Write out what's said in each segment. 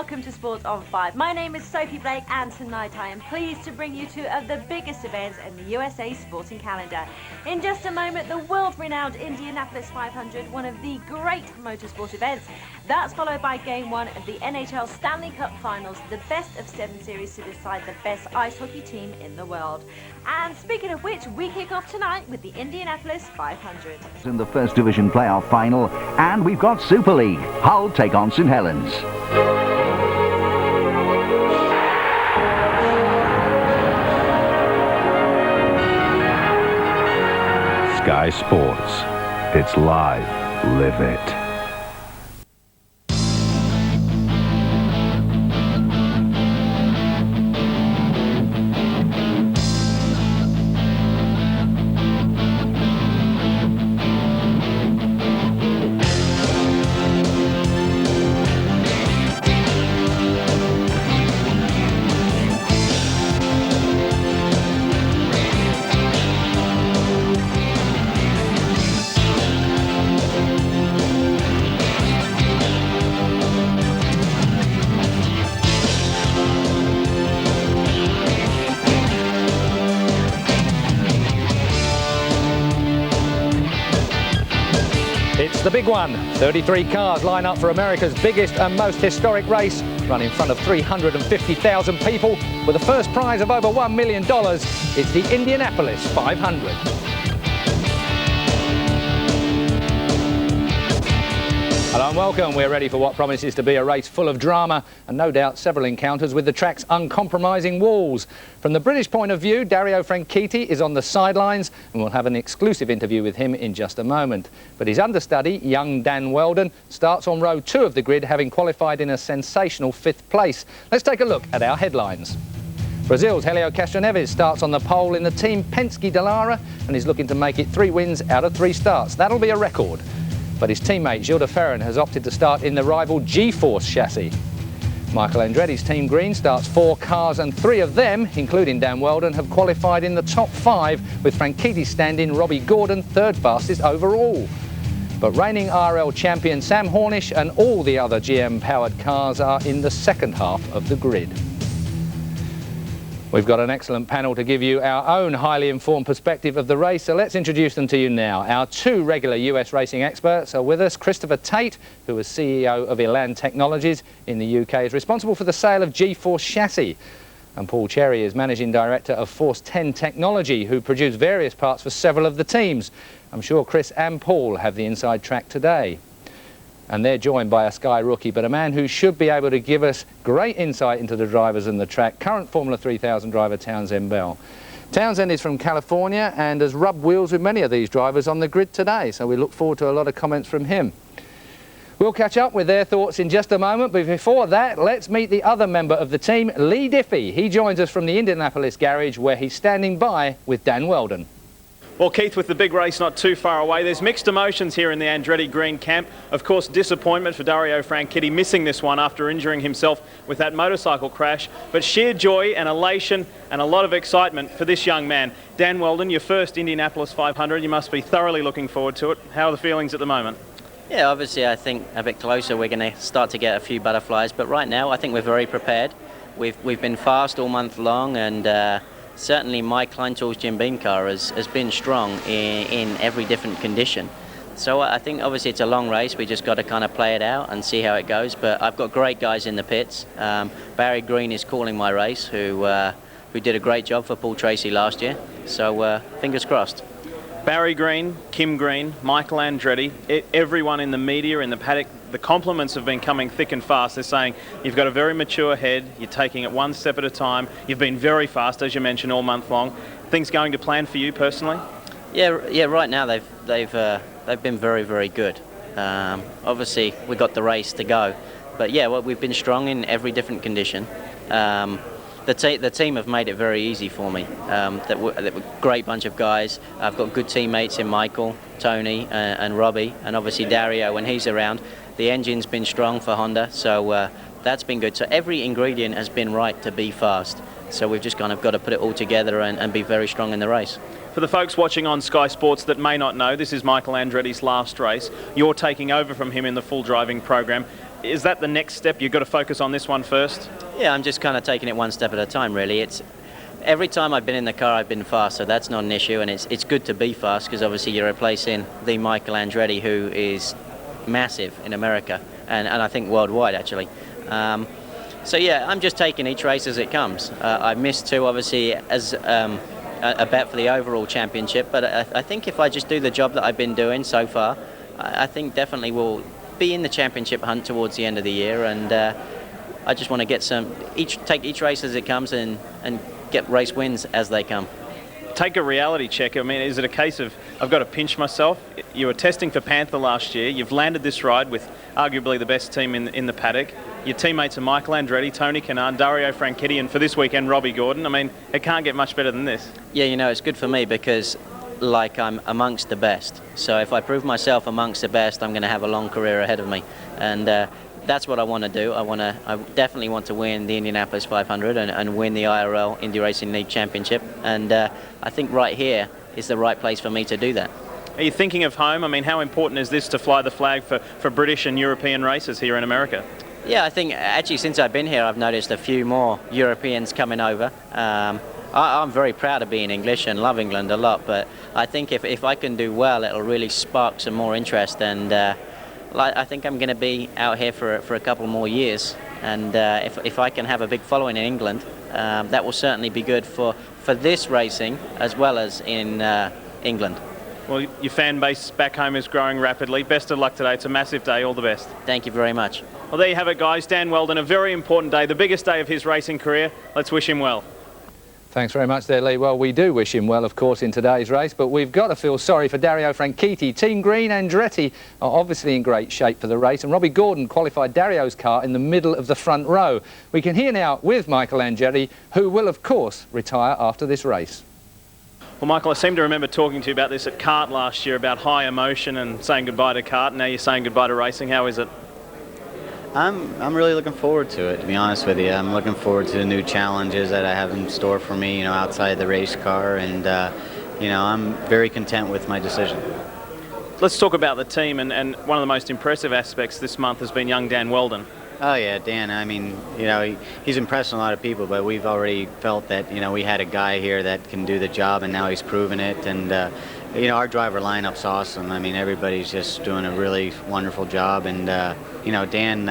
welcome to Sport on 5. My name is Sophie Blake and tonight I am pleased to bring you two of the biggest events in the USA sporting calendar. In just a moment, the world-renowned Indianapolis 500, one of the great motorsport events. That's followed by Game 1 of the NHL Stanley Cup Finals, the best of 7 series to decide the best ice hockey team in the world. And speaking of which, we kick off tonight with the Indianapolis 500. In the First Division playoff final, and we've got Super League. Hull take on St Helens. Sky Sports. It's live. Live it. It's the big one. 33 cars line up for America's biggest and most historic race, run in front of 350,000 people with a first prize of over $1 million. It's the Indianapolis 500. Hello and welcome. We're ready for what promises to be a race full of drama and no doubt several encounters with the track's uncompromising walls. From the British point of view, Dario Franchitti is on the sidelines and we'll have an exclusive interview with him in just a moment. But his understudy, young Dan Weldon, starts on row 2 of the grid, having qualified in a sensational 5th place. Let's take a look at our headlines. Brazil's Helio Castroneves starts on the pole in the Team Penske Dallara and is looking to make it 3 wins out of 3 starts. That'll be a record. But his teammate Gilles de Ferran has opted to start in the rival G-Force chassis. Michael Andretti's Team Green starts 4 cars and 3 of them, including Dan Weldon, have qualified in the top 5, with Franchitti's stand-in Robbie Gordon 3rd fastest overall. But reigning RL champion Sam Hornish and all the other GM-powered cars are in the second half of the grid. We've got an excellent panel to give you our own highly informed perspective of the race, so let's introduce them to you now. Our 2 regular US racing experts are with us. Christopher Tate, who is CEO of Elan Technologies in the UK, is responsible for the sale of G-Force chassis. And Paul Cherry is Managing Director of Force 10 Technology, who produce various parts for several of the teams. I'm sure Chris and Paul have the inside track today. And they're joined by a Sky rookie, but a man who should be able to give us great insight into the drivers and the track, current Formula 3000 driver Townsend Bell. Townsend is from California and has rubbed wheels with many of these drivers on the grid today, so we look forward to a lot of comments from him. We'll catch up with their thoughts in just a moment, but before that, let's meet the other member of the team, Lee Diffie. He joins us from the Indianapolis garage, where he's standing by with Dan Weldon. Well, Keith, with the big race not too far away, there's mixed emotions here in the Andretti Green camp. Of course, disappointment for Dario Franchitti missing this one after injuring himself with that motorcycle crash, but sheer joy and elation and a lot of excitement for this young man. Dan Weldon, your first Indianapolis 500, you must be thoroughly looking forward to it. How are the feelings at the moment? Yeah, obviously I think a bit closer we're going to start to get a few butterflies, but right now I think we're very prepared. We've been fast all month long, and certainly my Kleintools Jim Beam car has been strong in every different condition. So I think obviously it's a long race. We just got to kind of play it out and see how it goes. But I've got great guys in the pits. Barry Green is calling my race, who did a great job for Paul Tracy last year. So fingers crossed. Barry Green, Kim Green, Michael Andretti, everyone in the media, in the paddock, the compliments have been coming thick and fast. They're saying you've got a very mature head, you're taking it one step at a time, you've been very fast, as you mentioned, all month long. Things going to plan for you personally? Yeah. Right now they've been very, very good. Obviously we got the race to go, but yeah, well, we've been strong in every different condition. The team have made it very easy for me. They're a great bunch of guys. I've got good teammates in Michael, Tony, and Robbie, and obviously Dario when he's around. The engine's been strong for Honda, so that's been good. So every ingredient has been right to be fast. So we've just kind of got to put it all together and be very strong in the race. For the folks watching on Sky Sports that may not know, this is Michael Andretti's last race. You're taking over from him in the full driving program. Is that the next step? You've got to focus on this one first? Yeah, I'm just kind of taking it one step at a time, really. It's every time I've been in the car, I've been fast, so that's not an issue, and it's good to be fast because obviously you're replacing the Michael Andretti, who is massive in America and I think worldwide, actually. So yeah, I'm just taking each race as it comes. I missed 2, obviously, as a bet for the overall championship, but I think if I just do the job that I've been doing so far, I think definitely we'll be in the championship hunt towards the end of the year, and I just want to get take each race as it comes and get race wins as they come. Take a reality check. I mean, is it a case of I've got to pinch myself? You were testing for Panther last year. You've landed this ride with arguably the best team in the paddock. Your teammates are Michael Andretti, Tony Kanaan, Dario Franchitti, and for this weekend, Robbie Gordon. I mean, it can't get much better than this. Yeah, you know, it's good for me because I'm amongst the best. So if I prove myself amongst the best, I'm going to have a long career ahead of me. And that's what I want to do. I definitely want to win the Indianapolis 500 and win the IRL Indy Racing League Championship. And I think right here is the right place for me to do that. Are you thinking of home? I mean, how important is this to fly the flag for British and European racers here in America? Yeah, I think actually since I've been here, I've noticed a few more Europeans coming over. I'm very proud of being English and love England a lot, but I think if I can do well, it'll really spark some more interest, and I think I'm going to be out here for a couple more years, and if I can have a big following in England, that will certainly be good for this racing as well as in England. Well, your fan base back home is growing rapidly. Best of luck today. It's a massive day. All the best. Thank you very much. Well, there you have it, guys. Dan Wheldon, a very important day, the biggest day of his racing career. Let's wish him well. Thanks very much there, Lee. Well, we do wish him well, of course, in today's race, but we've got to feel sorry for Dario Franchitti. Team Green Andretti are obviously in great shape for the race, and Robbie Gordon qualified Dario's car in the middle of the front row. We can hear now with Michael Andretti, who will, of course, retire after this race. Well, Michael, I seem to remember talking to you about this at Kart last year, about high emotion and saying goodbye to Kart. Now you're saying goodbye to racing. How is it? I'm really looking forward to it, to be honest with you. I'm looking forward to the new challenges that I have in store for me, you know, outside the race car, and you know, I'm very content with my decision. Let's talk about the team, and one of the most impressive aspects this month has been young Dan Wheldon. Oh yeah, Dan, I mean, you know, he's impressed a lot of people, but we've already felt that, you know, we had a guy here that can do the job, and now he's proven it, and you know, our driver lineup's awesome. I mean, everybody's just doing a really wonderful job, and you know, Dan,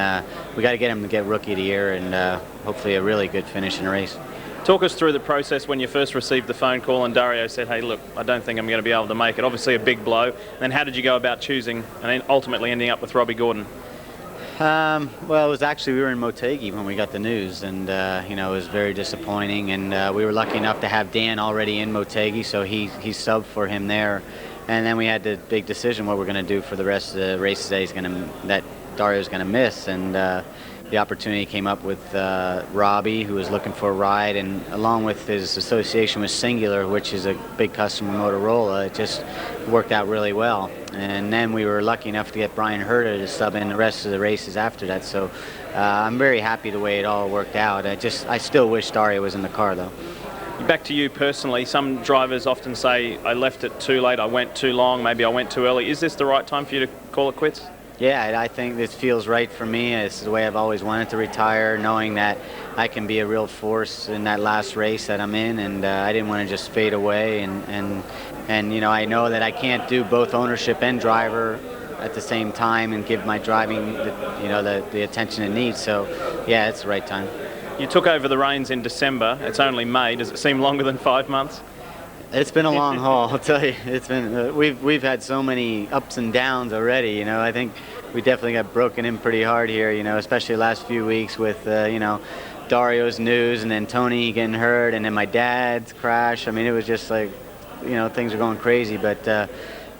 we got to get him to get Rookie of the Year, and hopefully a really good finish in the race. Talk us through the process when you first received the phone call and Dario said, hey, look, I don't think I'm going to be able to make it. Obviously a big blow. And then how did you go about choosing and then ultimately ending up with Robbie Gordon? Well, it was actually, we were in Motegi when we got the news, and you know, it was very disappointing, and we were lucky enough to have Dan already in Motegi, so he subbed for him there. And then we had the big decision what we're going to do for the rest of the races that Dario's going to miss, and the opportunity came up with Robbie, who was looking for a ride, and along with his association with Singular, which is a big customer Motorola, it just worked out really well. And then we were lucky enough to get Brian Herta to sub in the rest of the races after that, so I'm very happy the way it all worked out. I still wish Dario was in the car, though. Back to you personally, some drivers often say, I left it too late, I went too long, maybe I went too early. Is this the right time for you to call it quits? Yeah, I think this feels right for me. It's the way I've always wanted to retire, knowing that I can be a real force in that last race that I'm in, and I didn't want to just fade away. And you know, I know that I can't do both ownership and driver at the same time and give my driving, the attention it needs. So, yeah, it's the right time. You took over the reins in December. It's only May. Does it seem longer than 5 months? It's been a long haul, I'll tell you. It's been we've had so many ups and downs already. You know, I think we definitely got broken in pretty hard here. You know, especially the last few weeks with you know, Dario's news, and then Tony getting hurt, and then my dad's crash. I mean, it was just like, you know, things are going crazy. But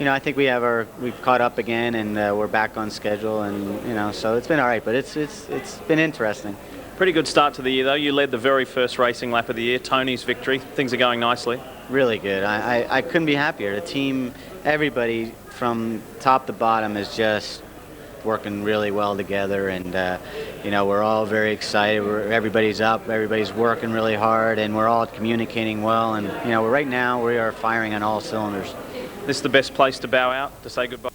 you know, I think we've caught up again, and we're back on schedule, and you know, so it's been all right. But it's been interesting. Pretty good start to the year, though. You led the very first racing lap of the year, Tony's victory. Things are going nicely. Really good. I couldn't be happier. The team, everybody from top to bottom is just working really well together, and you know, we're all very excited. Everybody's up, everybody's working really hard, and we're all communicating well, and you know, right now we are firing on all cylinders. This is the best place to bow out, to say goodbye?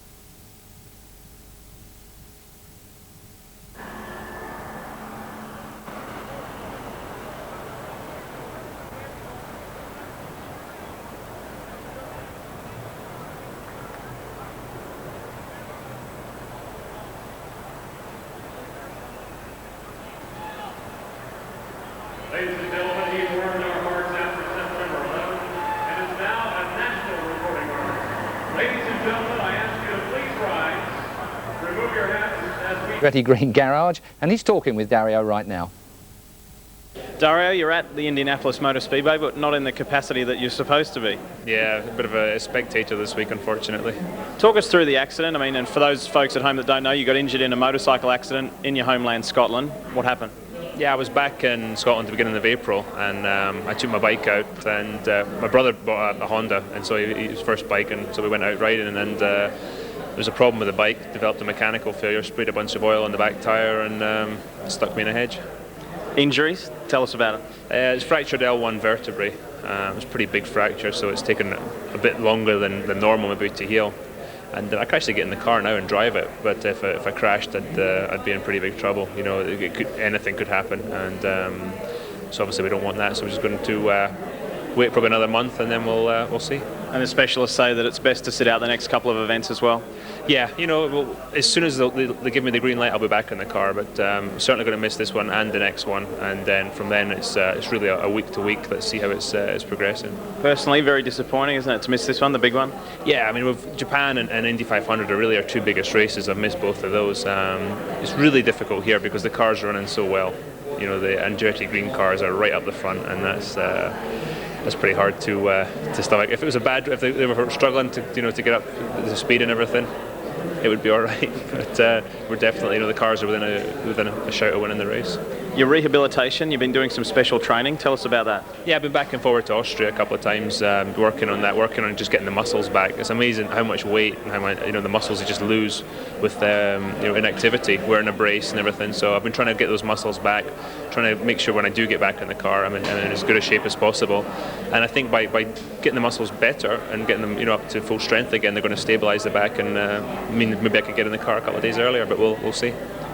Andretti Green Garage, and he's talking with Dario right now. Dario, you're at the Indianapolis Motor Speedway, but not in the capacity that you're supposed to be. Yeah, a bit of a spectator this week, unfortunately. Talk us through the accident. I mean, and for those folks at home that don't know, you got injured in a motorcycle accident in your homeland, Scotland. What happened? Yeah, I was back in Scotland at the beginning of April, and I took my bike out, and my brother bought a Honda, and so his first bike, and so we went out riding, and there was a problem with the bike, developed a mechanical failure, sprayed a bunch of oil on the back tyre, and stuck me in a hedge. Injuries? Tell us about it. It's fractured L1 vertebrae. It was a pretty big fracture, so it's taken a bit longer than normal maybe to heal. And I could actually get in the car now and drive it, but if I crashed, I'd be in pretty big trouble. You know, anything could happen, and so obviously we don't want that. So we're just going to wait probably another month, and then we'll see. And the specialists say that it's best to sit out the next couple of events as well. Yeah, you know, as soon as they give me the green light, I'll be back in the car. But I'm certainly going to miss this one and the next one, and then from then it's really a week to week. Let's see how it's progressing. Personally, very disappointing, isn't it, to miss this one, the big one? Yeah, I mean, with Japan and Indy 500 are really our two biggest races. I've missed both of those. It's really difficult here because the cars are running so well. You know, the Andretti Green cars are right up the front, and that's pretty hard to stomach. If it was if they were struggling to get up the speed and everything, it would be all right. But we're definitely, the cars are within a shout of winning the race. Your rehabilitation, you've been doing some special training. Tell us about that. Yeah, I've been back and forward to Austria a couple of times, working on just getting the muscles back. It's amazing how much weight and how much, the muscles you just lose with inactivity, wearing a brace and everything. So I've been trying to get those muscles back, trying to make sure when I do get back in the car, I'm in as good a shape as possible. And I think by getting the muscles better and getting them up to full strength again, they're going to stabilise the back, and maybe I could get in the car a couple of days earlier, but we'll see.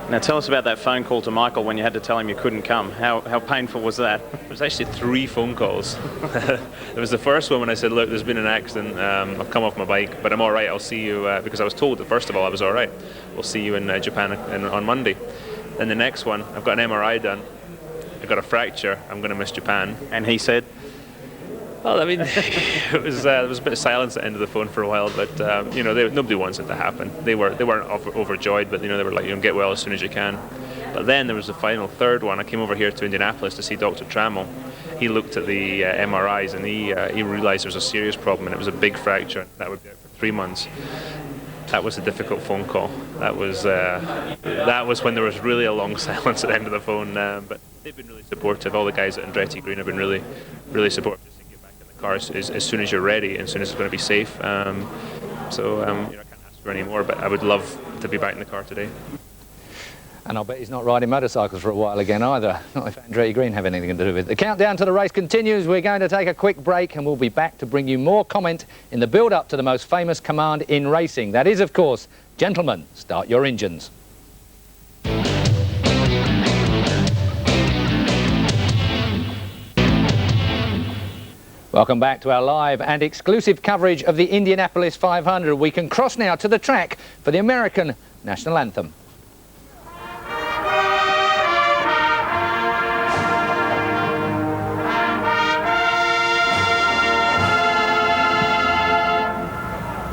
Now tell us about that phone call to Michael when you had to tell him you couldn't come. How painful was that? It was actually 3 phone calls. There was the first one when I said, look, there's been an accident, I've come off my bike, but I'm all right, I'll see you, because I was told that first of all I was all right. We'll see you in Japan on Monday. Then the next one, I've got an MRI done, I've got a fracture, I'm going to miss Japan. And he said? Well, I mean, there was a bit of silence at the end of the phone for a while, but nobody wants it to happen. They weren't overjoyed, but they were like, get well as soon as you can. But then there was the final third one. I came over here to Indianapolis to see Dr. Trammell. He looked at the MRIs, and he realised there was a serious problem, and it was a big fracture. That would be out for 3 months. That was a difficult phone call. That was when there was really a long silence at the end of the phone. But they've been really supportive. All the guys at Andretti Green have been really, really supportive. As soon as you're ready and as soon as it's going to be safe. I can't ask for any more, but I would love to be back in the car today. And I'll bet he's not riding motorcycles for a while again either. Not if Andretti Green have anything to do with it. The countdown to the race continues. We're going to take a quick break and we'll be back to bring you more comment in the build-up to the most famous command in racing. That is, of course, gentlemen, start your engines. Welcome back to our live and exclusive coverage of the Indianapolis 500. We can cross now to the track for the American National Anthem.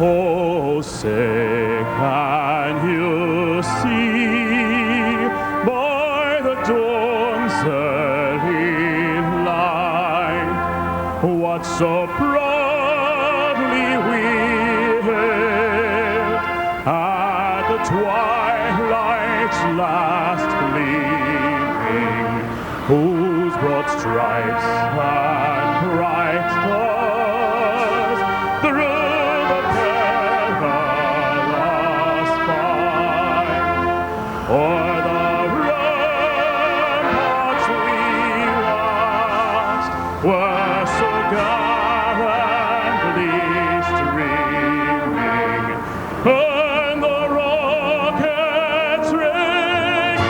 Oh, say can you see by the dawn's early light what so proudly we hailed at the twilight's last gleaming, whose broad stripes and bright stars through the perilous fight o'er the ramparts we watched were so gallantly streaming, and the rockets ringing,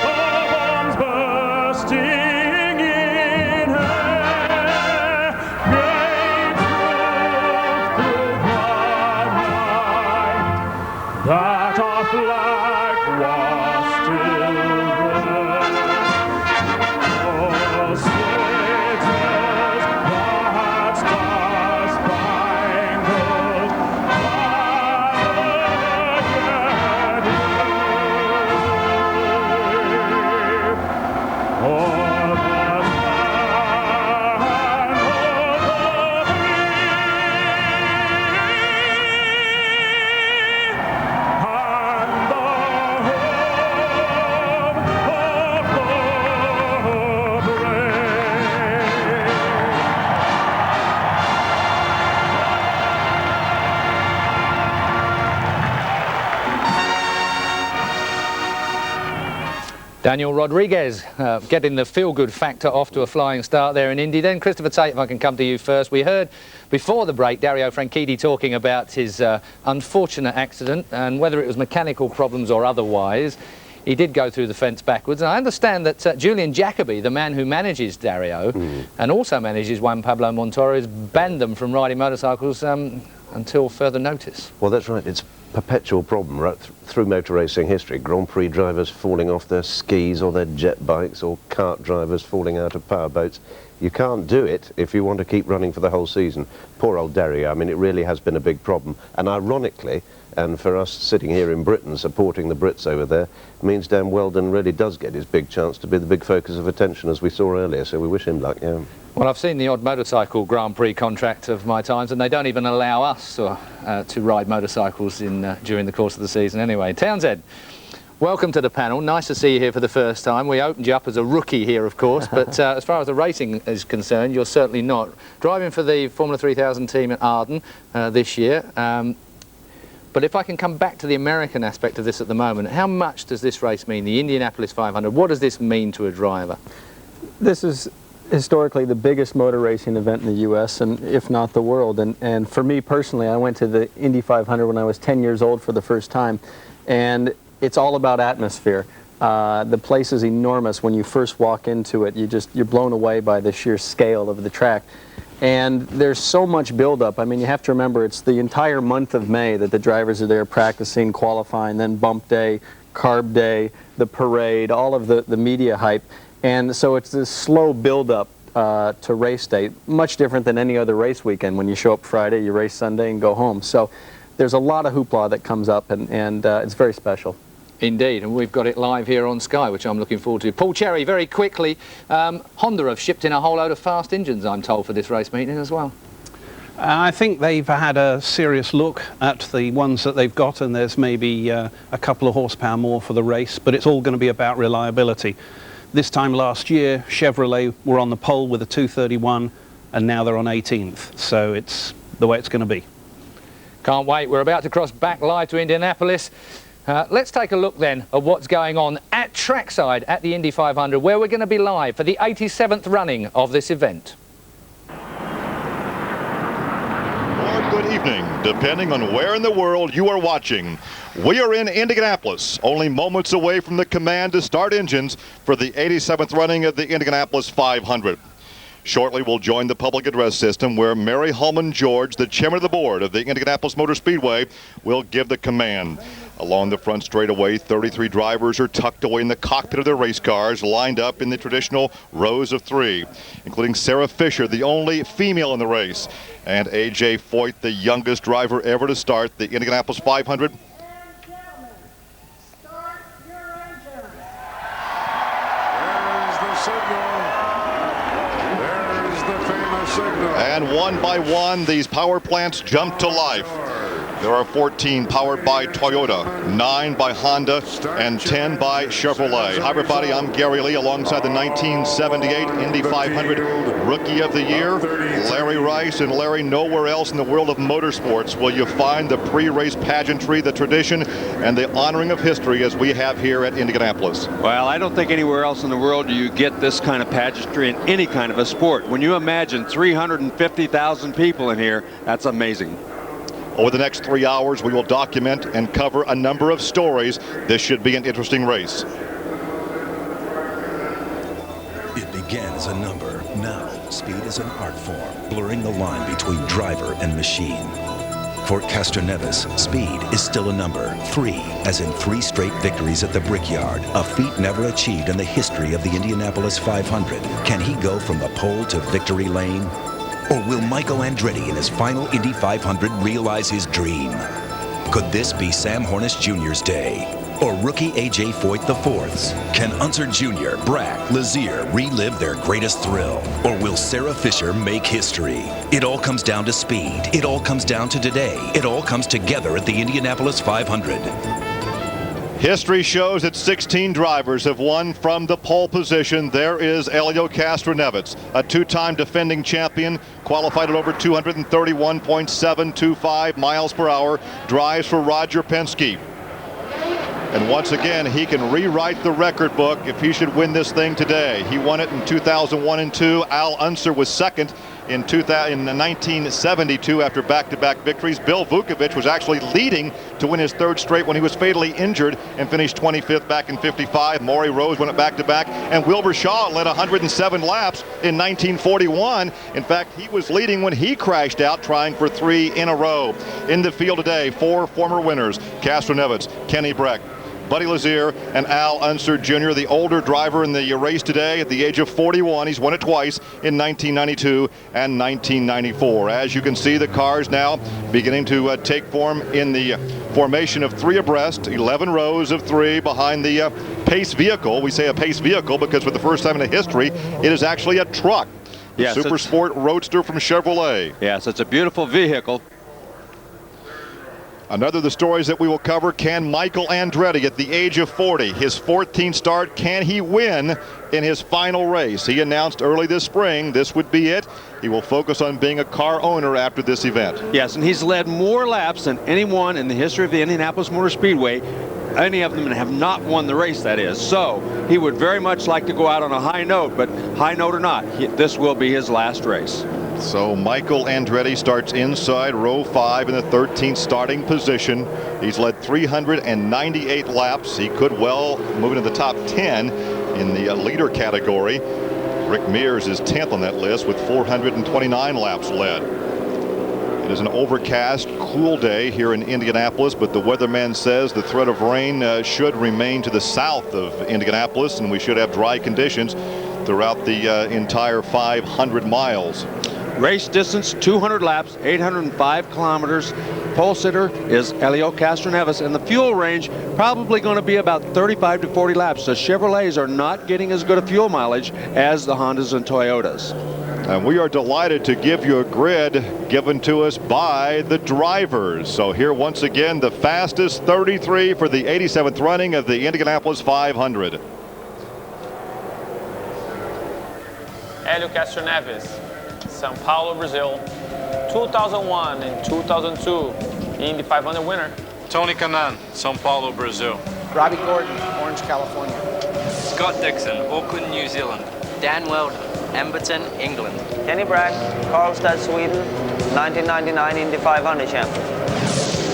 the bombs bursting in air, gave proof through the night that our flag was still there. Oh, citizens, that star-spangled Daniel Rodriguez getting the feel-good factor off to a flying start there in Indy. Then Christopher Tate, if I can come to you first. We heard before the break Dario Franchitti talking about his unfortunate accident and whether it was mechanical problems or otherwise. He did go through the fence backwards. And I understand that Julian Jacoby, the man who manages Dario and also manages Juan Pablo Montoya, has banned them from riding motorcycles until further notice. Well, that's right. It's a perpetual problem right through motor racing history. Grand Prix drivers falling off their skis or their jet bikes, or kart drivers falling out of powerboats. You can't do it if you want to keep running for the whole season. Poor old Dario, I mean, it really has been a big problem. And ironically, and for us sitting here in Britain supporting the Brits over there, means Dan Weldon really does get his big chance to be the big focus of attention, as we saw earlier, so we wish him luck, yeah. Well, I've seen the odd motorcycle Grand Prix contract of my times, and they don't even allow us to ride motorcycles during the course of the season anyway. Townsend, welcome to the panel. Nice to see you here for the first time. We opened you up as a rookie here, of course, but as far as the racing is concerned, you're certainly not. Driving for the Formula 3000 team at Arden this year. But if I can come back to the American aspect of this at the moment, how much does this race mean, the Indianapolis 500? What does this mean to a driver? This is historically the biggest motor racing event in the U.S. and if not the world. And for me personally, I went to the Indy 500 when I was 10 years old for the first time, and it's all about atmosphere. The place is enormous. When you first walk into it, you're blown away by the sheer scale of the track. And there's so much buildup. I mean, you have to remember it's the entire month of May that the drivers are there practicing, qualifying, then bump day, carb day, the parade, all of the media hype. And so it's this slow buildup to race day, much different than any other race weekend. When you show up Friday, you race Sunday and go home. So there's a lot of hoopla that comes up, and it's very special. Indeed, and we've got it live here on Sky, which I'm looking forward to. Paul Cherry, very quickly, Honda have shipped in a whole load of fast engines, I'm told, for this race meeting as well. I think they've had a serious look at the ones that they've got, and there's maybe a couple of horsepower more for the race, but it's all going to be about reliability. This time last year, Chevrolet were on the pole with a 231, and now they're on 18th, so it's the way it's going to be. Can't wait. We're about to cross back live to Indianapolis. Let's take a look then at what's going on at trackside at the Indy 500, where we're going to be live for the 87th running of this event. Or good evening, depending on where in the world you are watching. We are in Indianapolis, only moments away from the command to start engines for the 87th running of the Indianapolis 500. Shortly, we'll join the public address system where Mary Holman George, the chairman of the board of the Indianapolis Motor Speedway, will give the command. Along the front straightaway, 33 drivers are tucked away in the cockpit of their race cars, lined up in the traditional rows of three, including Sarah Fisher, the only female in the race, and A.J. Foyt, the youngest driver ever to start the Indianapolis 500. And one by one, these power plants jump to life. There are 14 powered by Toyota, 9 by Honda, and 10 by Chevrolet. Hi, everybody. I'm Gary Lee alongside the 1978 Indy 500 Rookie of the Year, Larry Rice. And Larry, nowhere else in the world of motorsports will you find the pre-race pageantry, the tradition, and the honoring of history as we have here at Indianapolis. Well, I don't think anywhere else in the world do you get this kind of pageantry in any kind of a sport. When you imagine 350,000 people in here, that's amazing. Over the next 3 hours, we will document and cover a number of stories. This should be an interesting race. It began as a number. Now, speed is an art form, blurring the line between driver and machine. For Castroneves, speed is still a number. 3, as in 3 straight victories at the Brickyard, a feat never achieved in the history of the Indianapolis 500. Can he go from the pole to victory lane? Or will Michael Andretti in his final Indy 500 realize his dream? Could this be Sam Hornish Jr.'s day? Or rookie A.J. Foyt IV's? Can Unser Jr., Brack, Lazier relive their greatest thrill? Or will Sarah Fisher make history? It all comes down to speed. It all comes down to today. It all comes together at the Indianapolis 500. History shows that 16 drivers have won from the pole position. There is Helio Castroneves, a 2-time defending champion, qualified at over 231.725 miles per hour, drives for Roger Penske. And once again, he can rewrite the record book if he should win this thing today. He won it in 2001 and 2. Al Unser was second in 1972 after back-to-back victories. Bill Vukovic was actually leading to win his third straight when he was fatally injured and finished 25th back in 55. Maury Rose won it back-to-back, and Wilbur Shaw led 107 laps in 1941. In fact, he was leading when he crashed out, trying for 3 in a row. In the field today, 4 former winners: Castroneves, Kenny Breck, Buddy Lazier, and Al Unser Jr., the older driver in the race today at the age of 41. He's won it twice in 1992 and 1994. As you can see, the cars now beginning to take form in the formation of 3 abreast, 11 rows of 3 behind the pace vehicle. We say a pace vehicle because for the first time in the history, it is actually a truck. Yes, Super Sport Roadster from Chevrolet. Yes, it's a beautiful vehicle. Another of the stories that we will cover: can Michael Andretti, at the age of 40, his 14th start, can he win in his final race? He announced early this spring this would be it. He will focus on being a car owner after this event. Yes, and he's led more laps than anyone in the history of the Indianapolis Motor Speedway. Any of them have not won the race, that is. So he would very much like to go out on a high note, but high note or not, this will be his last race. So Michael Andretti starts inside row 5 in the 13th starting position. He's led 398 laps. He could well move into the top 10 in the leader category. Rick Mears is 10th on that list with 429 laps led. It is an overcast, cool day here in Indianapolis, but the weatherman says the threat of rain should remain to the south of Indianapolis, and we should have dry conditions throughout the entire 500 miles. Race distance 200 laps, 805 kilometers. Pole sitter is Helio Castroneves, and the fuel range probably going to be about 35 to 40 laps. The Chevrolets are not getting as good a fuel mileage as the Hondas and Toyotas. And we are delighted to give you a grid given to us by the drivers. So here once again, the fastest 33 for the 87th running of the Indianapolis 500. Helio Castroneves, São Paulo, Brazil, 2001 and 2002 Indy 500 winner. Tony Kanaan, São Paulo, Brazil. Robbie Gordon, Orange, California. Scott Dixon, Auckland, New Zealand. Dan Weldon, Emberton, England. Kenny Bragg, Karlstad, Sweden, 1999 Indy 500 champion.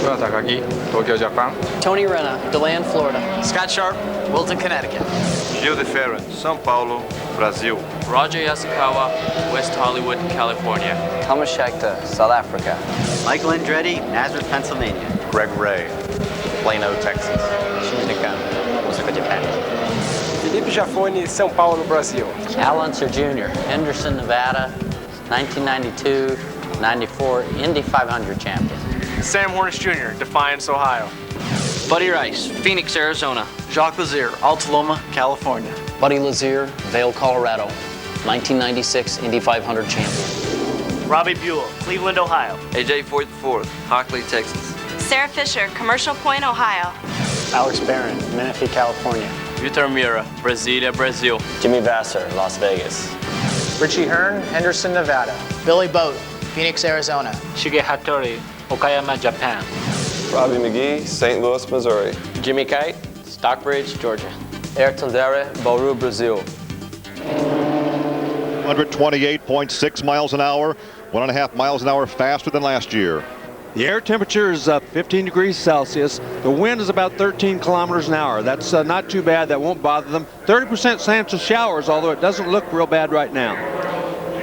Mura Takagi, Tokyo, Japan. Tony Renna, DeLand, Florida. Scott Sharp, Wilton, Connecticut. Gil de Ferran, São Paulo, Brazil. Roger Yasukawa, West Hollywood, California. Thomas Schechter, South Africa. Michael Andretti, Nazareth, Pennsylvania. Greg Ray, Plano, Texas. Shinji Nakano, Osaka, Japan. Felipe Jafone, São Paulo, Brazil. Al Unser Jr., Henderson, Nevada, 1992, 94 Indy 500 champion. Sam Hornish Jr., Defiance, Ohio. Buddy Rice, Phoenix, Arizona. Jacques Lazier, Altaloma, California. Buddy Lazier, Vail, Colorado, 1996 Indy 500 champion. Robbie Buell, Cleveland, Ohio. AJ Foyt IV, Hockley, Texas. Sarah Fisher, Commercial Point, Ohio. Alex Barron, Menifee, California. Vitor Mira, Brasilia, Brazil. Jimmy Vassar, Las Vegas. Richie Hearn, Henderson, Nevada. Billy Boat, Phoenix, Arizona. Shige Hattori, Okayama, Japan. Robbie McGee, St. Louis, Missouri. Jimmy Kite, Stockbridge, Georgia. Ayrton Dere, Bauru, Brazil. 128.6 miles an hour, 1.5 miles an hour faster than last year. The air temperature is 15 degrees Celsius. The wind is about 13 kilometers an hour. That's not too bad. That won't bother them. 30% chance of showers, although it doesn't look real bad right now.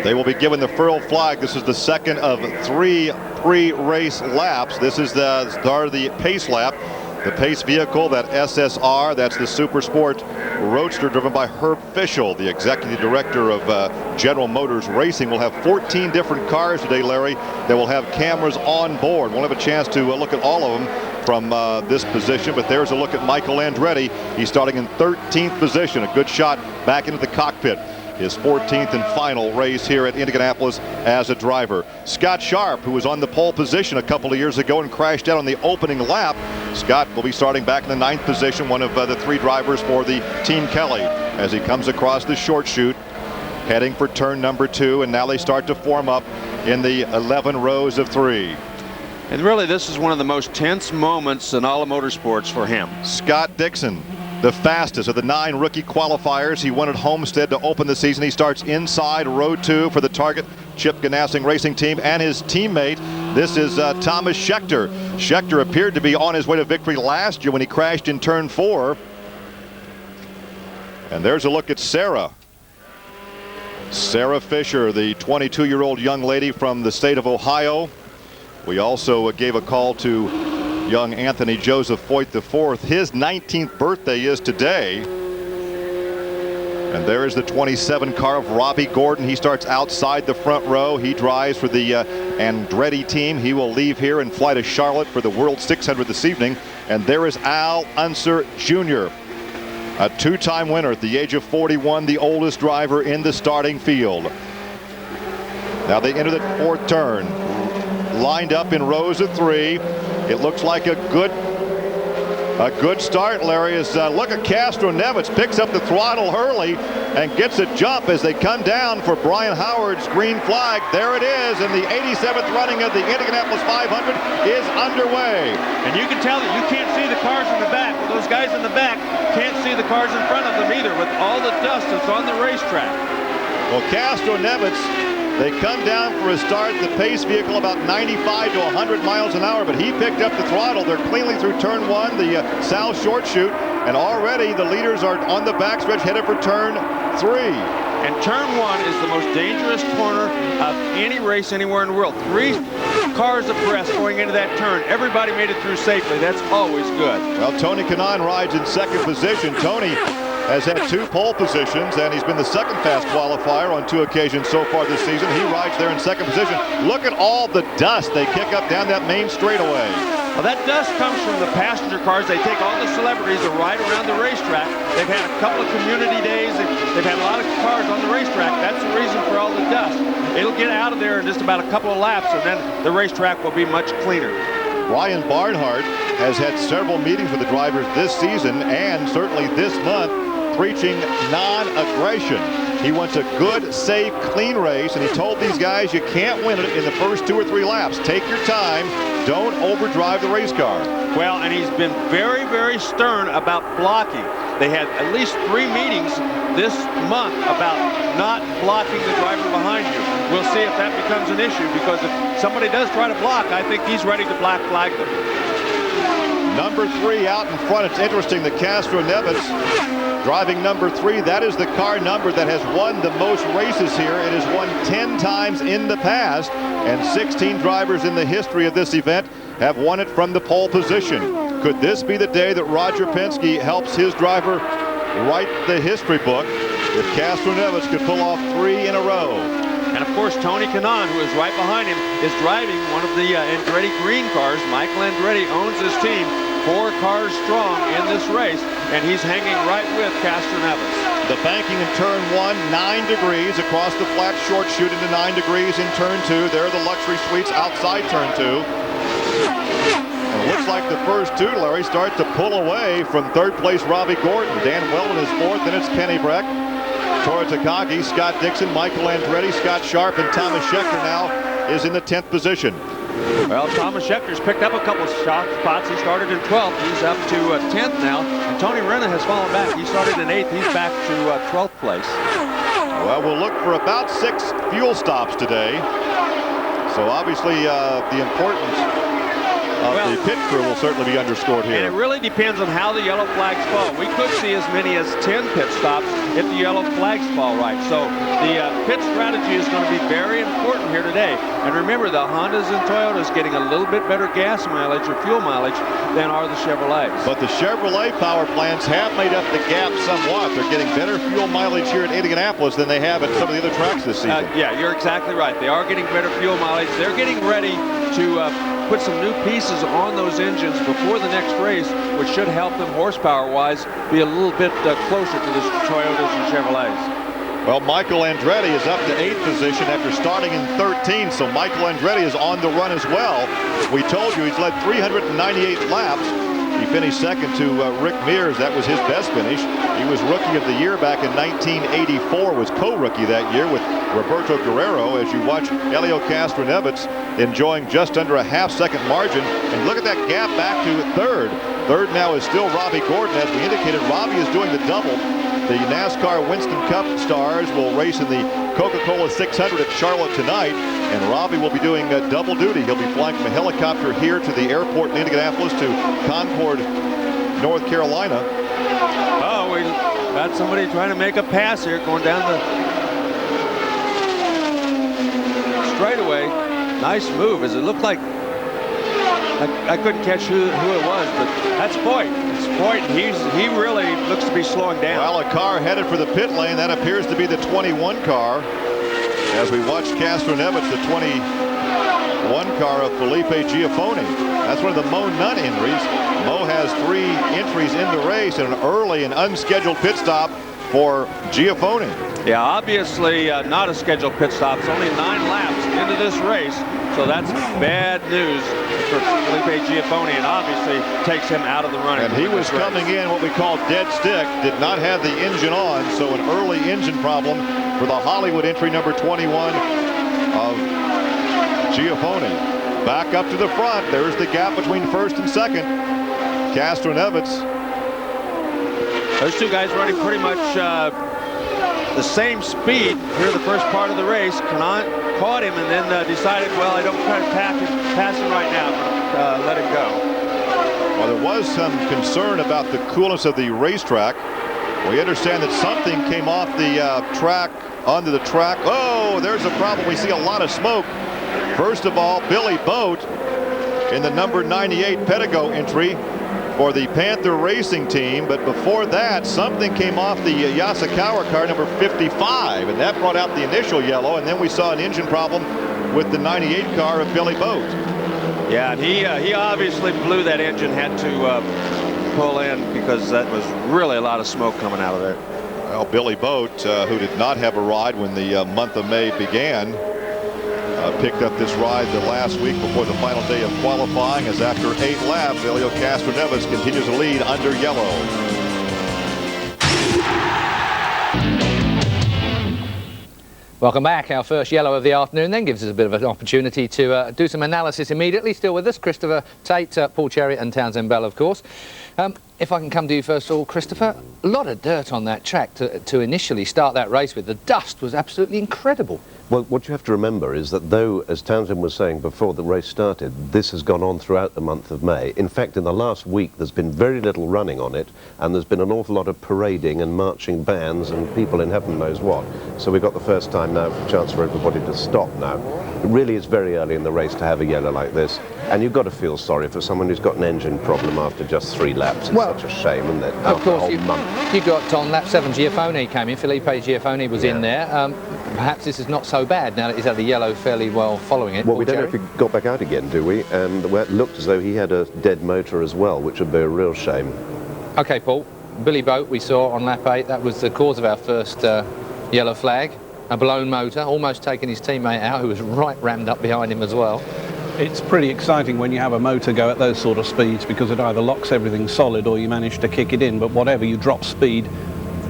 They will be given the furled flag. This is the second of 3 pre-race laps. This is the start of the pace lap. The pace vehicle, that SSR, that's the Super Sport Roadster driven by Herb Fischel, the executive director of General Motors Racing. Will have 14 different cars today, Larry, that will have cameras on board. We'll have a chance to look at all of them from this position, but there's a look at Michael Andretti. He's starting in 13th position, a good shot back into the cockpit. His 14th and final race here at Indianapolis as a driver. Scott Sharp, who was on the pole position a couple of years ago and crashed out on the opening lap. Scott will be starting back in the 9th position, one of the 3 drivers for the Team Kelly, as he comes across the short chute, heading for turn number 2, and now they start to form up in the 11 rows of 3. And really, this is one of the most tense moments in all of motorsports for him. Scott Dixon, the fastest of the 9 rookie qualifiers. He won at Homestead to open the season. He starts inside row 2 for the Target Chip Ganassi Racing Team, and his teammate, this is Thomas Scheckter. Scheckter appeared to be on his way to victory last year when he crashed in turn 4. And there's a look at Sarah. Sarah Fisher, the 22-year-old young lady from the state of Ohio. We also gave a call to young Anthony Joseph Foyt IV. His 19th birthday is today. And there is the 27 car of Robbie Gordon. He starts outside the front row. He drives for the Andretti team. He will leave here and fly to Charlotte for the World 600 this evening. And there is Al Unser Jr., a 2-time winner at the age of 41, the oldest driver in the starting field. Now they enter the 4th turn. Lined up in rows of 3. It looks like a good start, Larry. As look at Castro Nevitz picks up the throttle early and gets a jump as they come down for Brian Howard's green flag. There it is, and the 87th running of the Indianapolis 500 is underway. And you can tell that you can't see the cars in the back. Well, those guys in the back can't see the cars in front of them either with all the dust that's on the racetrack. Well, Castro Nevitz, they come down for a start, the pace vehicle about 95 to 100 miles an hour, but he picked up the throttle. They're cleanly through turn 1, the south short chute, and already the leaders are on the backstretch headed for turn 3. And turn 1 is the most dangerous corner of any race anywhere in the world. 3 cars abreast going into that turn. Everybody made it through safely. That's always good. Well, Tony Kanaan rides in 2nd position. Tony has had 2 pole positions, and he's been the 2nd fast qualifier on 2 occasions so far this season. He rides there in 2nd position. Look at all the dust they kick up down that main straightaway. Well, that dust comes from the passenger cars. They take all the celebrities to ride around the racetrack. They've had a couple of community days, and they've had a lot of cars on the racetrack. That's the reason for all the dust. It'll get out of there in just about a couple of laps, and then the racetrack will be much cleaner. Ryan Barnhart has had several meetings with the drivers this season and certainly this month, preaching non-aggression. He wants a good, safe, clean race, and he told these guys you can't win it in the first 2 or 3 laps. Take your time. Don't overdrive the race car. Well, and he's been very, very stern about blocking. They had at least 3 meetings this month about not blocking the driver behind you. We'll see if that becomes an issue, because if somebody does try to block, I think he's ready to black flag them. Number 3 out in front. It's interesting that Castro Nevitz driving number 3. That is the car number that has won the most races here. It has won 10 times in the past, and 16 drivers in the history of this event have won it from the pole position. Could this be the day that Roger Penske helps his driver write the history book if Castro Nevitz could pull off 3 in a row? And of course, Tony Kanaan, who is right behind him, is driving one of the Andretti green cars. Michael Andretti owns this team, 4 cars strong in this race, and he's hanging right with Castro Nevitz. The banking in turn 1, 9 degrees across the flat short chute into 9 degrees in turn 2. There are the luxury suites outside turn 2. And it looks like the first 2, Larry, start to pull away from 3rd place Robbie Gordon. Dan Weldon is 4th, and it's Kenny Breck. Tora Takagi, Scott Dixon, Michael Andretti, Scott Sharp, and Thomas Scheckter now is in the 10th position. Well, Thomas Schecter's picked up a couple of spots. He started in 12th. He's up to 10th now. And Tony Renna has fallen back. He started in 8th. He's back to 12th place. Well, we'll look for about 6 fuel stops today. So obviously the importance of the pit crew will certainly be underscored here. And it really depends on how the yellow flags fall. We could see as many as 10 pit stops if the yellow flags fall right. So the pit strategy is going to be very important here today. And remember, the Hondas and Toyotas getting a little bit better gas mileage or fuel mileage than are the Chevrolets. But the Chevrolet power plants have made up the gap somewhat. They're getting better fuel mileage here at Indianapolis than they have at some of the other tracks this season. Yeah, you're exactly right. They are getting better fuel mileage. They're getting ready to put some new pieces on those engines before the next race, which should help them horsepower-wise be a little bit closer to the Toyotas and Chevrolets. Well, Michael Andretti is up to 8th position after starting in 13, so Michael Andretti is on the run as well. We told you he's led 398 laps. He finished second to Rick Mears. That was his best finish. He was Rookie of the Year back in 1984, was co-rookie that year with Roberto Guerrero. As you watch Helio Castroneves enjoying just under a half-second margin. And look at that gap back to third. Third now is still Robbie Gordon. As we indicated, Robbie is doing the double. The NASCAR Winston Cup stars will race in the Coca-Cola 600 at Charlotte tonight, and Robbie will be doing double duty. He'll be flying from a helicopter here to the airport in Indianapolis to Concord, North Carolina. Oh, we got somebody trying to make a pass here, going down the straightaway. Nice move, as it looked like. I couldn't catch who it was, but that's Foyt. It's Foyt, and he really looks to be slowing down. Well, a car headed for the pit lane. That appears to be the 21 car. As we watch Castroneves, the 21 car of Felipe Giafone. That's one of the Mo Nunn injuries. Mo has 3 entries in the race and an early and unscheduled pit stop for Giafone. Yeah, obviously not a scheduled pit stop. It's only 9 laps into this race, so that's bad news for Felipe Giafone, and obviously takes him out of the running. And he was coming in what we call dead stick, did not have the engine on, so an early engine problem for the Hollywood entry number 21 of Giafone. Back up to the front. There's the gap between first and second. Castroneves. Those two guys running pretty much the same speed here the first part of the race. Kanaan caught him and then decided, well, I don't try to pass him right now, but let him go. Well, there was some concern about the coolness of the racetrack. We understand that something came off the track onto the track. Oh, there's a problem. We see a lot of smoke. First of all, Billy Boat in the number 98 Pedigo entry for the Panther Racing Team, but before that something came off the Yasukawa car number 55, and that brought out the initial yellow, and then we saw an engine problem with the 98 car of Billy Boat. Yeah, and he obviously blew that engine, had to pull in because that was really a lot of smoke coming out of there. Well, Billy Boat, who did not have a ride when the month of May began, picked up this ride the last week before the final day of qualifying, as after 8 laps, Helio Castroneves continues to lead under yellow. Welcome back. Our first yellow of the afternoon then gives us a bit of an opportunity to do some analysis immediately. Still with us, Christopher Tate, Paul Cherry and Townsend Bell, of course. If I can come to you first of all, Christopher, a lot of dirt on that track to initially start that race with. The dust was absolutely incredible. Well, what you have to remember is that though, as Townsend was saying before the race started, this has gone on throughout the month of May. In fact, in the last week, there's been very little running on it, and there's been an awful lot of parading and marching bands and people in heaven knows what. So we've got the first time now, a chance for everybody to stop now. It really is very early in the race to have a yellow like this, and you've got to feel sorry for someone who's got an engine problem after just 3 laps. It's such a shame, isn't it? Of course, you got on lap 7, Giafone came in. Felipe Giafone was in there. Perhaps this is not so bad now that he's had the yellow fairly well following it. Well, we don't know if he got back out again, do we? And it looked as though he had a dead motor as well, which would be a real shame. OK, Paul. Billy Boat we saw on lap 8. That was the cause of our first yellow flag. A blown motor, almost taking his teammate out, who was right rammed up behind him as well. It's pretty exciting when you have a motor go at those sort of speeds, because it either locks everything solid or you manage to kick it in, but whatever, you drop speed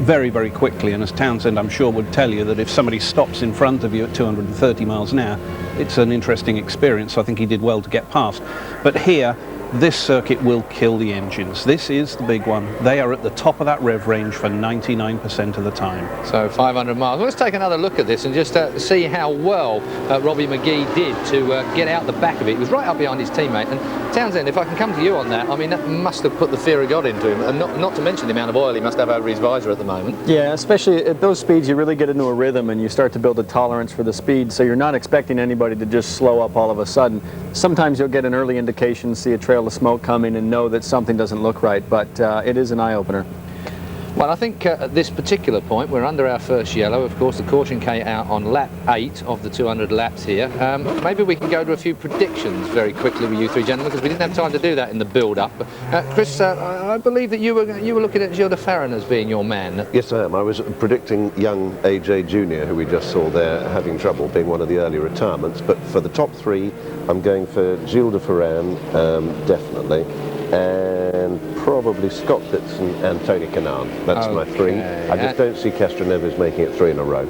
very, very quickly. And as Townsend, I'm sure, would tell you that if somebody stops in front of you at 230 miles an hour, it's an interesting experience. So I think he did well to get past. But here, this circuit will kill the engines. This is the big one. They are at the top of that rev range for 99% of the time. So 500 miles. Well, let's take another look at this and just see how well Robbie McGee did to get out the back of it. He was right up behind his teammate. And Townsend, if I can come to you on that, I mean, that must have put the fear of God into him, and not to mention the amount of oil he must have over his visor at the moment. Yeah, especially at those speeds, you really get into a rhythm and you start to build a tolerance for the speed, so you're not expecting anybody to just slow up all of a sudden. Sometimes you'll get an early indication, see a trail of smoke coming, and know that something doesn't look right, but it is an eye-opener. Well, I think at this particular point, we're under our first yellow. Of course, the caution came out on lap 8 of the 200 laps here. Maybe we can go to a few predictions very quickly with you three gentlemen, because we didn't have time to do that in the build-up. Chris, I believe that you were looking at Gilles de Ferran as being your man. Yes, I am. I was predicting young AJ Jr., who we just saw there having trouble, being one of the early retirements. But for the top 3, I'm going for Gilles de Ferran, definitely. and probably Scott Dixon and Tony Kanaan. That's my three. I just don't see Castroneves making it 3 in a row.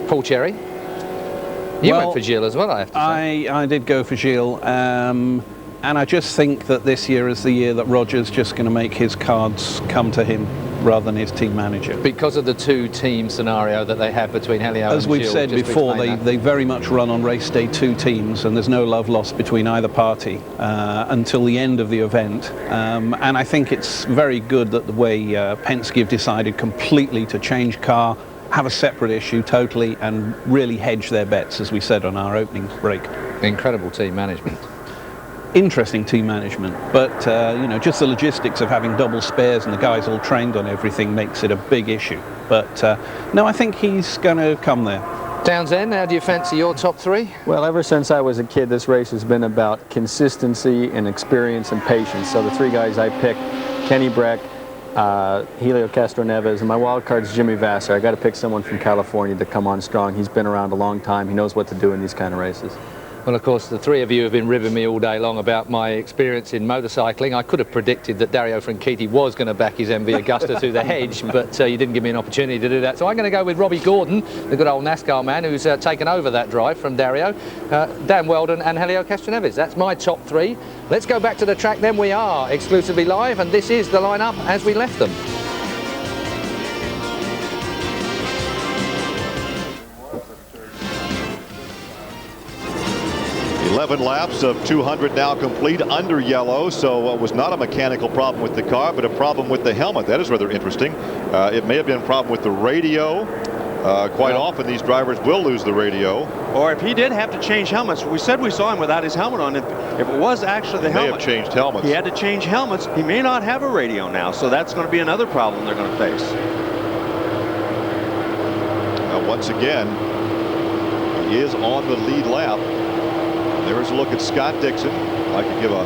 Paul Cherry? You went for Gilles as well, I have to say. I did go for Gilles, and I just think that this year is the year that Roger's just going to make his cards come to him rather than his team manager. Because of the two-team scenario that they have between Helio and Gilles. As we've said before, they very much run on race day 2 teams, and there's no love lost between either party until the end of the event. And I think it's very good that the way Penske have decided completely to change car, have a separate issue totally, and really hedge their bets, as we said on our opening break. Incredible team management. Interesting team management, but you know, just the logistics of having double spares and the guys all trained on everything makes it a big issue. But no, I think he's going to come there. Townsend, how do you fancy your top 3? Well, ever since I was a kid, this race has been about consistency and experience and patience. So the 3 guys I picked, Kenny Brack, Helio Castroneves, and my wild card's Jimmy Vasser. I got to pick someone from California to come on strong. He's been around a long time. He knows what to do in these kind of races. Well, of course, the 3 of you have been ribbing me all day long about my experience in motorcycling. I could have predicted that Dario Franchitti was going to back his MV Agusta through the hedge, but you didn't give me an opportunity to do that. So I'm going to go with Robbie Gordon, the good old NASCAR man who's taken over that drive from Dario, Dan Weldon and Helio Castroneves. That's my top 3. Let's go back to the track then. We are exclusively live, and this is the lineup as we left them. 11 laps of 200 now complete under yellow, so it was not a mechanical problem with the car, but a problem with the helmet. That is rather interesting. It may have been a problem with the radio. Quite often these drivers will lose the radio. Or if he did have to change helmets, we said we saw him without his helmet on. If it was actually the helmet, may have changed helmets. He had to change helmets. He may not have a radio now, so that's going to be another problem they're going to face. Once again, he is on the lead lap. There's a look at Scott Dixon. I could give a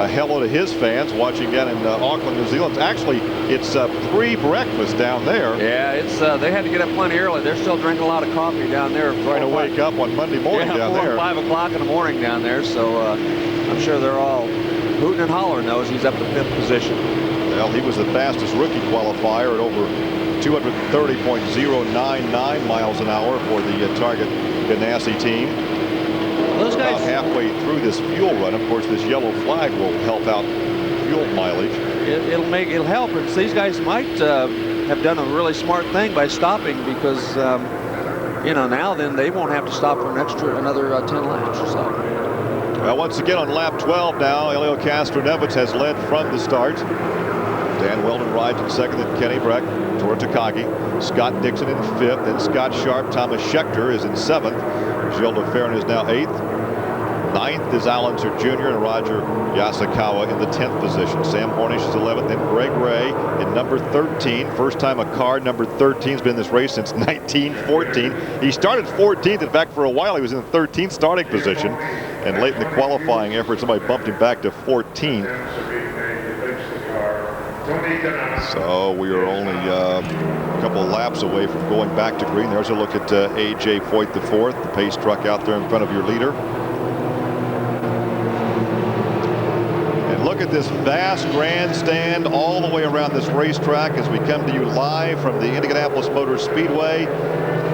hello to his fans watching down in Auckland, New Zealand. Actually, it's pre-breakfast down there. Yeah, it's they had to get up plenty early. They're still drinking a lot of coffee down there. Trying to wake up on Monday morning down there. 4 or 5 o'clock in the morning down there. So I'm sure they're all hooting and hollering those. He's up to 5th position. Well, he was the fastest rookie qualifier at over 230.099 miles an hour for the Target Ganassi team. Those guys, about halfway through this fuel run, of course, this yellow flag will help out fuel mileage. It'll help. These guys might have done a really smart thing by stopping, because you know, now then they won't have to stop for another 10 laps or so. Well, once again on lap 12 now, Helio Castroneves has led from the start. Dan Weldon rides in 2nd, and Kenny Brack, Tor Takagi, Scott Dixon in 5th, then Scott Sharp, Thomas Schechter is in 7th. Gilles DeFerrin is now 8th. 9th is Allenser Jr. and Roger Yasukawa in the 10th position. Sam Hornish is 11th, then Greg Ray in number 13. First time a car number 13 has been in this race since 1914. He started 14th. In fact, for a while he was in the 13th starting position. And late in the qualifying effort, somebody bumped him back to 14th. So we are only a couple of laps away from going back to green. There's a look at A.J. Foyt the 4th, the pace truck out there in front of your leader. And look at this vast grandstand all the way around this racetrack as we come to you live from the Indianapolis Motor Speedway.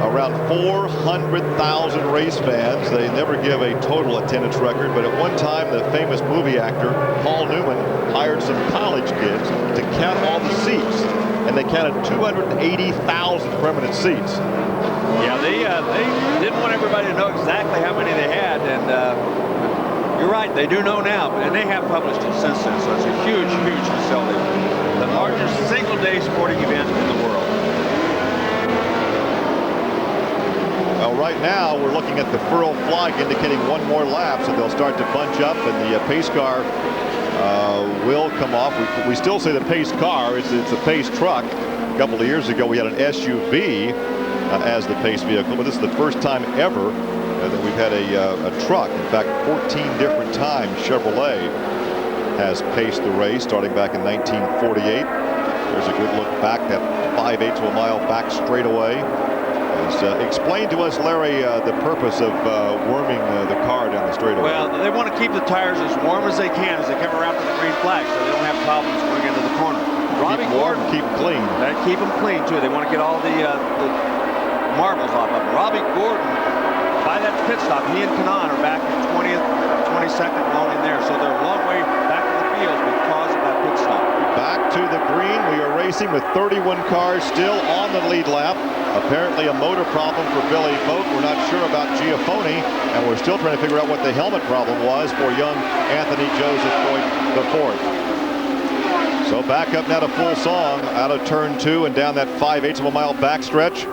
Around 400,000 race fans. They never give a total attendance record, but at one time the famous movie actor Paul Newman hired some college kids to count all the seats, and they counted 280,000 permanent seats. Yeah, they didn't want everybody to know exactly how many they had, and you're right, they do know now, and they have published it since then, so it's a huge, huge facility. The largest single-day sporting event in the world. Well, right now we're looking at the furl flag indicating one more lap, so they'll start to bunch up, and the pace car will come off. We still say the pace car. It's a pace truck. A couple of years ago we had an SUV as the pace vehicle, but this is the first time ever that we've had a truck. In fact, 14 different times Chevrolet has paced the race, starting back in 1948. There's a good look back, that 5/8 of a mile back straightaway. Explain to us, Larry, the purpose of warming the car down the straightaway. Well, they want to keep the tires as warm as they can as they come around to the green flag, so they don't have problems going into the corner. Robbie Gordon, keep them clean. Keep them clean too. They want to get all the marbles off of them. Robbie Gordon, by that pit stop, he and Kanan are back in 20th, 22nd, along in there, so they're a long way back to the field because of that pit stop. Back to the green. We are racing with 31 cars still on the lead lap. Apparently a motor problem for Billy Boat. We're not sure about Giafoni, and we're still trying to figure out what the helmet problem was for young Anthony Joseph Boyd IV. So back up now to full song out of turn 2 and down that 5/8 of a mile backstretch.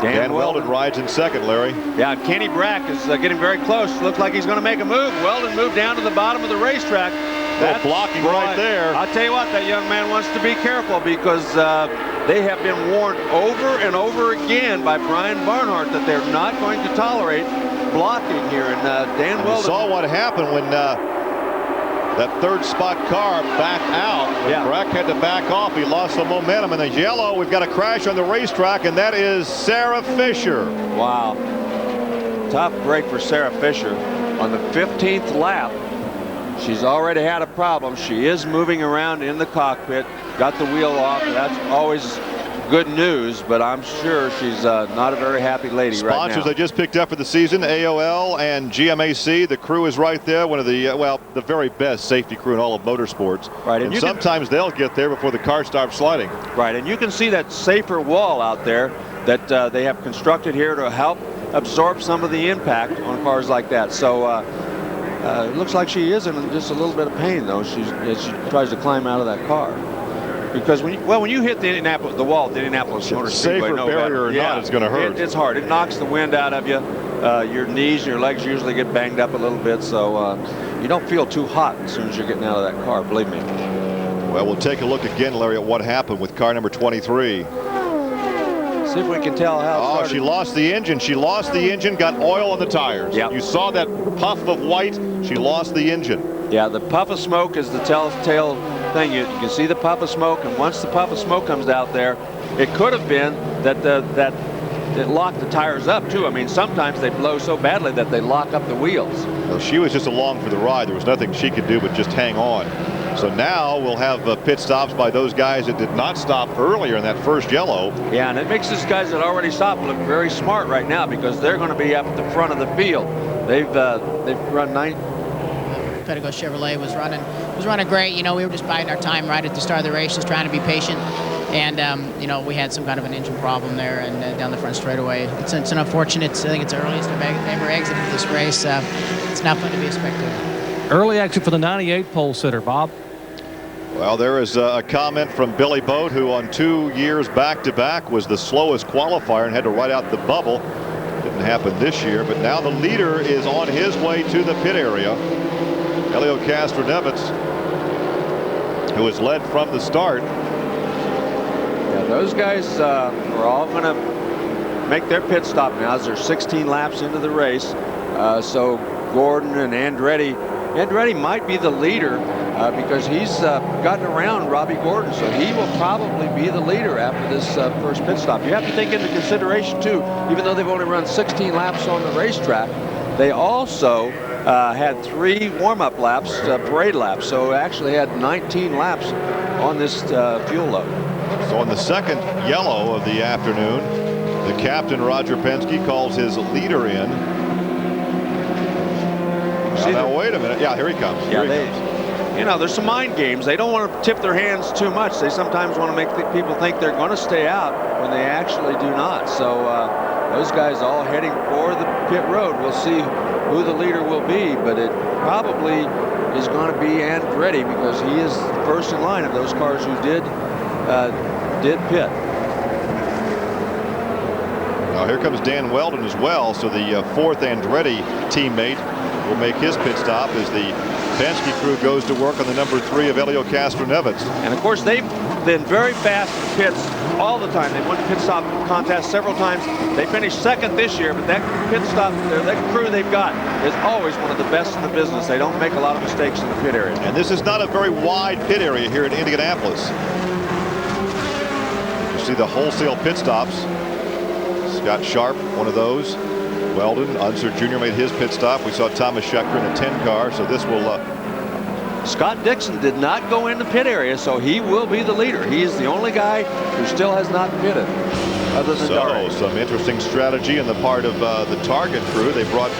Dan Weldon rides in second, Larry. Yeah, Kenny Brack is getting very close. Looks like he's going to make a move. Weldon moved down to the bottom of the racetrack. That's blocking right there. I'll tell you what, that young man wants to be careful because they have been warned over and over again by Brian Barnhart that they're not going to tolerate blocking here. And Dan Weldon saw what happened when that third spot car backed out. Brack had to back off. He lost the momentum. In the yellow, we've got a crash on the racetrack, and that is Sarah Fisher. Wow. Tough break for Sarah Fisher on the 15th lap. She's already had a problem. She is moving around in the cockpit, got the wheel off. That's always good news, but I'm sure she's not a very happy lady right now. Sponsors they just picked up for the season, AOL and GMAC. The crew is right there. One of the, well, the very best safety crew in all of motorsports. Right, and sometimes they'll get there before the car stops sliding. Right, and you can see that safer wall out there that they have constructed here to help absorb some of the impact on cars like that. So it looks like she is in just a little bit of pain, though, as she tries to climb out of that car. Because when you hit the wall at the Indianapolis Motor Speedway, safer barrier or not, it's going to hurt. It's hard. It knocks the wind out of you. Your knees and your legs usually get banged up a little bit, so you don't feel too hot as soon as you're getting out of that car, believe me. Well, we'll take a look again, Larry, at what happened with car number 23. See if we can tell how it started. She lost the engine. She lost the engine, got oil on the tires. Yep. You saw that puff of white. She lost the engine. Yeah, the puff of smoke is the telltale thing. You can see the puff of smoke, and once the puff of smoke comes out there, it could have been that it locked the tires up too. I mean, sometimes they blow so badly that they lock up the wheels. Well, she was just along for the ride. There was nothing she could do but just hang on. So now we'll have pit stops by those guys that did not stop earlier in that first yellow. Yeah, and it makes these guys that already stopped look very smart right now because they're going to be up at the front of the field. They've run 9. Pedigo Chevrolet was running great. You know, we were just biding our time right at the start of the race, just trying to be patient. And you know, we had some kind of an engine problem there and down the front straightaway. It's an unfortunate. I think it's the earliest I've ever exited this race. It's not fun to be a spectator. Early exit for the 98 pole sitter, Bob. Well, there is a comment from Billy Boat, who on 2 years back-to-back was the slowest qualifier and had to ride out the bubble. Didn't happen this year, but now the leader is on his way to the pit area. Helio Castroneves, who has led from the start. Yeah, those guys are all going to make their pit stop now as they're 16 laps into the race. So Gordon and Andretti might be the leader because he's gotten around Robbie Gordon, so he will probably be the leader after this first pit stop. You have to take into consideration too, even though they've only run 16 laps on the racetrack, they also had 3 warm-up laps, parade laps, so actually had 19 laps on this fuel load. So on the second yellow of the afternoon, the captain, Roger Penske, calls his leader in. Now wait a minute. Yeah, here he comes. Yeah, you know, there's some mind games. They don't want to tip their hands too much. They sometimes want to make people think they're going to stay out when they actually do not. So those guys all heading for the pit road. We'll see who the leader will be, but it probably is going to be Andretti because he is first in line of those cars who did pit. Now here comes Dan Weldon as well. So the fourth Andretti teammate will make his pit stop as the Penske crew goes to work on the number 3 of Helio Castroneves. And of course they've been very fast in pits all the time. They've won pit stop contests several times. They finished second this year, but that pit stop, that crew they've got is always one of the best in the business. They don't make a lot of mistakes in the pit area. And this is not a very wide pit area here in Indianapolis. You see the wholesale pit stops. Scott Sharp, one of those. Weldon, Unser Jr. made his pit stop. We saw Thomas Schechter in a 10 car, so this will... Scott Dixon did not go in the pit area, so he will be the leader. He is the only guy who still has not pitted, other than Dario. Some interesting strategy on the part of the Target crew. They brought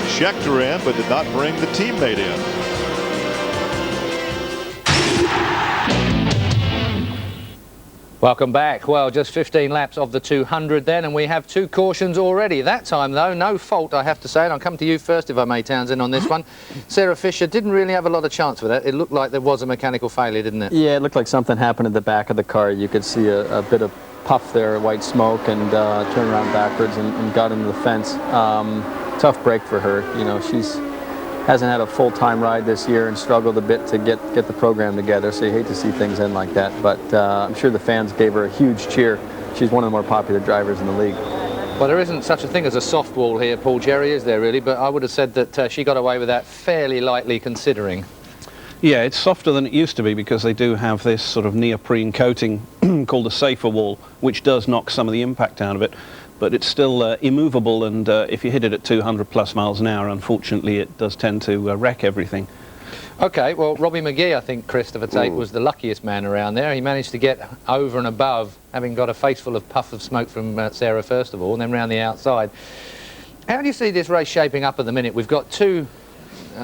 Schechter in, but did not bring the teammate in. Welcome back. Well, just 15 laps of the 200 then, and we have 2 cautions already. That time, though, no fault, I have to say, and I'll come to you first, if I may, Townsend, on this one. Sarah Fisher didn't really have a lot of chance with that. It looked like there was a mechanical failure, didn't it? Yeah, it looked like something happened at the back of the car. You could see a bit of puff there, white smoke, and turned around backwards and got into the fence. Tough break for her. You know, she's hasn't had a full-time ride this year and struggled a bit to get the program together, so you hate to see things end like that, but I'm sure the fans gave her a huge cheer. She's one of the more popular drivers in the league. Well, there isn't such a thing as a soft wall here, Paul Jerry, is there really? But I would have said that she got away with that fairly lightly, considering. Yeah, it's softer than it used to be because they do have this sort of neoprene coating called a safer wall, which does knock some of the impact out of it. But it's still immovable, and if you hit it at 200 plus miles an hour, unfortunately, it does tend to wreck everything. Okay, well, Robbie McGee, I think Christopher Tate was the luckiest man around there. He managed to get over and above, having got a face full of puff of smoke from Sarah first of all, and then round the outside. How do you see this race shaping up at the minute? We've got 2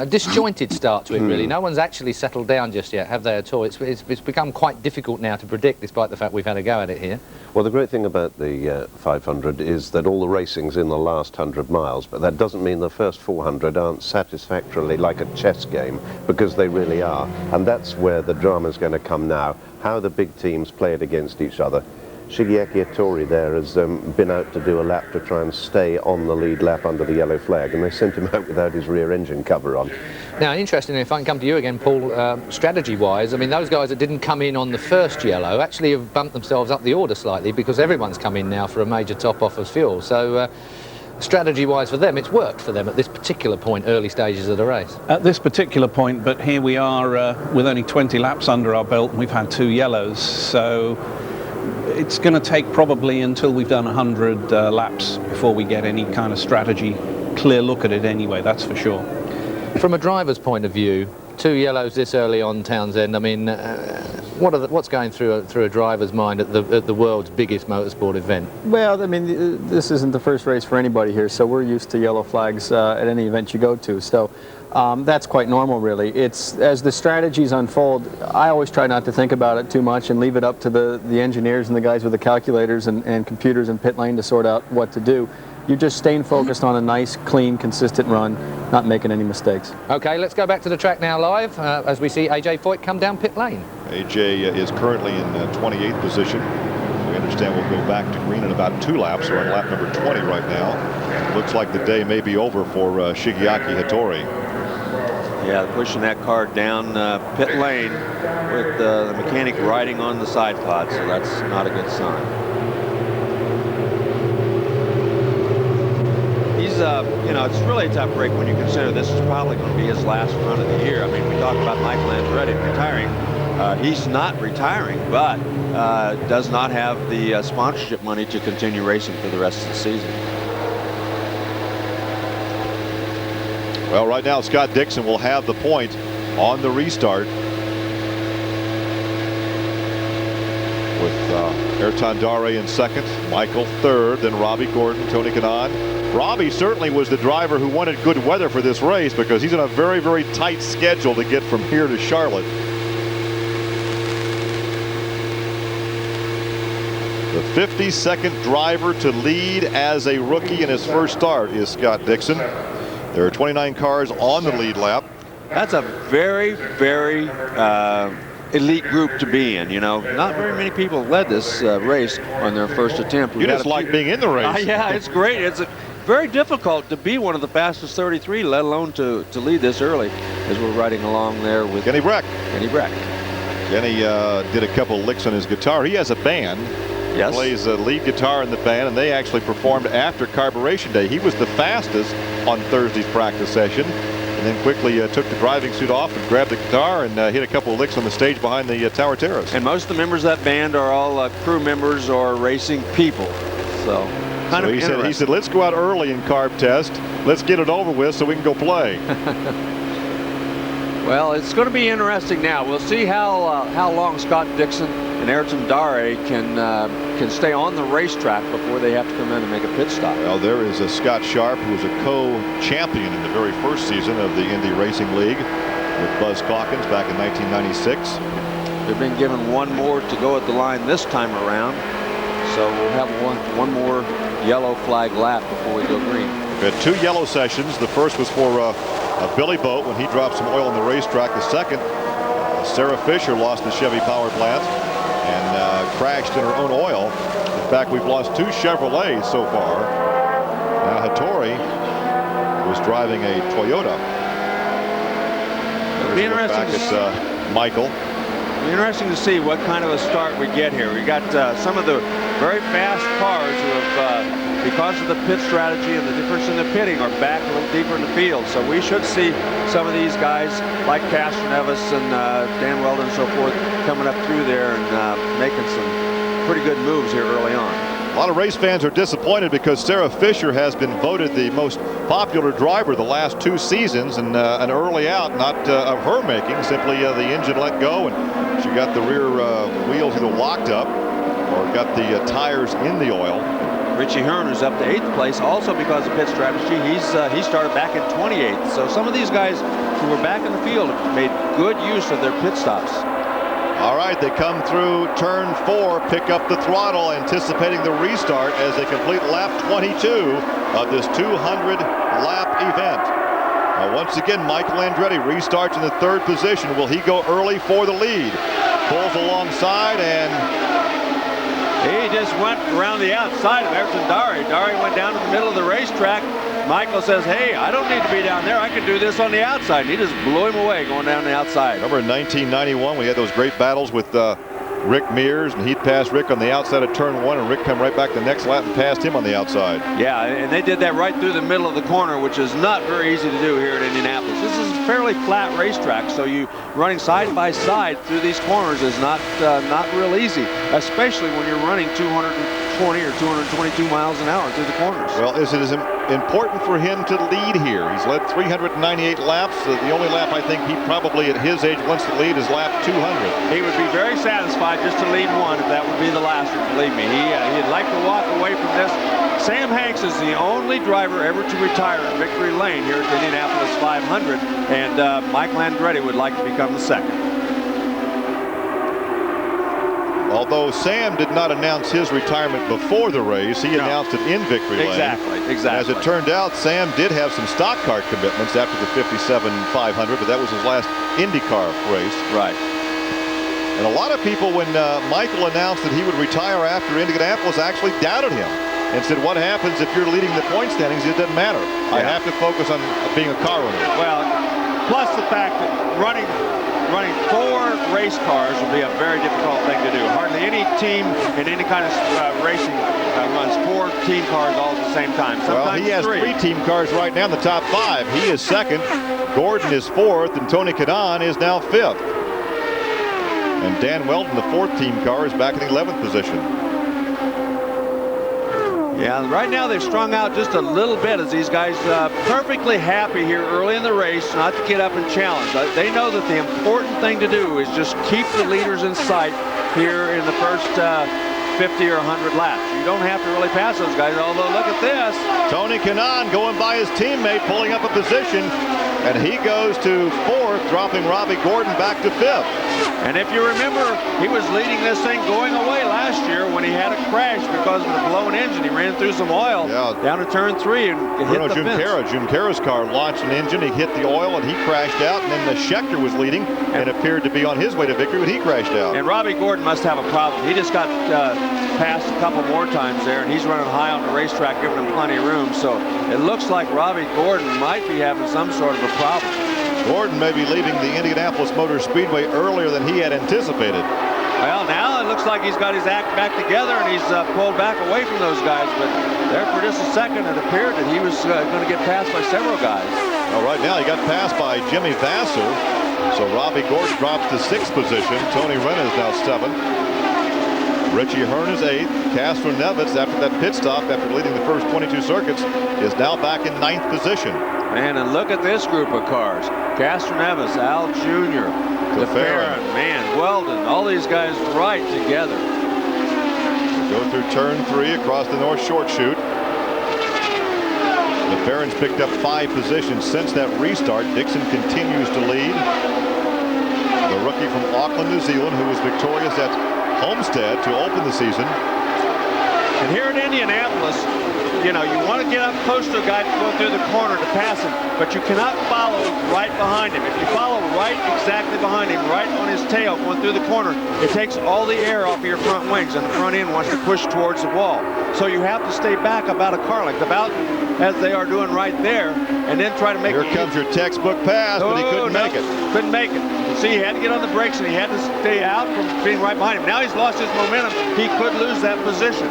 disjointed start to it, really. No one's actually settled down just yet, have they at all? It's become quite difficult now to predict, despite the fact we've had a go at it here. Well, the great thing about the 500 is that all the racing's in the last 100 miles, but that doesn't mean the first 400 aren't satisfactorily like a chess game, because they really are. And that's where the drama's going to come now, how the big teams play it against each other. Shigeaki Hattori there has been out to do a lap to try and stay on the lead lap under the yellow flag, and they sent him out without his rear engine cover on. Now, interestingly, if I can come to you again, Paul, strategy-wise, I mean, those guys that didn't come in on the first yellow actually have bumped themselves up the order slightly, because everyone's come in now for a major top-off of fuel. So, strategy-wise for them, it's worked for them at this particular point, early stages of the race. At this particular point, but here we are with only 20 laps under our belt, and we've had 2 yellows, so it's going to take probably until we've done 100 laps before we get any kind of strategy clear look at it anyway, that's for sure. From a driver's point of view, 2 yellows this early on, Townsend, I mean, what's going through a driver's mind at the world's biggest motorsport event? Well, I mean, this isn't the first race for anybody here, so we're used to yellow flags at any event you go to. So that's quite normal, really. It's as the strategies unfold, I always try not to think about it too much and leave it up to the engineers and the guys with the calculators and computers in pit lane to sort out what to do. You're just staying focused on a nice, clean, consistent run, not making any mistakes. Okay, let's go back to the track now live as we see AJ Foyt come down pit lane. AJ is currently in 28th position. We understand we'll go back to green in about 2 laps. We're on lap number 20 right now. Looks like the day may be over for Shigeaki Hattori. Yeah, pushing that car down pit lane with the mechanic riding on the side pod, so that's not a good sign. You know, it's really a tough break when you consider this is probably going to be his last run of the year. I mean, we talked about Michael Andretti retiring. He's not retiring, but does not have the sponsorship money to continue racing for the rest of the season. Well, right now, Scott Dixon will have the point on the restart. With Ayrton Dare in second, Michael third, then Robbie Gordon, Tony Kanaan. Robbie certainly was the driver who wanted good weather for this race because he's on a very, very tight schedule to get from here to Charlotte. The 52nd driver to lead as a rookie in his first start is Scott Dixon. There are 29 cars on the lead lap. That's a very, very elite group to be in. You know, not very many people led this race on their first attempt. You just like being in the race. Yeah, it's great. It's very difficult to be one of the fastest 33, let alone to lead this early, as we're riding along there with Kenny Breck. Kenny Breck. Kenny did a couple licks on his guitar. He has a band. Yes. He plays lead guitar in the band, and they actually performed after Carburation Day. He was the fastest on Thursday's practice session, and then quickly took the driving suit off and grabbed the guitar and hit a couple of licks on the stage behind the Tower Terrace. And most of the members of that band are all crew members or racing people. So kind of interesting. He said, let's go out early and carb test. Let's get it over with so we can go play. Well, it's going to be interesting now. We'll see how long Scott Dixon and Ayrton Dare can stay on the racetrack before they have to come in and make a pit stop. Well, there is a Scott Sharp, who was a co-champion in the very first season of the Indy Racing League with Buzz Calkins back in 1996. They've been given one more to go at the line this time around, so we'll have one more yellow flag lap before we go green. We had 2 yellow sessions. The first was for Billy Boat when he dropped some oil on the racetrack. The second, Sarah Fisher lost the Chevy power plant and crashed in her own oil. In fact, we've lost 2 Chevrolets so far. Now Hattori was driving a Toyota. It'll be interesting back at Michael. It'll be interesting to see what kind of a start we get here. We got some of the very fast cars who have, because of the pit strategy and the difference in the pitting, are back a little deeper in the field. So we should see some of these guys like Castroneves and Dan Weldon and so forth coming up through there and making some pretty good moves here early on. A lot of race fans are disappointed because Sarah Fisher has been voted the most popular driver the last 2 seasons, and an early out, not of her making, simply the engine let go and she got the rear wheels either locked up or got the tires in the oil. Richie Hearn is up to 8th place also because of pit strategy. He started back in 28th. So some of these guys who were back in the field have made good use of their pit stops. All right, they come through turn 4, pick up the throttle, anticipating the restart as they complete lap 22 of this 200-lap event. Now, once again, Michael Andretti restarts in the 3rd position. Will he go early for the lead? Pulls alongside, and he just went around the outside of Ayrton Dare. Dare went down to the middle of the racetrack. Michael says, hey, I don't need to be down there. I can do this on the outside. And he just blew him away going down the outside. Remember in 1991, we had those great battles with Rick Mears, and he'd pass Rick on the outside of turn 1, and Rick come right back the next lap and passed him on the outside. Yeah, and they did that right through the middle of the corner, which is not very easy to do here at Indianapolis. This is a fairly flat racetrack, so you running side by side through these corners is not real easy, especially when you're running 220 or 222 miles an hour through the corners. Well, it is important for him to lead here. He's led 398 laps. The only lap I think he probably at his age wants to lead is lap 200. He would be very satisfied just to lead one if that would be the last one, believe me. He'd like to walk away from this. Sam Hanks is the only driver ever to retire in victory lane here at the Indianapolis 500, and Michael Andretti would like to become the second. Although Sam did not announce his retirement before the race, he announced it in victory lane. Exactly. As it turned out, Sam did have some stock car commitments after the 57 500, but that was his last IndyCar race. Right. And a lot of people, when Michael announced that he would retire after Indianapolis, actually doubted him and said, what happens if you're leading the point standings? It doesn't matter. I have to focus on being a car owner. Well, plus the fact that running 4 race cars would be a very difficult thing to do. Hardly any team in any kind of racing runs 4 team cars all at the same time. Sometimes well, he has 3 team cars right now in the top 5. He is 2nd, Gordon is 4th, and Tony Kanaan is now 5th. And Dan Weldon, the 4th team car, is back in the 11th position. Yeah, right now they've strung out just a little bit as these guys perfectly happy here early in the race not to get up and challenge. They know that the important thing to do is just keep the leaders in sight here in the first 50 or 100 laps. You don't have to really pass those guys, although look at this. Tony Kanaan going by his teammate, pulling up a position, and he goes to 4th, dropping Robbie Gordon back to 5th. And if you remember, he was leading this thing going away last year when he had a crash because of the blown engine. He ran through some oil down to turn 3 and hit the fence. Junqueira's car launched an engine. He hit the oil and he crashed out. And then the Schechter was leading and appeared to be on his way to victory, but he crashed out. And Robbie Gordon must have a problem. He just got passed a couple more times there, and he's running high on the racetrack, giving him plenty of room. So it looks like Robbie Gordon might be having some sort of a problem. Gordon may be leaving the Indianapolis Motor Speedway earlier than he had anticipated. Well, now it looks like he's got his act back together and he's pulled back away from those guys. But there for just a second, it appeared that he was going to get passed by several guys. Well, right now he got passed by Jimmy Vasser. So Robbie Gordon drops to 6th position. Tony Renna is now 7th. Richie Hearn is 8th. Castro Neves, after that pit stop, after leading the first 22 circuits, is now back in 9th position. Man, and look at this group of cars. Castro Neves, Al Jr., DeFerrin, man, Weldon, all these guys right together. We go through turn 3 across the North Short Chute. DeFerrin's picked up 5 positions since that restart. Dixon continues to lead. The rookie from Auckland, New Zealand, who was victorious at Homestead to open the season. And here in Indianapolis, you know, you want to get up close to a guy to go through the corner to pass him, but you cannot follow right behind him. If you follow right exactly behind him, right on his tail going through the corner, it takes all the air off of your front wings, and the front end wants to push towards the wall. So you have to stay back about a car length, about as they are doing right there, and then try to make Here comes your textbook pass, but he couldn't make it. Couldn't make it. See, he had to get on the brakes, and he had to stay out from being right behind him. Now he's lost his momentum. He could lose that position.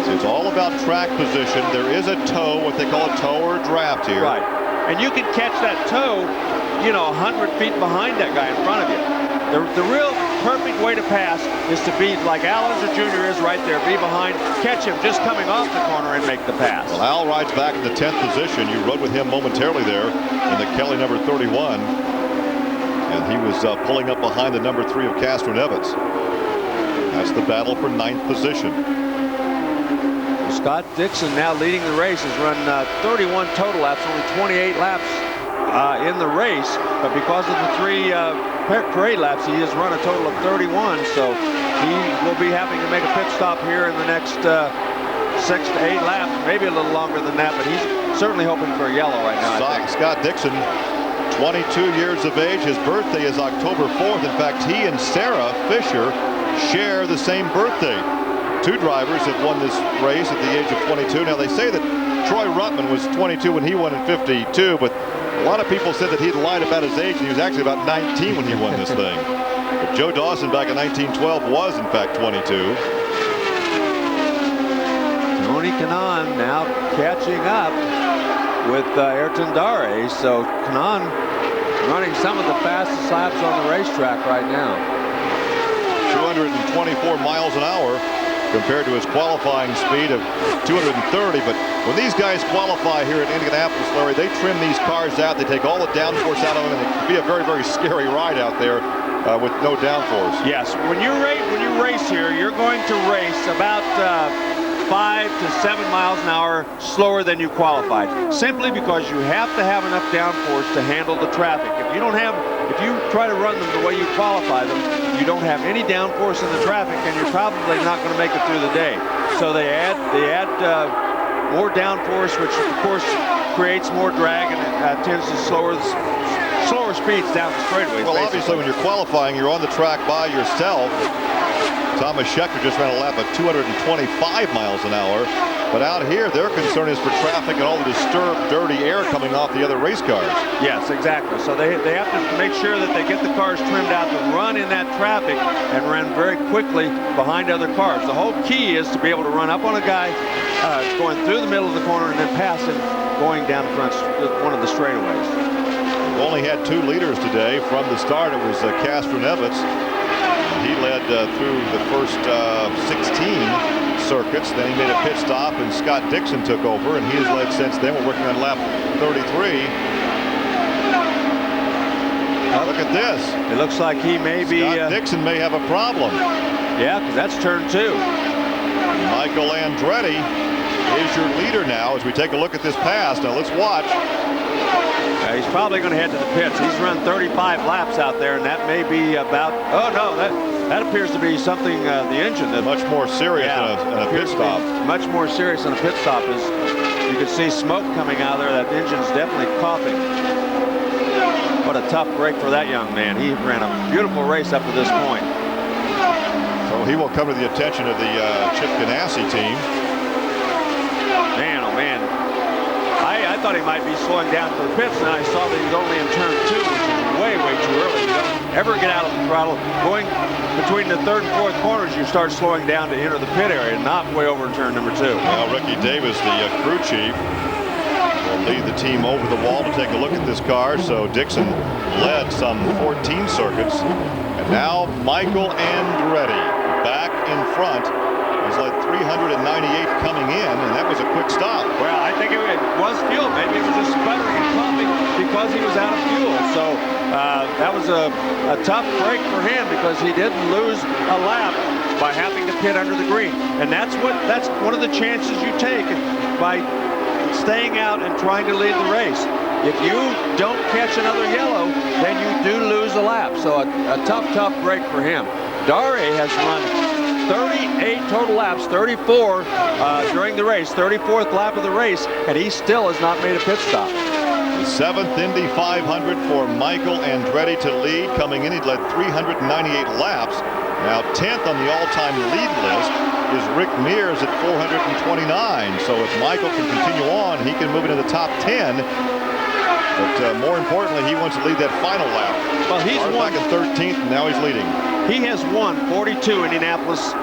It's all about track position. There is a toe, what they call a toe or a draft here. Right. And you can catch that toe, you know, 100 feet behind that guy in front of you. The real perfect way to pass is to be like Al Jr. is right there, be behind, catch him just coming off the corner and make the pass. Well, Al rides back in the 10th position. You rode with him momentarily there in the Kelly number 31. And he was pulling up behind the number 3 of Castro Neves. That's the battle for 9th position. Scott Dixon now leading the race, has run 31 total laps, only 28 laps in the race, but because of the 3 parade laps, he has run a total of 31, so he will be having to make a pit stop here in the next 6 to 8 laps, maybe a little longer than that, but he's certainly hoping for a yellow right now, I think. Scott Dixon, 22 years of age. His birthday is October 4th. In fact, he and Sarah Fisher share the same birthday. 2 drivers have won this race at the age of 22. Now, they say that Troy Ruttman was 22 when he won in 52, but a lot of people said that he'd lied about his age, and he was actually about 19 when he won this thing. But Joe Dawson back in 1912 was, in fact, 22. Tony Kanaan now catching up with Ayrton Dare. So Kanaan running some of the fastest laps on the racetrack right now. 224 miles an hour compared to his qualifying speed of 230. But when these guys qualify here at Indianapolis, Larry, they trim these cars out. They take all the downforce out of them, and it can be a very, very scary ride out there with no downforce. Yes, when you race here, you're going to race about 5 to 7 miles an hour slower than you qualified, simply because you have to have enough downforce to handle the traffic. If you try to run them the way you qualify them, you don't have any downforce in the traffic, and you're probably not going to make it through the day. So they add more downforce, which of course creates more drag, and it tends to slower speeds down the straightaways. Well, obviously, when you're qualifying, you're on the track by yourself. Thomas Scheckter just ran a lap of 225 miles an hour. But out here, their concern is for traffic and all the disturbed, dirty air coming off the other race cars. Yes, exactly. So they have to make sure that they get the cars trimmed out to run in that traffic and run very quickly behind other cars. The whole key is to be able to run up on a guy going through the middle of the corner and then pass him going down the front one of the straightaways. We've only had 2 leaders today. From the start, it was Castro Neves. He led through the first 16 circuits. Then he made a pit stop, and Scott Dixon took over, and he has led since then. We're working on lap 33. Look at this. It looks like he may be... Scott Dixon may have a problem. Yeah, because that's turn 2. Michael Andretti is your leader now as we take a look at this pass. Now let's watch. He's probably going to head to the pits. He's run 35 laps out there, and that may be about... Oh, no, that appears to be something, the engine. That's much more serious than a pit stop. Much more serious than a pit stop is. You can see smoke coming out of there. That engine's definitely coughing. What a tough break for that young man. He ran a beautiful race up to this point. So he will come to the attention of the Chip Ganassi team. Man, oh, man. I thought he might be slowing down for the pits, and I saw that he was only in turn 2, which is way too early. You don't ever get out of the throttle. Going between the 3rd and 4th corners, you start slowing down to enter the pit area, not way over in turn number 2. Now Ricky Davis, the crew chief, will lead the team over the wall to take a look at this car. So Dixon led some 14 circuits, and now Michael Andretti back in front. He's led 398 coming in, and that was a quick stop. Well, I think it was fuel. Maybe it was just sputtering and pumping because he was out of fuel. So that was a tough break for him because he didn't lose a lap by having to pit under the green. And that's one of the chances you take by staying out and trying to lead the race. If you don't catch another yellow, then you do lose a lap. So a tough break for him. Dare has run 38 total laps, 34 during the race, 34th lap of the race, and he still has not made a pit stop. The 7th Indy 500 for Michael Andretti to lead. Coming in, he led 398 laps. Now 10th on the all-time lead list is Rick Mears at 429. So if Michael can continue on, he can move into the top 10. But more importantly, he wants to lead that final lap. Well, he's won back in 13th, and now he's leading. He has won 42 Indianapolis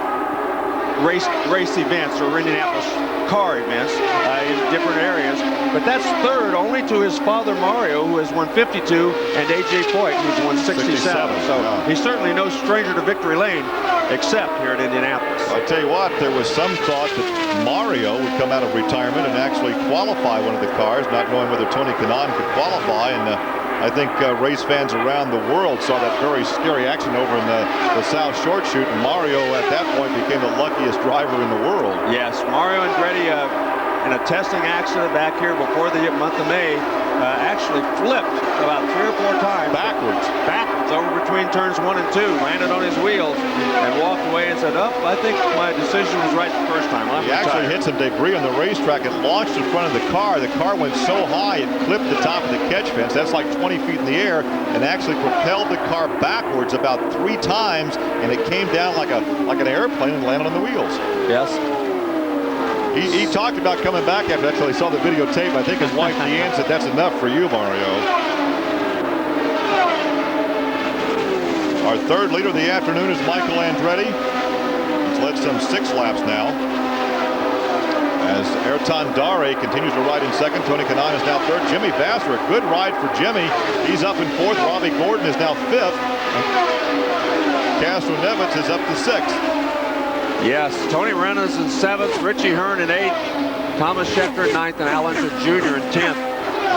race events, or Indianapolis car events in different areas. But that's third only to his father Mario, who has won 52, and A.J. Foyt, who's won 67. So he's certainly no stranger to victory lane, except here at Indianapolis. I'll tell you what, there was some thought that Mario would come out of retirement and actually qualify one of the cars, not knowing whether Tony Kanaan could qualify. And I think race fans around the world saw that very scary action over in the South Short Chute, and Mario at that point became the luckiest driver in the world. Yes, Mario Andretti in a testing accident back here before the month of May actually flipped about 3 or 4 times backwards over between turns 1 and 2, landed on his wheels and walked away and said, "Oh, I think my decision was right the first time. I'm retired." Actually hit some debris on the racetrack. It launched in front of the car. The car went so high it clipped the top of the catch fence. That's like 20 feet in the air, and actually propelled the car backwards about 3 times, and it came down like an airplane and landed on the wheels. Yes. He talked about coming back after that until he saw the videotape. I think his wife Deanne said, "That's enough for you, Mario." Our third leader of the afternoon is Michael Andretti. He's led some 6 laps now. As Ayrton Dare continues to ride in second. Tony Kanaan is now third. Jimmy Vasser, a good ride for Jimmy. He's up in fourth. Robbie Gordon is now 5th. Castro Nevitz is up to 6th. Yes, Tony Rena's in 7th, Richie Hearn in 8th, Thomas Schechter in 9th, and Al Unser Jr. in 10th.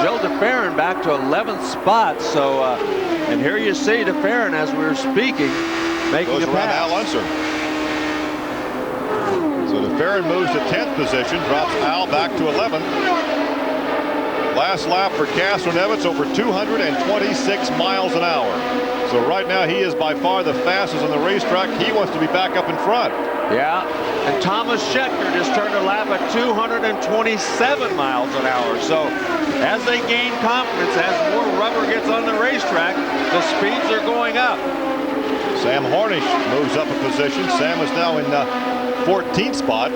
Gilles de Ferran back to 11th spot. So, and here you see de Ferran, as we were speaking, making a pass. Al Unser. So de Ferran moves to 10th position, drops Al back to 11th. Last lap for Castro Nevitz, over 226 miles an hour. So right now he is by far the fastest on the racetrack. He wants to be back up in front. Yeah, and Thomas Schechter just turned a lap at 227 miles an hour. So as they gain confidence, as more rubber gets on the racetrack, the speeds are going up. Sam Hornish moves up a position. Sam is now in 14th spot.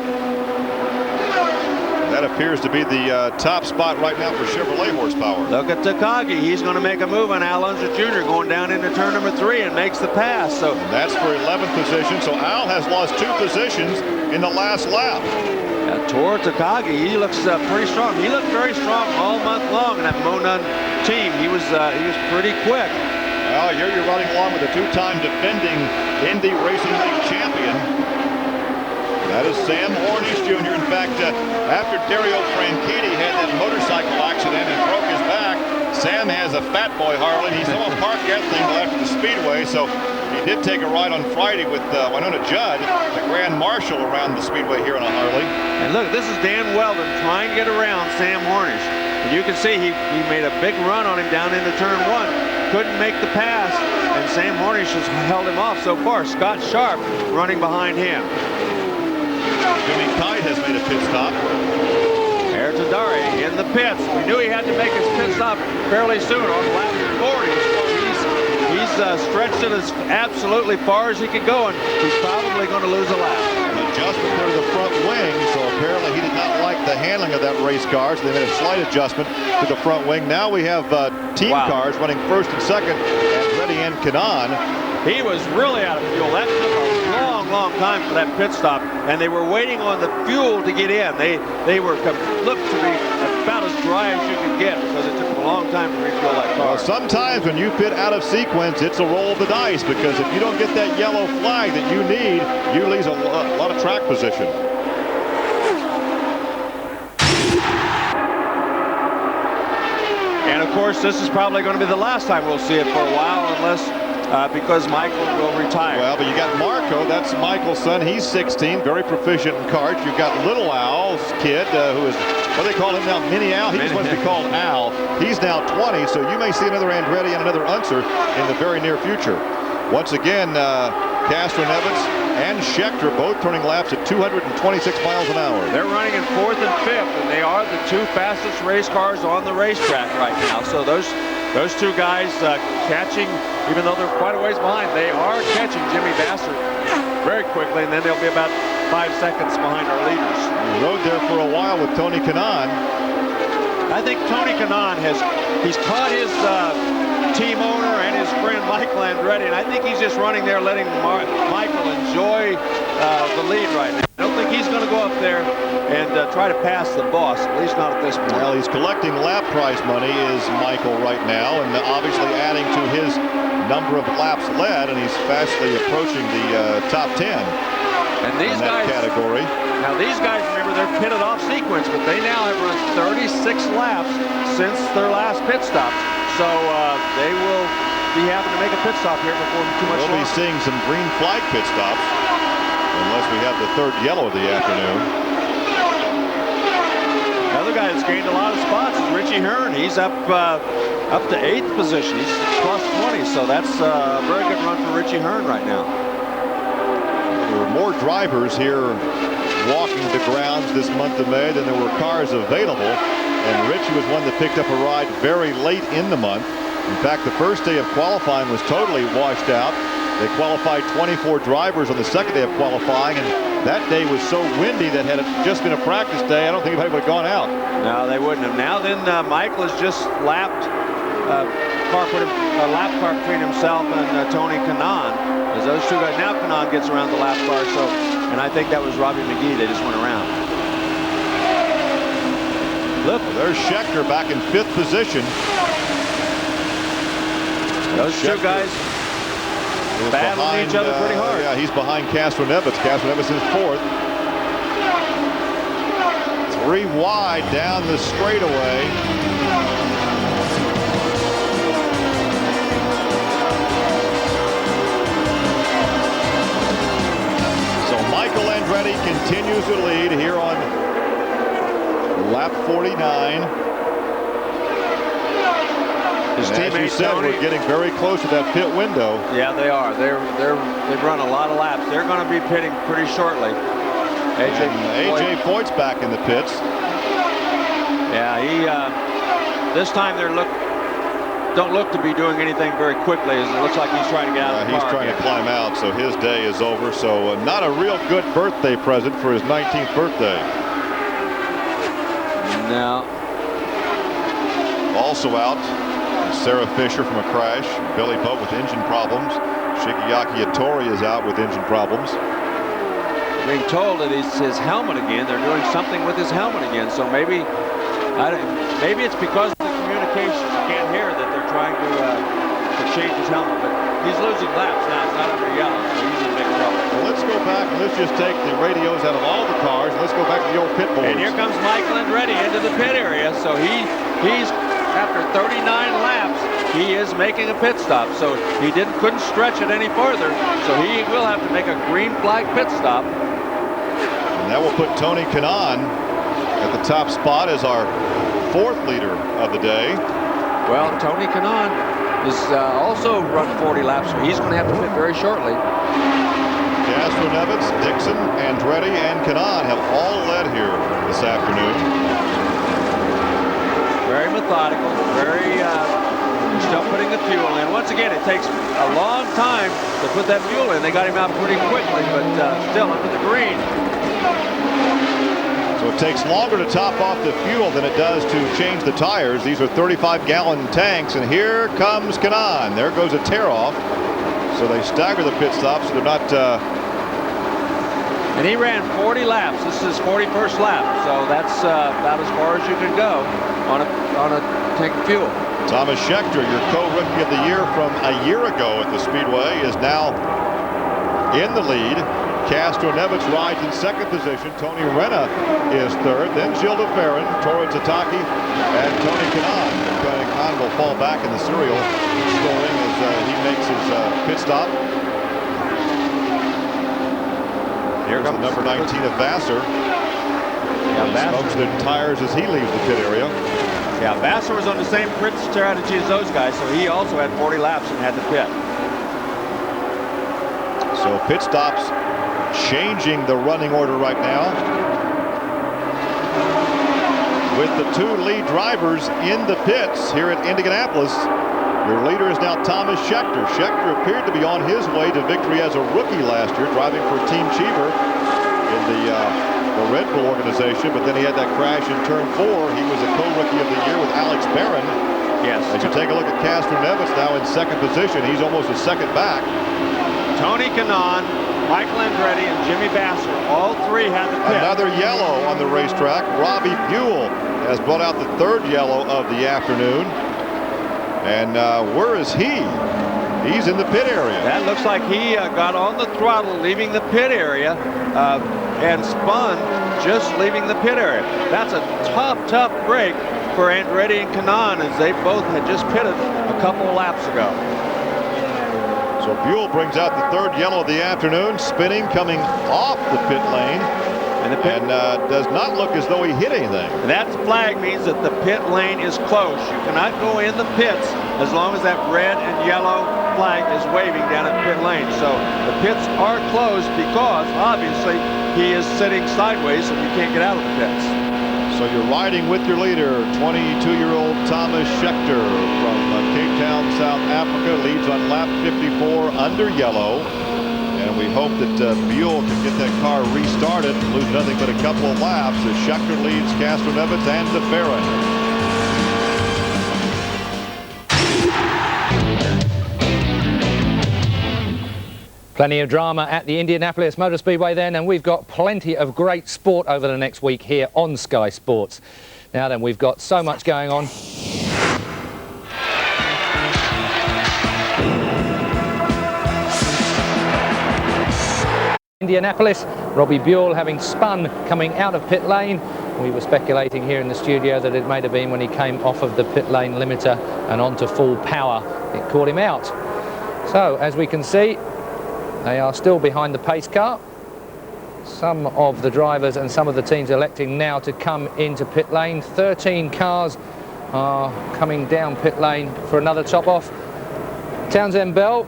That appears to be the top spot right now for Chevrolet horsepower. Look at Takagi. He's going to make a move on Al Unser Jr. going down into turn number 3 and makes the pass. So and that's for 11th position. So Al has lost 2 positions in the last lap. Tor Takagi, he looks pretty strong. He looked very strong all month long in that Monon team. He was pretty quick. Well, here you're running along with a 2-time defending Indy Racing League champion. That is Sam Hornish Jr. In fact, after Dario Franchitti had that motorcycle accident and broke his back, Sam has a Fat Boy Harley. He's going to park that thing after the Speedway, so he did take a ride on Friday with Winona Judd, the Grand Marshal, around the Speedway here on a Harley. And look, this is Dan Weldon trying to get around Sam Hornish. And you can see he made a big run on him down into turn 1. Couldn't make the pass, and Sam Hornish has held him off so far. Scott Sharp running behind him. Jimmy Kite has made a pit stop. Ayrton Dare in the pits. We knew he had to make his pit stop fairly soon on lap 40. So he's stretched it as absolutely far as he could go, and he's probably going to lose a lap. An adjustment to the front wing, so apparently he did not like the handling of that race car, so they made a slight adjustment to the front wing. Now we have team cars running first and second, Andretti and Kanaan. He was really out of fuel. That took a long time for that pit stop, and they were waiting on the fuel to get in. They looked to be about as dry as you could get because it took a a long time to refuel that car. Well, sometimes when you pit out of sequence, it's a roll of the dice, because if you don't get that yellow flag that you need, you lose a lot of track position. And of course, this is probably going to be the last time we'll see it for a while, unless because Michael will retire. Well, but you got Marco, that's Michael's son. He's 16, very proficient in karts. You've got Little Al's kid, who is, what do they call him now, Mini Al? He just wants to be called Al. He's now 20, so you may see another Andretti and another Unser in the very near future. Once again, Castroneves and Schechter both turning laps at 226 miles an hour. They're running in 4th and 5th, and they are the two fastest race cars on the racetrack right now. So those two guys catching, even though they're quite a ways behind, they are catching Jimmy Bassett very quickly, and then they'll be about 5 seconds behind our leaders. He rode there for a while with Tony Kanaan. I think Tony Kanaan he's caught his team owner and his friend Michael Andretti, and I think he's just running there letting Michael enjoy the lead right now. I don't think he's going to go up there and try to pass the boss, at least not at this point. Well, he's collecting lap prize money, is Michael right now, and obviously adding to his number of laps led, and he's fastly approaching the top 10 and these in that guys, category. Now these guys, remember, they're pitted off sequence, but they now have run 36 laps since their last pit stop. So they will be having to make a pit stop here before too much longer. We'll be seeing some green flag pit stops, unless we have the third yellow of the afternoon. Another guy that's gained a lot of spots is Richie Hearn. He's up to 8th position. He's plus 20, so that's a very good run for Richie Hearn right now. There were more drivers here walking the grounds this month of May than there were cars available, and Richie was one that picked up a ride very late in the month. In fact, the first day of qualifying was totally washed out. They qualified 24 drivers on the second day of qualifying, and that day was so windy that had it just been a practice day, I don't think anybody would have gone out. No, they wouldn't have. Now then, Michael has just lapped a lap car between himself and Tony Kanaan. As those two guys, now Kanaan gets around the lap car, so, and I think that was Robbie McGee. They just went around. Look, there's Schechter back in 5th position. Those two guys battling each other pretty hard. Yeah, he's behind Castroneves. Castroneves is 4th. 3 wide down the straightaway. So Michael Andretti continues to lead here on lap 49. His teammates, as you said, we're getting very close to that pit window. Yeah, they are. They've run a lot of laps. They're going to be pitting pretty shortly. AJ Foyt's back in the pits. Yeah, he this time don't look to be doing anything very quickly. As it looks like he's trying to get out of the car. He's trying to climb out, so his day is over. So not a real good birthday present for his 19th birthday. Now, also out, Sarah Fisher from a crash. Billy Butt with engine problems. Shigeaki Hattori is out with engine problems. Being told that it's his helmet again. They're doing something with his helmet again. So maybe it's because of the communications. You can't hear that they're trying to change his helmet. But he's losing laps now. It's not under yellow, so he's in big trouble. Well, let's go back and let's just take the radios out of all the cars. And let's go back to the old pit boards. And here comes Michael Andretti into the pit area. So he's after 39 laps, he is making a pit stop. So he couldn't stretch it any further. So he will have to make a green flag pit stop. And that will put Tony Kanaan at the top spot as our 4th leader of the day. Well, Tony Kanaan is also run 40 laps, so he's going to have to pit very shortly. Castroneves, Dixon, Andretti, and Kanaan have all led here this afternoon. Very methodical, very still putting the fuel in. Once again, it takes a long time to put that fuel in. They got him out pretty quickly, but still under the green. So it takes longer to top off the fuel than it does to change the tires. These are 35-gallon tanks, and here comes Kanaan. There goes a tear-off. So they stagger the pit stops. So they're not... And he ran 40 laps. This is his 41st lap, so that's about as far as you can go on a take fuel. Thomas Scheckter, your co-rookie of the year from a year ago at the Speedway, is now in the lead. Castro-Neves rides in second position. Tony Renna is third. Then Gilles de Ferran, Toru Tataki, and Tony Kanaan. Tony Kanaan will fall back in the serial scoring as he makes his pit stop. Here comes number 19 of Vassar. He smokes the tires as he leaves the pit area. Yeah, Vassar was on the same pit strategy as those guys, so he also had 40 laps and had the pit. So pit stops changing the running order right now, with the two lead drivers in the pits here at Indianapolis. Your leader is now Thomas Scheckter. Scheckter appeared to be on his way to victory as a rookie last year, driving for Team Cheever in the Red Bull organization, but then he had that crash in turn 4. He was a co-rookie of the year with Alex Barron. Yes. As you take a look at Castro-Neves now in second position, he's almost a second back. Tony Kanaan, Michael Andretti, and Jimmy Vassar, all three had the pit. Another yellow on the racetrack. Robbie Buell has brought out the third yellow of the afternoon. And where is he? He's in the pit area. That looks like he got on the throttle leaving the pit area and spun just leaving the pit area. That's a tough break for Andretti and Kanaan, as they both had just pitted a couple of laps ago. So Buell brings out the third yellow of the afternoon, spinning, coming off the pit lane, and does not look as though he hit anything. And that flag means that the pit lane is closed. You cannot go in the pits as long as that red and yellow flag is waving down at the pit lane. So the pits are closed because obviously he is sitting sideways and you can't get out of the pits. So you're riding with your leader, 22-year-old Thomas Scheckter from Cape Town, South Africa, leads on lap 54 under yellow. And we hope that Buell can get that car restarted and lose nothing but a couple of laps as Scheckter leads Castro-Neves and de Ferran. Plenty of drama at the Indianapolis Motor Speedway then, and we've got plenty of great sport over the next week here on Sky Sports. Now then, we've got so much going on. Indianapolis, Robbie Buell having spun coming out of pit lane. We were speculating here in the studio that it may have been when he came off of the pit lane limiter and onto full power. It caught him out. So, as we can see, they are still behind the pace car. Some of the drivers and some of the teams electing now to come into pit lane. 13 cars are coming down pit lane for another top off. Townsend Bell,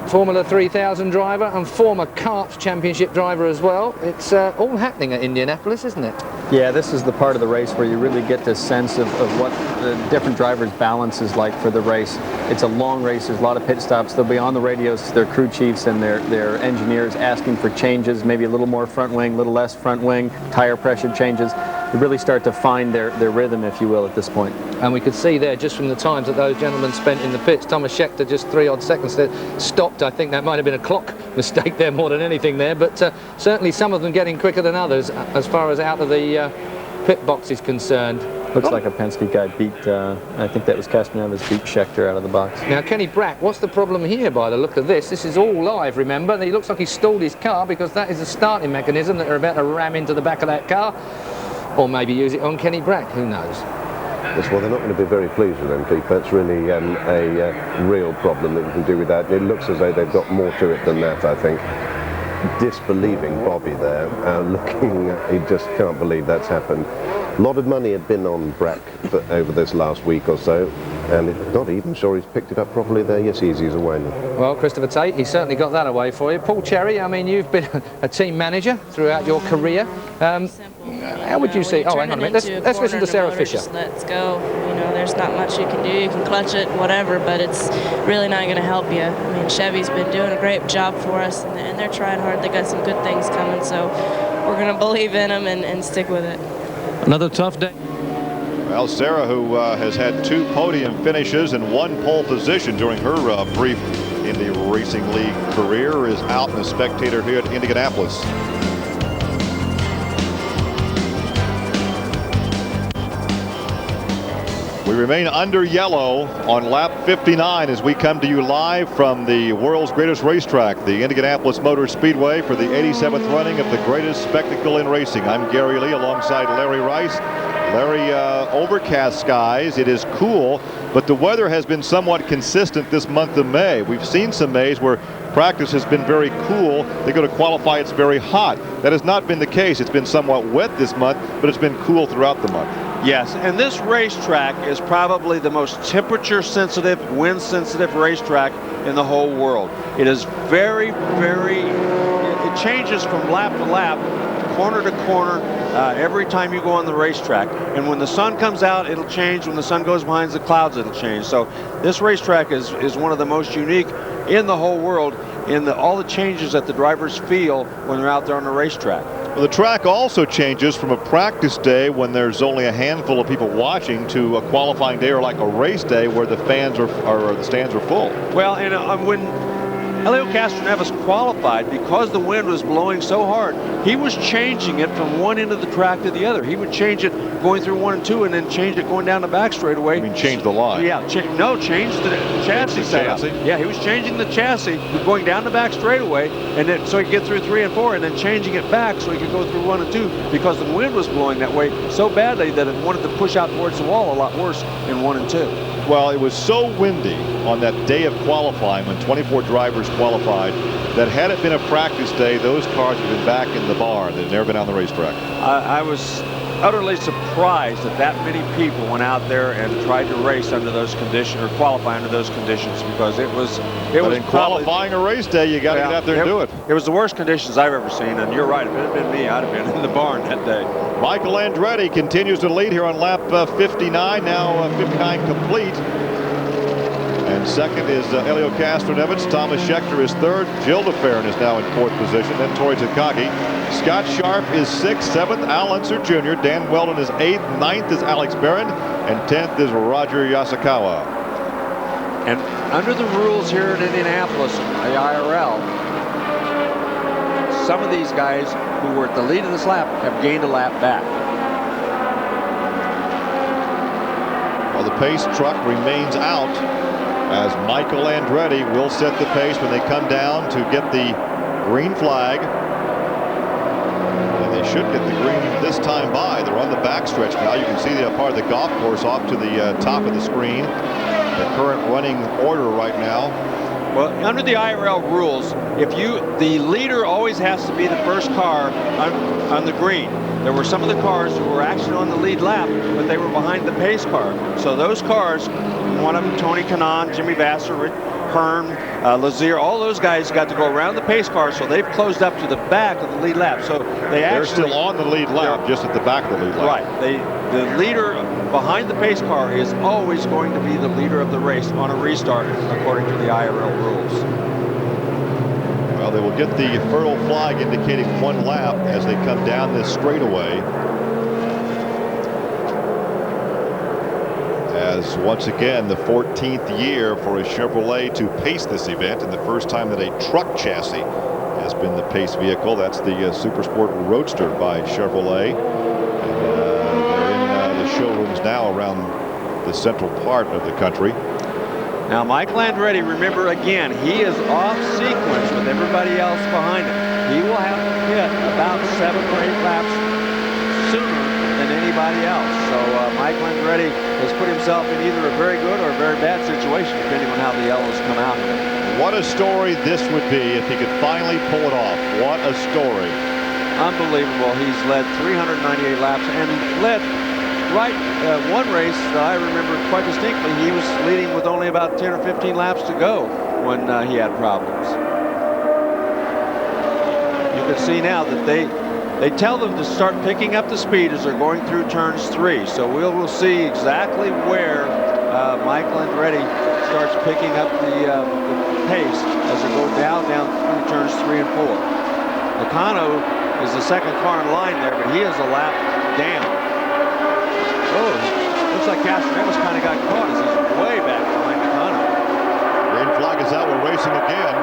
Formula 3000 driver and former kart championship driver as well. It's all happening at Indianapolis, isn't it? Yeah, this is the part of the race where you really get this sense of what the different drivers' balance is like for the race. It's a long race, there's a lot of pit stops. They'll be on the radios to their crew chiefs and their engineers asking for changes, maybe a little more front wing, a little less front wing, tire pressure changes. You really start to find their rhythm, if you will, at this point. And we could see there, just from the times that those gentlemen spent in the pits, Thomas Scheckter just 3 odd seconds there, stopped. I think that might have been a clock mistake there more than anything there, but certainly some of them getting quicker than others as far as out of the pit box is concerned. Looks like a Penske guy beat, I think that was Castro-Neves, beat Scheckter out of the box. Now, Kenny Brack, what's the problem here by the look of this? This is all live, remember? He looks like he stalled his car because that is a starting mechanism that they're about to ram into the back of that car. Or maybe use it on Kenny Brack, who knows? Yes, well, they're not going to be very pleased with them, Keith. That's really a real problem that you can do with that. It looks as though they've got more to it than that, I think. Disbelieving Bobby there, looking, he just can't believe that's happened. A lot of money had been on Brack over this last week or so, and it's not even sure he's picked it up properly there. Yes, he's away now. Well, Christopher Tate, he certainly got that away for you. Paul Cherry, I mean, you've been a team manager throughout your career. How would you see? Oh, hang on a minute. Let's listen to Sarah Fisher. Let's go. You know, there's not much you can do. You can clutch it, whatever, but it's really not going to help you. I mean, Chevy's been doing a great job for us, and they're trying hard. They got some good things coming, so we're going to believe in them and stick with it. Another tough day. Well, Sarah, who has had 2 podium finishes and 1 pole position during her brief in the Racing League career, is out and a spectator here at Indianapolis. We remain under yellow on lap 59 as we come to you live from the world's greatest racetrack, the Indianapolis Motor Speedway, for the 87th running of the greatest spectacle in racing. I'm Gary Lee alongside Larry Rice. Larry, overcast skies. It is cool, but the weather has been somewhat consistent this month of May. We've seen some Mays where practice has been very cool. They go to qualify, it's very hot. That has not been the case. It's been somewhat wet this month, but it's been cool throughout the month. Yes, and this racetrack is probably the most temperature-sensitive, wind-sensitive racetrack in the whole world. It is very, it changes from lap to lap, corner to corner, every time you go on the racetrack. And when the sun comes out, it'll change. When the sun goes behind the clouds, it'll change. So this racetrack is one of the most unique in the whole world in all the changes that the drivers feel when they're out there on the racetrack. Well, the track also changes from a practice day when there's only a handful of people watching to a qualifying day or like a race day where the fans or the stands are full. Well, and when Helio Castroneves qualified, because the wind was blowing so hard, he was changing it from one end of the track to the other. He would change it going through 1 and 2 and then change it going down the back straightaway. You mean change the line? Yeah, change the chassis setup. Yeah, he was changing the chassis, going down the back straightaway, and then so he could get through 3 and 4, and then changing it back so he could go through 1 and 2 because the wind was blowing that way so badly that it wanted to push out towards the wall a lot worse in 1 and 2. Well, it was so windy on that day of qualifying when 24 drivers qualified that had it been a practice day, those cars would have been back in the barn. They'd never been on the racetrack. I was utterly surprised that many people went out there and tried to race under those conditions or qualify under those conditions because it was qualifying a race day, you got to get out there and do it. It was the worst conditions I've ever seen, and you're right. If it had been me, I'd have been in the barn that day. Michael Andretti continues to lead here on lap 59, now 59 complete. And second is Helio Castroneves. Thomas Scheckter is third. Gilles de Ferran is now in fourth position. Then Tori Takagi. Scott Sharp is sixth. Seventh, Al Unser Jr. Dan Weldon is eighth. Ninth is Alex Barron. And 10th is Roger Yasukawa. And under the rules here in Indianapolis, the IRL, some of these guys who were at the lead of this lap have gained a lap back. Well, the pace truck remains out as Michael Andretti will set the pace when they come down to get the green flag. And they should get the green this time by. They're on the backstretch now. You can see the part of the golf course off to the top of the screen. The current running order right now. Well, under the IRL rules, the leader always has to be the first car on the green. There were some of the cars who were actually on the lead lap, but they were behind the pace car. So those cars, one of them, Tony Kanaan, Jimmy Vasser, Rick Hearn, Lazier, all those guys got to go around the pace car, so they've closed up to the back of the lead lap. So they're still on the lead lap, just at the back of the lead lap. Right. The leader behind the pace car is always going to be the leader of the race on a restart, according to the IRL rules. Well, they will get the furl flag indicating 1 lap as they come down this straightaway. As once again, the 14th year for a Chevrolet to pace this event, and the first time that a truck chassis has been the pace vehicle. That's the Super Sport Roadster by Chevrolet. And they're in the showrooms now around the central part of the country. Now, Michael Andretti, remember again, he is off sequence with everybody else behind him. He will have to hit about 7 or 8 laps sooner than anybody else. So Michael Andretti has put himself in either a very good or a very bad situation, depending on how the yellows come out here. What a story this would be if he could finally pull it off. What a story. Unbelievable. He's led 398 laps and led one race that I remember quite distinctly. He was leading with only about 10 or 15 laps to go when he had problems. You can see now that they tell them to start picking up the speed as they're going through turns 3. So we'll see exactly where Michael Andretti starts picking up the pace as they go down through turns 3 and 4. Nakano is the second car in line there, but he is a lap down. Oh, looks like Castroneves kind of got caught as he's way back behind Nakano. Green flag is out. We're racing again.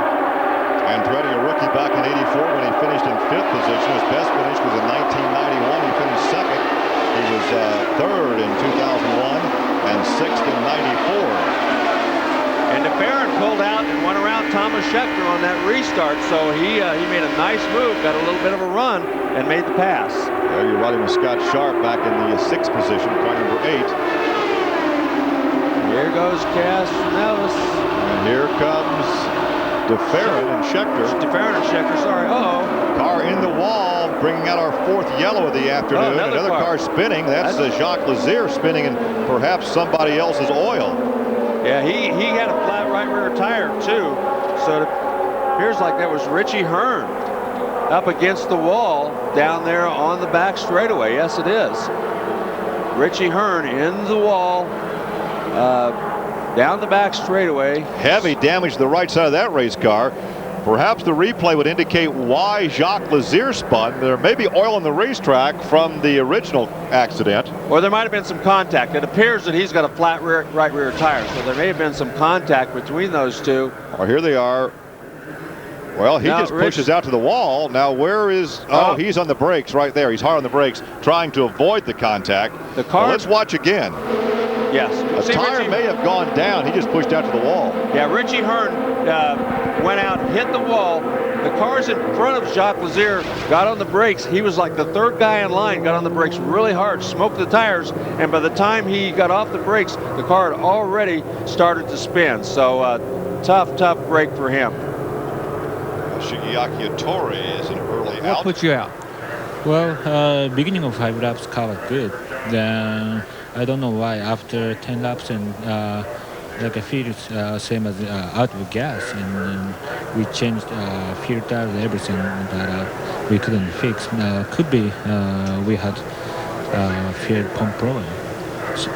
Andretti, a rookie back in '84 when he finished in 5th position. His best finish was in 1991. He finished 2nd. He was 3rd in 2001 and and 6th in 94. And DeFerrin pulled out and went around Thomas Scheckter on that restart, so he made a nice move, got a little bit of a run, and made the pass. There you're riding with Scott Sharp back in the 6th position, car number 8. Here goes Castroneves. And here comes DeFerrin and Scheckter. DeFerrin and Scheckter, sorry. Uh-oh. Car in the wall, bringing out our 4th yellow of the afternoon. Oh, another car spinning. That's Jacques Lazier spinning in perhaps somebody else's oil. Yeah, he had a flat right rear tire, too. So it appears like that was Richie Hearn up against the wall down there on the back straightaway. Yes, it is. Richie Hearn in the wall, down the back straightaway. Heavy damage to the right side of that race car. Perhaps the replay would indicate why Jacques Lazier spun. There may be oil on the racetrack from the original accident. Or there might have been some contact. It appears that he's got a flat right rear tire, so there may have been some contact between those two. Oh, here they are. Well, he just pushes out to the wall. Now, where is... Oh, he's on the brakes right there. He's hard on the brakes, trying to avoid the contact. The car... Well, let's watch again. Yes. A tire may have gone down. He just pushed out to the wall. Yeah, Richie Hearn went out, hit the wall. The cars in front of Jacques Lazier got on the brakes. He was like the 3rd guy in line, got on the brakes really hard, smoked the tires, and by the time he got off the brakes, the car had already started to spin. So tough break for him. Shigeaki Hattori is an early What put you out? Well, beginning of 5 laps car was good. Then I don't know why after 10 laps and like I feel same as out of gas, and we changed filters, everything, but we couldn't fix. Could be we had fuel pump problem.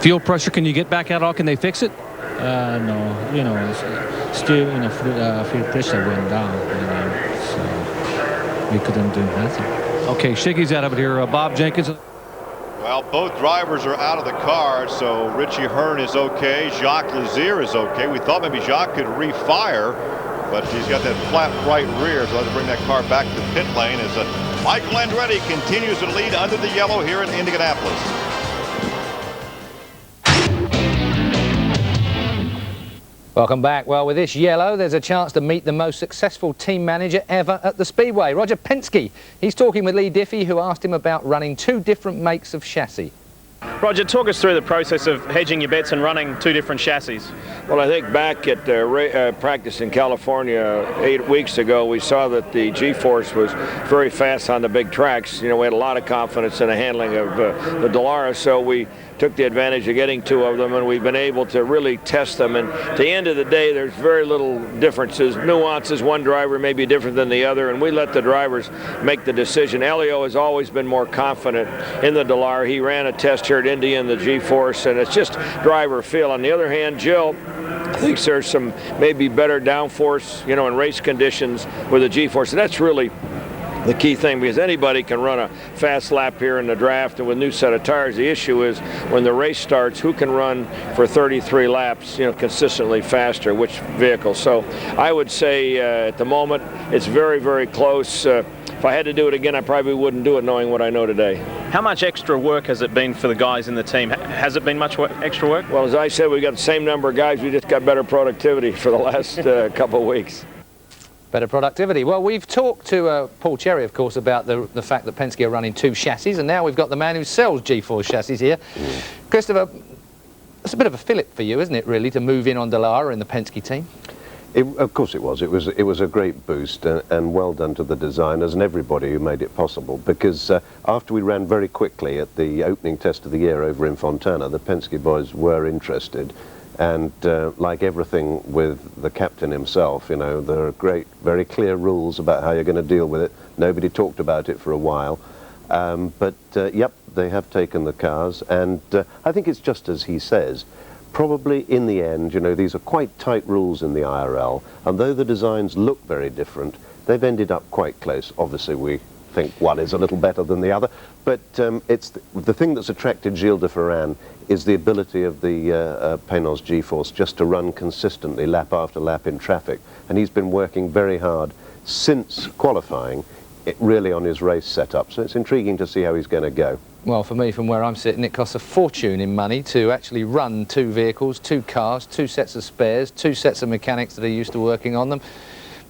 Fuel pressure, can you get back out? Or can they fix it? No, you know, still fuel pressure went down, so we couldn't do nothing. Okay, Shiggy's out of it here. Bob Jenkins. Well, both drivers are out of the car, so Richie Hearn is okay. Jacques Lazier is okay. We thought maybe Jacques could refire, but he's got that flat right rear, so let's bring that car back to the pit lane as Michael Andretti continues to lead under the yellow here in Indianapolis. Welcome back. Well, with this yellow, there's a chance to meet the most successful team manager ever at the Speedway, Roger Penske. He's talking with Lee Diffie, who asked him about running 2 different makes of chassis. Roger, talk us through the process of hedging your bets and running 2 different chassis. Well, I think back at practice in California 8 weeks ago, we saw that the G-Force was very fast on the big tracks. You know, we had a lot of confidence in the handling of the Dallara, so we took the advantage of getting 2 of them, and we've been able to really test them. And at the end of the day, there's very little differences, nuances. One driver may be different than the other, and we let the drivers make the decision. Elio has always been more confident in the Dallara. He ran a test here at Indy in the G-Force, and it's just driver feel. On the other hand, Jill thinks there's some maybe better downforce, you know, in race conditions with the G-Force, and that's really the key thing, because anybody can run a fast lap here in the draft and with a new set of tires. The issue is when the race starts, who can run for 33 laps, you know, consistently faster, which vehicle. So I would say at the moment it's very, very close. If I had to do it again, I probably wouldn't do it knowing what I know today. How much extra work has it been for the guys in the team? Has it been much extra work? Well, as I said, we got the same number of guys. We just got better productivity for the last couple of weeks. Better productivity. Well, we've talked to Paul Cherry, of course, about the fact that Penske are running 2 chassis, and now we've got the man who sells G-Force chassis here. Christopher, it's a bit of a fillip for you, isn't it, really, to move in on Dallara in the Penske team? Of course it was. It was a great boost, and well done to the designers and everybody who made it possible, because after we ran very quickly at the opening test of the year over in Fontana, the Penske boys were interested. And like everything with the captain himself, you know, there are very clear rules about how you're going to deal with it. Nobody talked about it for a while. Yep, they have taken the cars, and I think it's just as he says. Probably in the end, you know, these are quite tight rules in the IRL, and though the designs look very different, they've ended up quite close. Obviously, we think one is a little better than the other, but it's the thing that's attracted Gilles de Ferran is the ability of the Peynos G-Force just to run consistently lap after lap in traffic, and he's been working very hard since qualifying, really on his race setup, so it's intriguing to see how he's going to go. Well, for me, from where I'm sitting, it costs a fortune in money to actually run 2 vehicles, 2 cars, 2 sets of spares, 2 sets of mechanics that are used to working on them.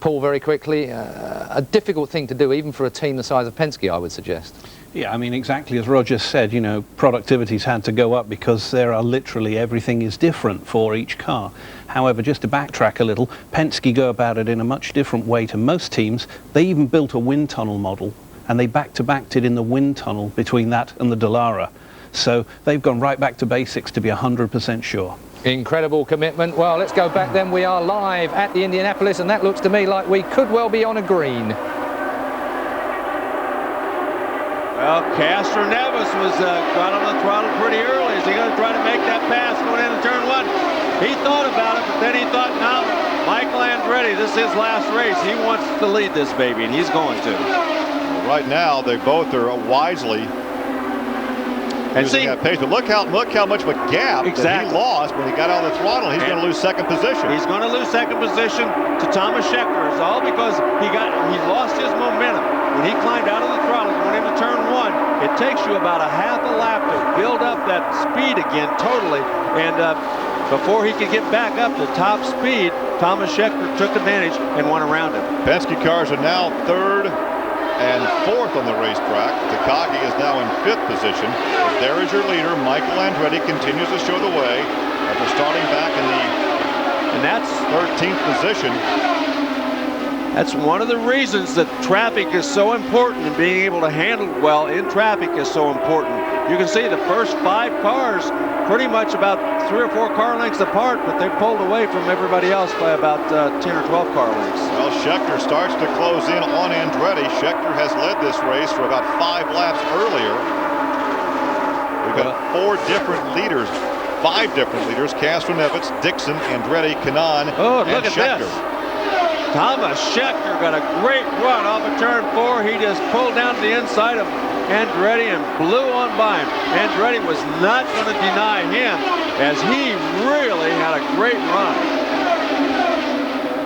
Paul, very quickly, a difficult thing to do, even for a team the size of Penske, I would suggest. Yeah, I mean, exactly as Roger said, you know, productivity's had to go up because there are literally everything is different for each car. However, just to backtrack a little, Penske go about it in a much different way to most teams. They even built a wind tunnel model, and they back-to-backed it in the wind tunnel between that and the Dallara. So they've gone right back to basics to be 100% sure. Incredible commitment. Well, let's go back then. We are live at the Indianapolis, and that looks to me like we could well be on a green. Well, Castroneves was got on the throttle pretty early. Is he going to try to make that pass going into turn 1? He thought about it, but then he thought, no, Michael Andretti, this is his last race. He wants to lead this baby, and he's going to. Right now, they both are wisely using that pace. But look how much of a gap that he lost when he got out of the throttle. He's going to lose second position. He's going to lose second position to Thomas Scheckter. It's all because he lost his momentum. When he climbed out of the throttle going into turn 1, it takes you about a half a lap to build up that speed again totally. And before he could get back up to top speed, Thomas Scheckter took advantage and went around him. Penske cars are now 3rd and 4th on the racetrack. Takagi is now in 5th position. But there is your leader. Michael Andretti continues to show the way after starting back in the 13th position. That's one of the reasons that traffic is so important, and being able to handle well in traffic is so important. You can see the first 5 cars pretty much about 3 or 4 car lengths apart, but they pulled away from everybody else by about 10 or 12 car lengths. Well, Scheckter starts to close in on Andretti. Scheckter has led this race for about 5 laps earlier. We've got 4 different leaders, 5 different leaders: Castroneves, Dixon, Andretti, Kanaan, and Scheckter. Thomas Scheckter got a great run off of turn 4. He just pulled down to the inside of Andretti and blew on by him. Andretti was not going to deny him, as he really had a great run.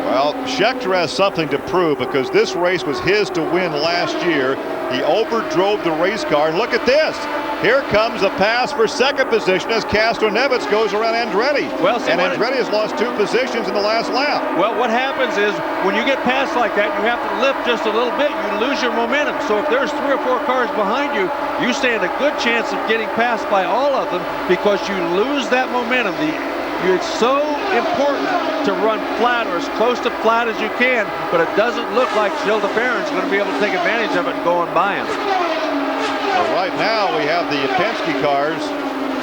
Well, Scheckter has something to prove, because this race was his to win last year. He overdrove the race car, and look at this. Here comes a pass for second position as Castroneves goes around Andretti. Well, and Andretti has lost 2 positions in the last lap. Well, what happens is when you get passed like that, you have to lift just a little bit. You lose your momentum. So if there's 3 or 4 cars behind you, you stand a good chance of getting passed by all of them, because you lose that momentum. It's so important to run flat, or as close to flat as you can, but it doesn't look like Gilles de Ferran's going to be able to take advantage of it and go on by him. Well, right now we have the Penske cars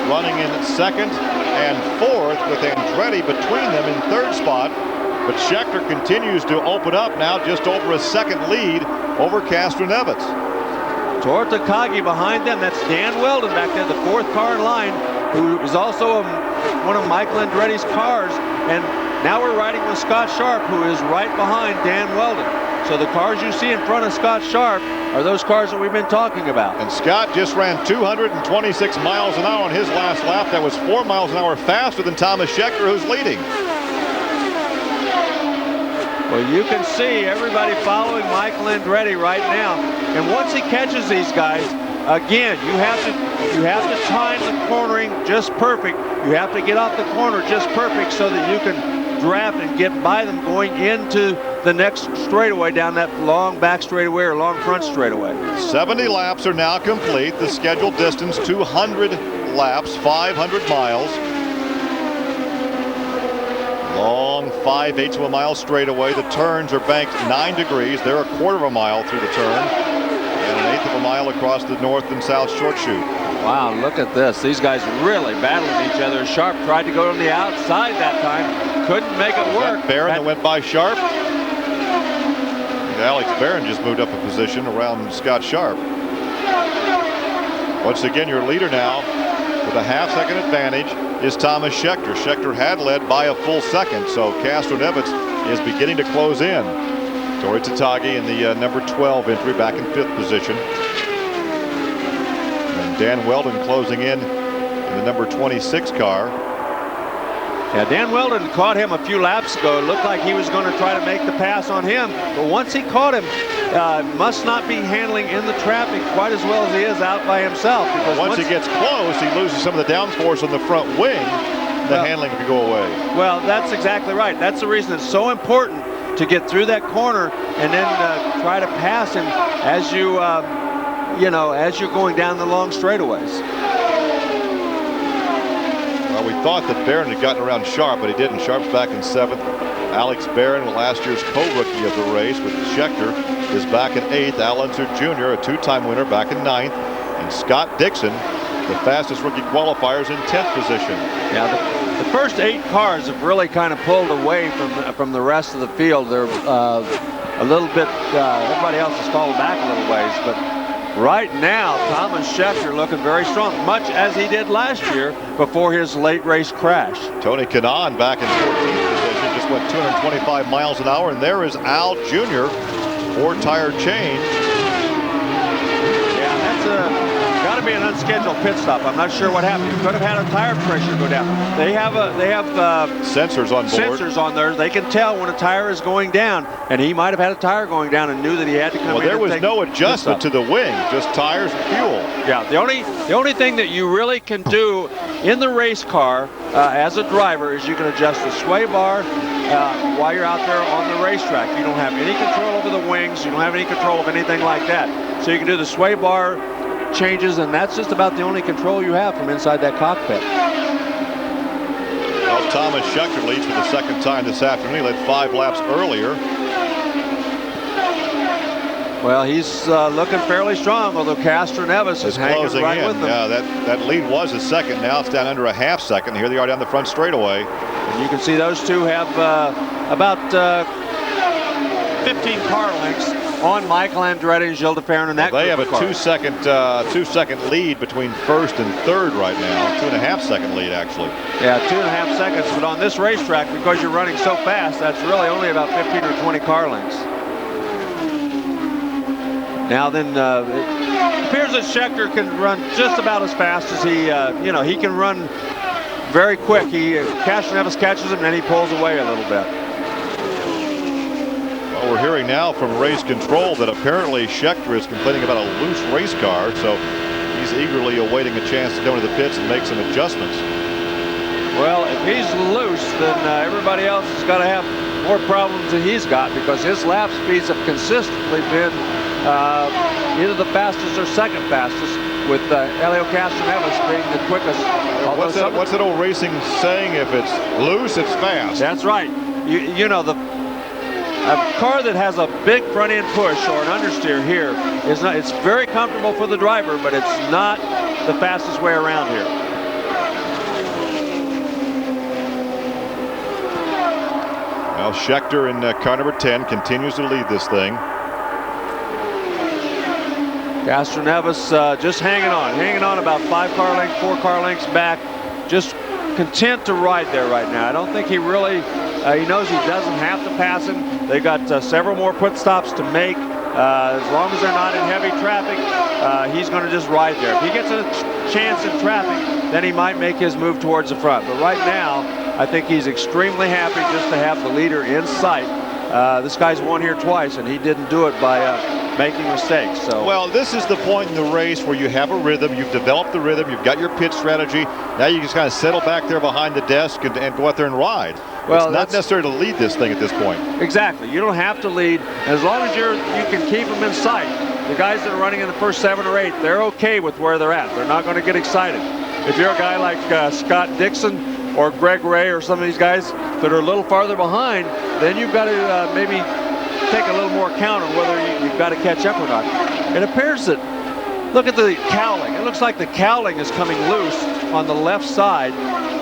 running in 2nd and 4th, with Andretti between them in 3rd spot. But Scheckter continues to open up now, just over a 2nd lead over Castroneves. Tor Takagi behind them. That's Dan Weldon back there, the 4th car in line, who is also one of Michael Andretti's cars. And now we're riding with Scott Sharp, who is right behind Dan Weldon. So the cars you see in front of Scott Sharp are those cars that we've been talking about. And Scott just ran 226 miles an hour on his last lap. That was 4 miles an hour faster than Thomas Scheckter, who's leading. Well, you can see everybody following Michael Andretti right now. And once he catches these guys, again, you have to time the cornering just perfect. You have to get off the corner just perfect so that you can draft and get by them going into the next straightaway, down that long back straightaway or long front straightaway. 70 laps are now complete. The scheduled distance, 200 laps, 500 miles. Long 5/8 of a mile straightaway. The turns are banked 9 degrees. They're a 1/4 of a mile through the turn, and 1/8 of a mile across the north and south short chute. Wow, look at this. These guys really battling each other. Sharp tried to go on the outside that time. Couldn't make it work. Barron that went by Sharp. And Alex Barron just moved up a position around Scott Sharp. Once again, your leader now with a half-second advantage is Thomas Scheckter. Scheckter had led by a full second, so Castroneves is beginning to close in. Tori Tatagi in the number 12 entry, back in 5th position. And Dan Weldon closing in the number 26 car. Yeah, Dan Weldon caught him a few laps ago. It looked like he was going to try to make the pass on him, but once he caught him, must not be handling in the traffic quite as well as he is out by himself. Because once he gets close, he loses some of the downforce on the front wing. The handling could go away. Well, that's exactly right. That's the reason it's so important to get through that corner and then try to pass him as you, as you're going down the long straightaways. Well, we thought that Barron had gotten around Sharp, but he didn't. Sharp's back in 7th. Alex Barron, last year's co-rookie of the race with Schechter, is back in 8th. Al Unser Jr., a 2-time winner, back in 9th. And Scott Dixon, the fastest rookie qualifiers, in 10th position. Yeah, the first 8 cars have really kind of pulled away from the rest of the field. They're a little bit, everybody else has fallen back a little ways, but right now, Thomas Schechter looking very strong, much as he did last year before his late race crash. Tony Kanaan back in 14th position, just went 225 miles an hour, and there is Al Jr., 4-tire change. Yeah, that's got to be an unscheduled pit stop. I'm not sure what happened. He could have had a tire pressure go down. They have sensors on board. Sensors on there. They can tell when a tire is going down, and he might have had a tire going down and knew that he had to come in. Well, there was no adjustment to the wing, just tires and fuel. Yeah, the only thing that you really can do in the race car as a driver is you can adjust the sway bar while you're out there on the racetrack. You don't have any control over the wings. You don't have any control of anything like that. So you can do the sway bar changes, and that's just about the only control you have from inside that cockpit. Well, Thomas Schechter leads for the 2nd time this afternoon. He led 5 laps earlier. Well, he's looking fairly strong, although Castro Nevis is hanging right with him. Yeah, that lead was a 2nd. Now it's down under a half second. Here they are down the front straightaway. And you can see those two have about 15 car lengths on Michael Andretti and Gilles de Ferran, and that they have a car. 2-second lead between 1st and 3rd right now. 2.5-second lead, actually. Yeah, 2.5 seconds. But on this racetrack, because you're running so fast, that's really only about 15 or 20 car lengths. Now then, it appears that Schechter can run just about as fast as he can run very quick. Castro Nevis catches him, and then he pulls away a little bit. Well, we're hearing now from race control that apparently Schechter is complaining about a loose race car, so he's eagerly awaiting a chance to come into the pits and make some adjustments. Well, if he's loose, then everybody else has got to have more problems than he's got, because his lap speeds have consistently been either the fastest or 2nd fastest, with Helio Castroneves being the quickest. What's that old racing saying? If it's loose, it's fast. That's right. You know, a car that has a big front end push or an understeer here is not. It's very comfortable for the driver, but it's not the fastest way around here. Well, Schechter in car number 10 continues to lead this thing. Castroneves just hanging on about 5 car lengths, 4 car lengths back, just content to ride there right now. I don't think he really, he knows he doesn't have to pass him. They've got several more pit stops to make. As long as they're not in heavy traffic, he's going to just ride there. If he gets a chance in traffic, then he might make his move towards the front. But right now, I think he's extremely happy just to have the leader in sight. This guy's won here twice, and he didn't do it by making mistakes. So, well, this is the point in the race where you have a rhythm. You've developed the rhythm. You've got your pit strategy. Now you just kind of settle back there behind the desk and go out there and ride. Well, it's not necessary to lead this thing at this point. Exactly. You don't have to lead. As long as you can keep them in sight. The guys that are running in the first 7 or 8, they're okay with where they're at. They're not going to get excited. If you're a guy like Scott Dixon or Greg Ray or some of these guys that are a little farther behind, then you've got to maybe take a little more count on whether you've got to catch up or not. It appears that, look at the cowling. It looks like the cowling is coming loose on the left side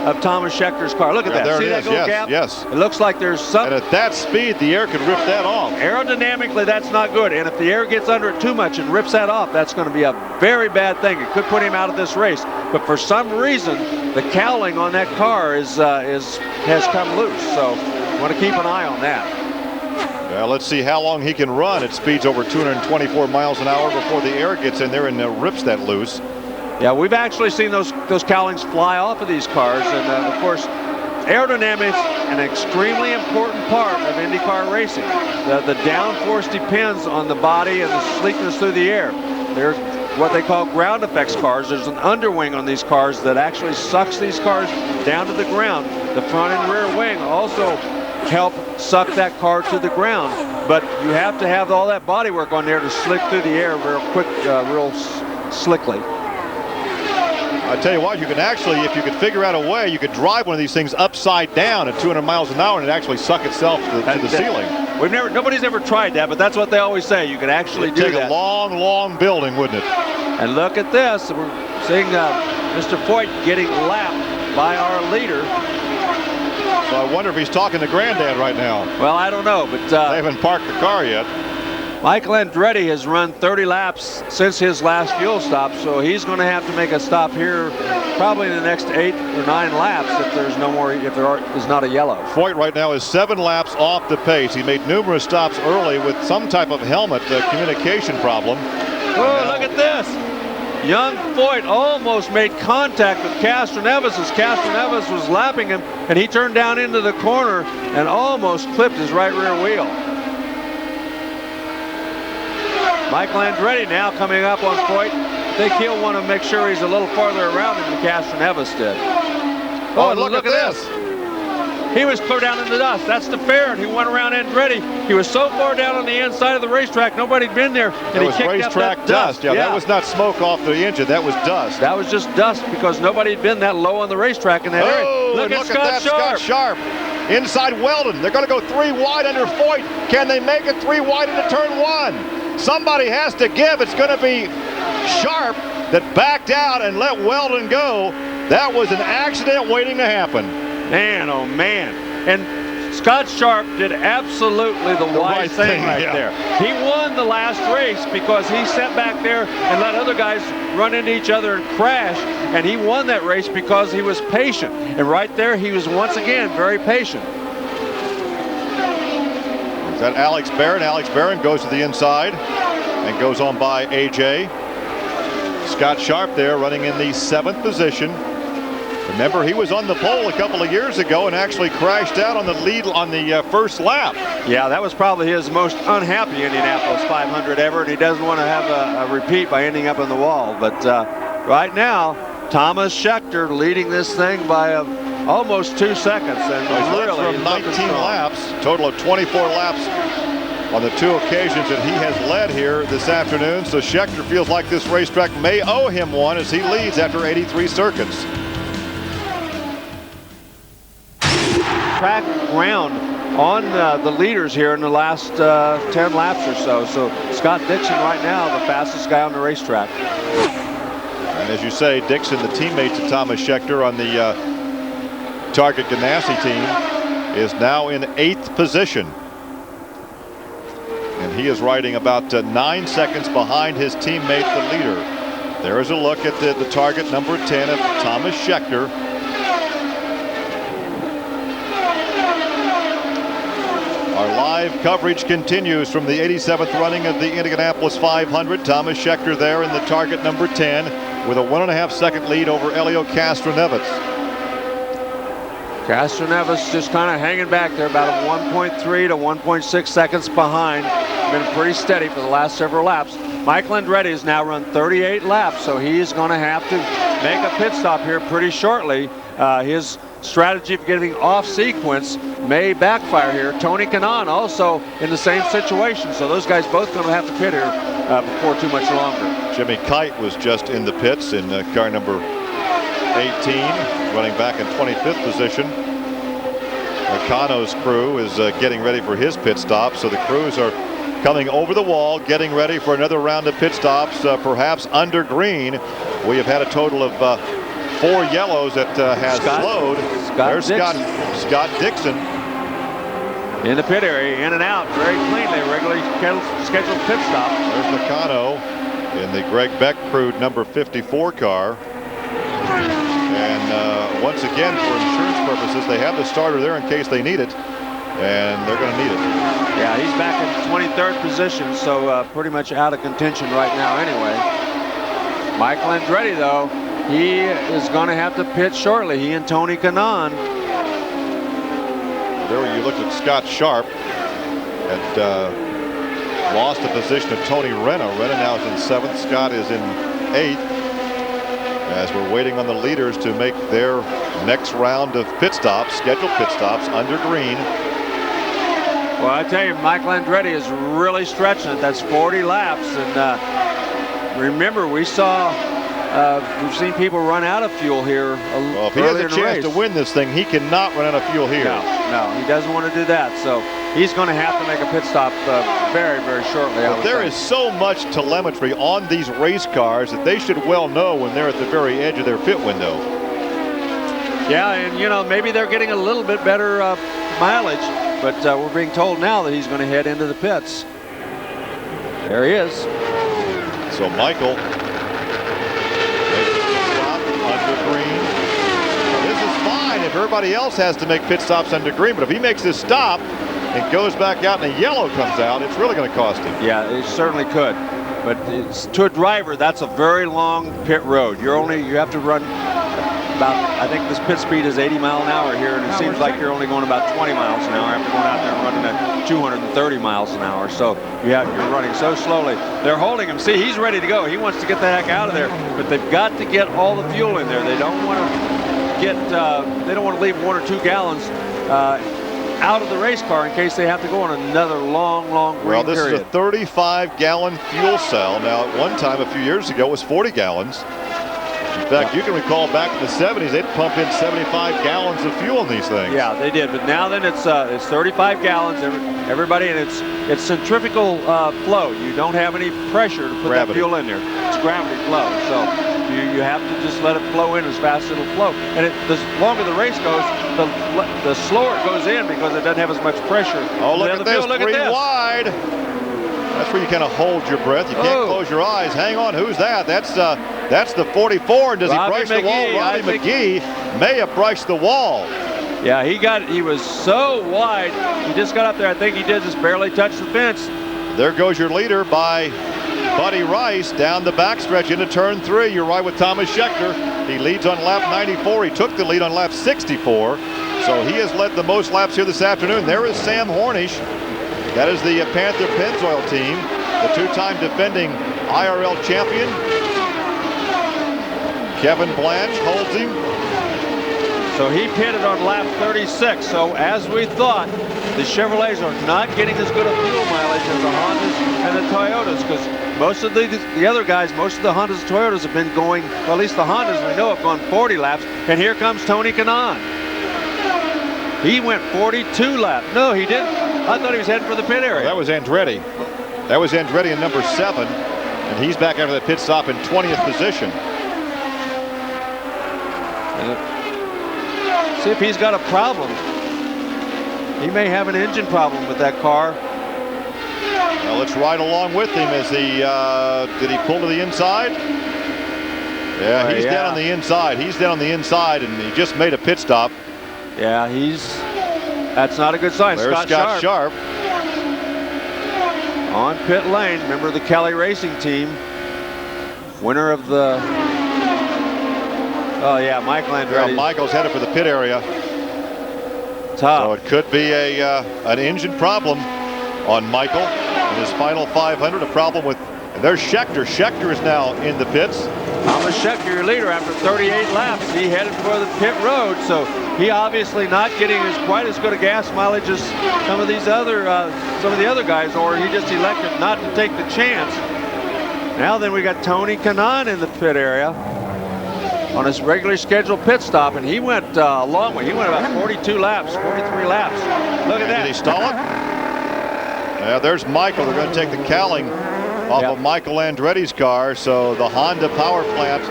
of Thomas Schechter's car. Look at that. There See it that is. little Yes, gap? yes. It looks like there's something. And at that speed, the air could rip that off. Aerodynamically, that's not good. And if the air gets under it too much and rips that off, that's going to be a very bad thing. It could put him out of this race. But for some reason, the cowling on that car has come loose. So I want to keep an eye on that. Well, let's see how long he can run at speeds over 224 miles an hour before the air gets in there and rips that loose. Yeah, we've actually seen those cowlings fly off of these cars, and of course, aerodynamics an extremely important part of IndyCar racing. The downforce depends on the body and the sleekness through the air. There's what they call ground effects cars. There's an underwing on these cars that actually sucks these cars down to the ground. The front and rear wing also help suck that car to the ground. But you have to have all that body work on there to slick through the air real quick, real slickly. I tell you what, you can actually, if you could figure out a way, you could drive one of these things upside down at 200 miles an hour and it actually suck itself to the ceiling. Nobody's ever tried that, but that's what they always say. You can actually do that. It'd take a long, long building, wouldn't it? And look at this. We're seeing Mr. Foyt getting lapped by our leader. So I wonder if he's talking to Granddad right now. Well, I don't know, but they haven't parked the car yet. Michael Andretti has run 30 laps since his last fuel stop, so he's going to have to make a stop here probably in the next 8 or 9 laps if there's no more, if there is not a yellow. Foyt right now is 7 laps off the pace. He made numerous stops early with some type of helmet communication problem. Oh, look at this. Young Foyt almost made contact with Castroneves as Castroneves was lapping him, and he turned down into the corner and almost clipped his right rear wheel. Michael Andretti now coming up on Foyt. I think he'll want to make sure he's a little farther around him than Castroneves did. Oh, and look at this. He was clear down in the dust. That's the Ferret who went around Andretti. He was so far down on the inside of the racetrack, nobody'd been there, and he kicked up that dust. Yeah, that was not smoke off the engine. That was dust. That was just dust because nobody had been that low on the racetrack in that area. Look at that, Scott Sharp. Inside Weldon. They're going to go 3 wide under Foyt. Can they make it 3 wide into turn 1? Somebody has to give. It's going to be Sharp that backed out and let Weldon go. That was an accident waiting to happen. Man, oh man. And Scott Sharp did absolutely the wise thing right there. He won the last race because he sat back there and let other guys run into each other and crash. And he won that race because he was patient. And right there, he was once again very patient. Is that Alex Barron? Alex Barron goes to the inside and goes on by AJ. Scott Sharp there running in the 7th position. Remember, he was on the pole a couple of years ago and actually crashed out on the lead on the first lap. Yeah, that was probably his most unhappy Indianapolis 500 ever, and he doesn't want to have a repeat by ending up on the wall. But right now, Thomas Scheckter leading this thing by almost 2 seconds. And really from 19 laps, total of 24 laps on the 2 occasions that he has led here this afternoon. So Scheckter feels like this racetrack may owe him one as he leads after 83 circuits. Track ground on the leaders here in the last 10 laps or so. So Scott Dixon right now the fastest guy on the racetrack. And as you say, Dixon, the teammate to Thomas Scheckter on the Target Ganassi team, is now in 8th position. And he is riding about 9 seconds behind his teammate, the leader. There is a look at the Target number 10 of Thomas Scheckter. Our live coverage continues from the 87th running of the Indianapolis 500. Thomas Scheckter there in the Target number 10 with a 1.5 second lead over Helio Castroneves. Castroneves just kind of hanging back there, about 1.3 to 1.6 seconds behind. Been pretty steady for the last several laps. Michael Andretti has now run 38 laps, so he's going to have to make a pit stop here pretty shortly. His strategy of getting off sequence may backfire here. Tony Kanaan also in the same situation, so those guys both going to have to pit here before too much longer. Jimmy Kite was just in the pits in car number 18, running back in 25th position. Nakano's crew is getting ready for his pit stop, so the crews are coming over the wall, getting ready for another round of pit stops, perhaps under green. We have had a total of 4 yellows that has slowed. There's Scott Dixon. In the pit area, in and out, very cleanly, regularly scheduled pit stop. There's Nakano in the Greg Beck crewed number 54 car. And once again, for insurance purposes, they have the starter there in case they need it. And they're going to need it. Yeah, he's back in 23rd position, so pretty much out of contention right now anyway. Michael Andretti, though, he is going to have to pit shortly. He and Tony Kanaan. There you looked at Scott Sharp. Lost the position of Tony Renna. Renna now is in 7th. Scott is in 8th. As we're waiting on the leaders to make their next round of pit stops, scheduled pit stops under green. Well, I tell you, Michael Andretti is really stretching it. That's 40 laps. And remember, we've seen people run out of fuel here. Well, if he has a chance to win this thing, he cannot run out of fuel here. No, he doesn't want to do that. So he's going to have to make a pit stop very, very shortly. But there is so much telemetry on these race cars that they should well know when they're at the very edge of their pit window. Yeah, and you know, maybe they're getting a little bit better mileage, but we're being told now that he's going to head into the pits. There he is. So Michael makes a stop under green. Now, this is fine if everybody else has to make pit stops under green, but if he makes this stop and goes back out and the yellow comes out, it's really going to cost him. Yeah, it certainly could. But to a driver, that's a very long pit road. You have to run about, I think this pit speed is 80 mile an hour here, and it seems like you're only going about 20 miles an hour after going out there and running at 230 miles an hour. So you're running so slowly. They're holding him. See, he's ready to go. He wants to get the heck out of there, but they've got to get all the fuel in there. They don't want to leave 1 or 2 gallons out of the race car in case they have to go on another long green this period. is a 35-gallon fuel cell. Now, at one time, a few years ago, it was 40 gallons. In fact, you can recall back in the 70s, they'd pump in 75 gallons of fuel in these things. Yeah, they did. But now then it's 35 gallons, everybody, and it's centrifugal flow. You don't have any pressure to put that fuel in there. It's gravity flow. So you have to just let it flow in as fast as it'll flow. And the longer the race goes, the slower it goes in because it doesn't have as much pressure. Oh, look at this, 3 wide. That's where you kind of hold your breath. You can't close your eyes. Hang on, who's that? That's the 44. Does he brush the wall? Robbie McGee may have brushed the wall. Yeah, he was so wide. He just got up there. I think he did just barely touch the fence. There goes your leader by Buddy Rice down the backstretch into turn 3. You're right with Thomas Scheckter. He leads on lap 94. He took the lead on lap 64. So he has led the most laps here this afternoon. There is Sam Hornish. That is the Panther Pennzoil team, the 2-time defending IRL champion. Kevin Blanche holds him. So he pitted on lap 36. So as we thought, the Chevrolets are not getting as good a fuel mileage as the Hondas and the Toyotas, because most of the other guys, most of the Hondas and Toyotas have been going, well, at least the Hondas we know have gone 40 laps. And here comes Tony Kanaan. He went 42 laps. No, he didn't. I thought he was heading for the pit area. Well, that was Andretti. That was Andretti in number 7, and he's back after the pit stop in 20th position. See if he's got a problem. He may have an engine problem with that car. Well, let's ride along with him as he, did he pull to the inside? Yeah, he's down on the inside. He's down on the inside, and he just made a pit stop. Yeah, that's not a good sign. There's Scott Sharp. On pit lane. Remember the Kelly Racing team. Winner of the... Oh, yeah, Michael Andretti. Yeah, Michael's headed for the pit area. Tough. So it could be an engine problem on Michael in his final 500. A problem with... And there's Scheckter. Scheckter is now in the pits. Thomas Scheckter, your leader, after 38 laps. He headed for the pit road, so he obviously not getting quite as good a gas mileage as some of the other guys, or he just elected not to take the chance. Now then we got Tony Kanaan in the pit area on his regularly scheduled pit stop, and he went a long way. He went about 42 laps, 43 laps. Look at that. Did he stall it? Yeah, there's Michael. They're going to take the cowling off of Michael Andretti's car, so the Honda power plant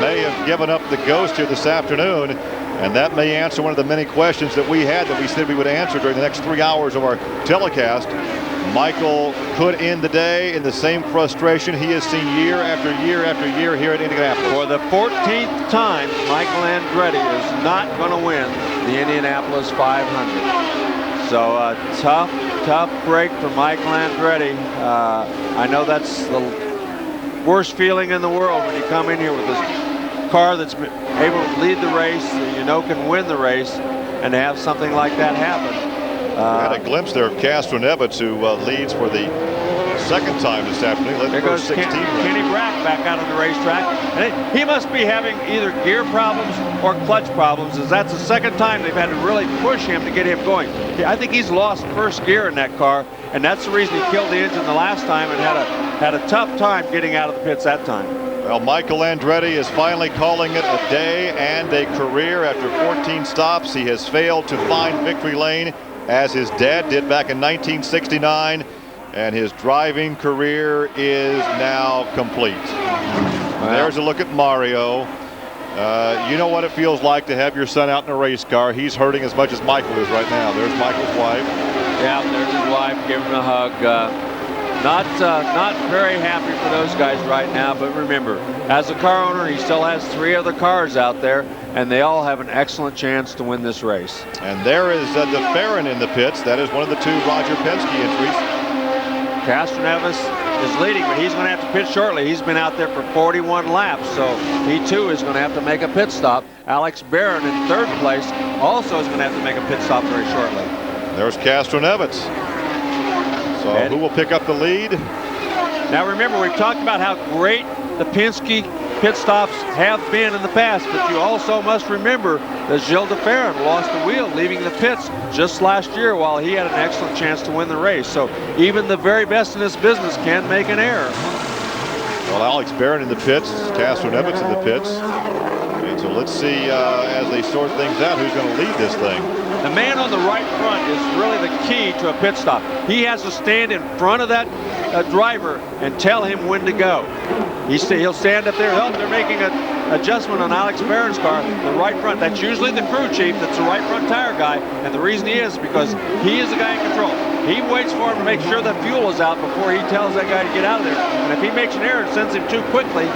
may have given up the ghost here this afternoon, and that may answer one of the many questions that we had that we said we would answer during the next 3 hours of our telecast. Michael could end the day in the same frustration he has seen year after year after year here at Indianapolis. For the 14th time, Michael Andretti is not going to win the Indianapolis 500. So a tough break for Michael Andretti. I know that's the worst feeling in the world when you come in here with this car that's able to lead the race, that you know can win the race, and to have something like that happen. We had a glimpse there of Castronevich, who leads for the second time this afternoon. There goes 16 Kenny Brack back out on the racetrack. And he must be having either gear problems or clutch problems, as that's the second time they've had to really push him to get him going. I think he's lost first gear in that car, and that's the reason he killed the engine the last time and had a tough time getting out of the pits that time. Well, Michael Andretti is finally calling it a day and a career. After 14 stops, he has failed to find victory lane, as his dad did back in 1969, and his driving career is now complete. There's a look at Mario. You know what it feels like to have your son out in a race car. He's hurting as much as Michael is right now. There's Michael's wife. Yeah, there's his wife. Give him a hug. Not very happy for those guys right now, but remember, as a car owner, he still has 3 other cars out there, and they all have an excellent chance to win this race. And there is DeFerrin in the pits. That is one of the 2 Roger Penske entries. Castronevich is leading, but he's going to have to pit shortly. He's been out there for 41 laps, so he too is going to have to make a pit stop. Alex Barron in 3rd place also is going to have to make a pit stop very shortly. There's Castronevich. So who will pick up the lead? Now remember, we've talked about how great the Penske pit stops have been in the past, but you also must remember that Gilles DeFerrin lost the wheel leaving the pits just last year, while he had an excellent chance to win the race. So even the very best in this business can make an error. Well, Alex Barron in the pits, Castronevich in the pits. And so let's see as they sort things out who's going to lead this thing. The man on the right front is really the key to a pit stop. He has to stand in front of that driver and tell him when to go. He'll stand up there. Oh, they're making an adjustment on Alex Barron's car, the right front. That's usually the crew chief. That's the right front tire guy. And the reason he is because he is the guy in control. He waits for him to make sure the fuel is out before he tells that guy to get out of there. And if he makes an error and sends him too quickly,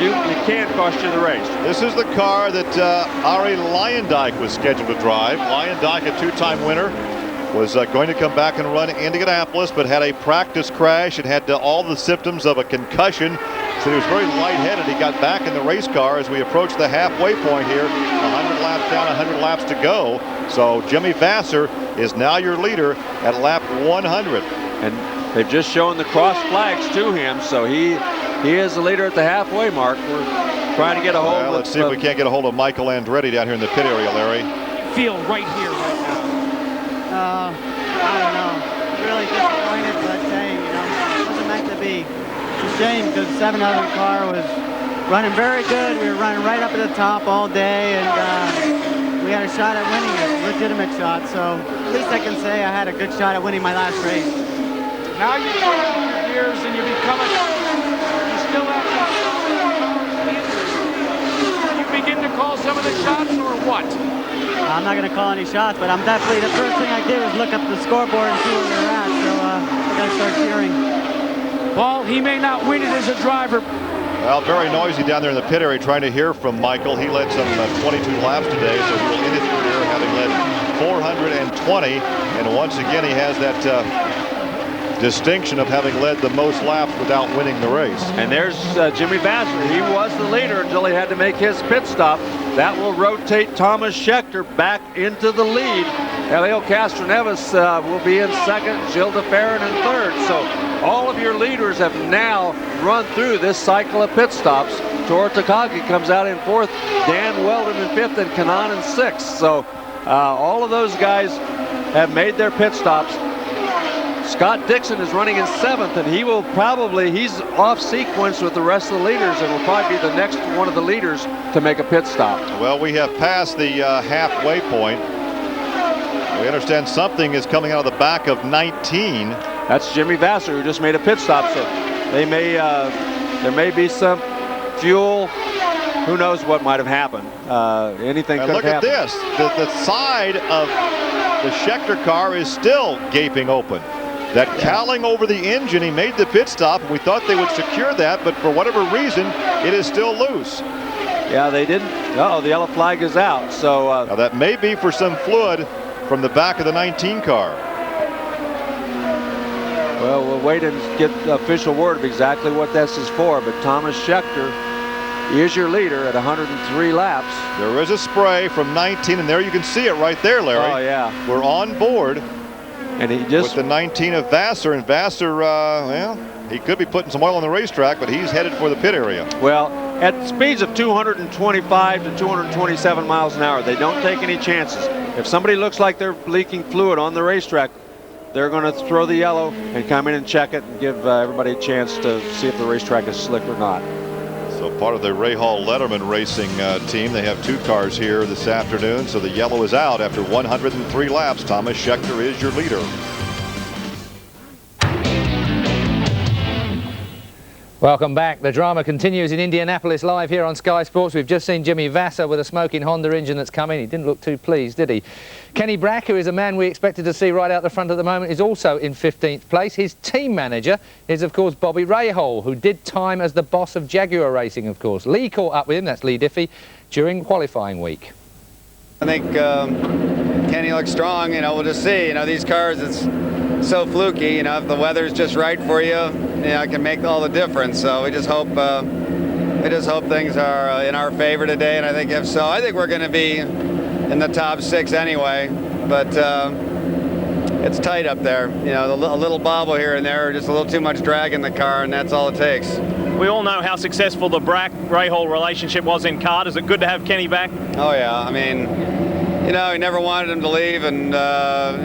it can cost you the race. This is the car that Arie Luyendyk was scheduled to drive. Luyendyk, a 2-time winner, was going to come back and run Indianapolis, but had a practice crash and had all the symptoms of a concussion. So he was very lightheaded. He got back in the race car as we approach the halfway point here. 100 laps down, 100 laps to go. So Jimmy Vasser is now your leader at lap 100. And they've just shown the cross flags to him, so he is the leader at the halfway mark. We're trying to get a hold of. Let's see if we can't get a hold of Michael Andretti down here in the pit area, Larry. Feel right here, right now. I don't know. Really disappointed, but hey, you know, it wasn't meant to be. It's a shame because the 700 car was running very good. We were running right up at the top all day, and we had a shot at winning it, a legitimate shot. So at least I can say I had a good shot at winning my last race. Now you go your gears and you become you still have to. You begin to call some of the shots or what? I'm not going to call any shots, but I'm definitely, the first thing I did was look up the scoreboard and see where they're at, so I got to start cheering. Paul, he may not win it as a driver. Well, very noisy down there in the pit area trying to hear from Michael. He led some 22 laps today, so he will end his career having led 420, and once again he has that distinction of having led the most laps without winning the race. And there's Jimmy Vasser. He was the leader until he had to make his pit stop. That will rotate Thomas Scheckter back into the lead. Helio Castroneves will be in 2nd, Gilles DeFerrin in 3rd. So all of your leaders have now run through this cycle of pit stops. Tor Takagi comes out in 4th, Dan Weldon in 5th, and Kanaan in 6th. So all of those guys have made their pit stops. Scott Dixon is running in 7th, and he's off sequence with the rest of the leaders and will probably be the next one of the leaders to make a pit stop. Well, we have passed the halfway point. We understand something is coming out of the back of 19. That's Jimmy Vasser, who just made a pit stop, so there may be some fuel. Who knows what might have happened. Anything could have happened. Look at this. The side of the Scheckter car is still gaping open. That cowling over the engine, he made the pit stop, and we thought they would secure that, but for whatever reason, it is still loose. Yeah, they didn't. Uh-oh, the yellow flag is out. So now that may be for some fluid from the back of the 19 car. Well, we'll wait and get the official word of exactly what this is for, but Thomas Scheckter is your leader at 103 laps. There is a spray from 19, and there you can see it right there, Larry. Oh, yeah. We're on board. And he just... With the 19 of Vassar, and Vassar, well, he could be putting some oil on the racetrack, but he's headed for the pit area. Well, at speeds of 225 to 227 miles an hour, they don't take any chances. If somebody looks like they're leaking fluid on the racetrack, they're going to throw the yellow and come in and check it and give everybody a chance to see if the racetrack is slick or not. So part of the Ray Hall Letterman racing team, they have 2 cars here this afternoon, so the yellow is out after 103 laps. Thomas Schechter is your leader. Welcome back. The drama continues in Indianapolis live here on Sky Sports. We've just seen Jimmy Vassar with a smoking Honda engine that's coming. He didn't look too pleased, did he? Kenny Brack, who is a man we expected to see right out the front at the moment, is also in 15th place. His team manager is, of course, Bobby Rahal, who did time as the boss of Jaguar Racing, of course. Lee caught up with him, that's Lee Diffie, during qualifying week. I think Kenny looks strong. You know, we'll just see. You know, these cars, it's so fluky. You know, if the weather's just right for you, you know, it can make all the difference. So we just hope things are in our favor today. And I think if so, I think we're going to be in the top 6 anyway. But it's tight up there. You know, a little bobble here and there, just a little too much drag in the car, and that's all it takes. We all know how successful the Brack-Rahal relationship was in kart. Is it good to have Kenny back? Oh yeah, I mean, you know, he never wanted him to leave, and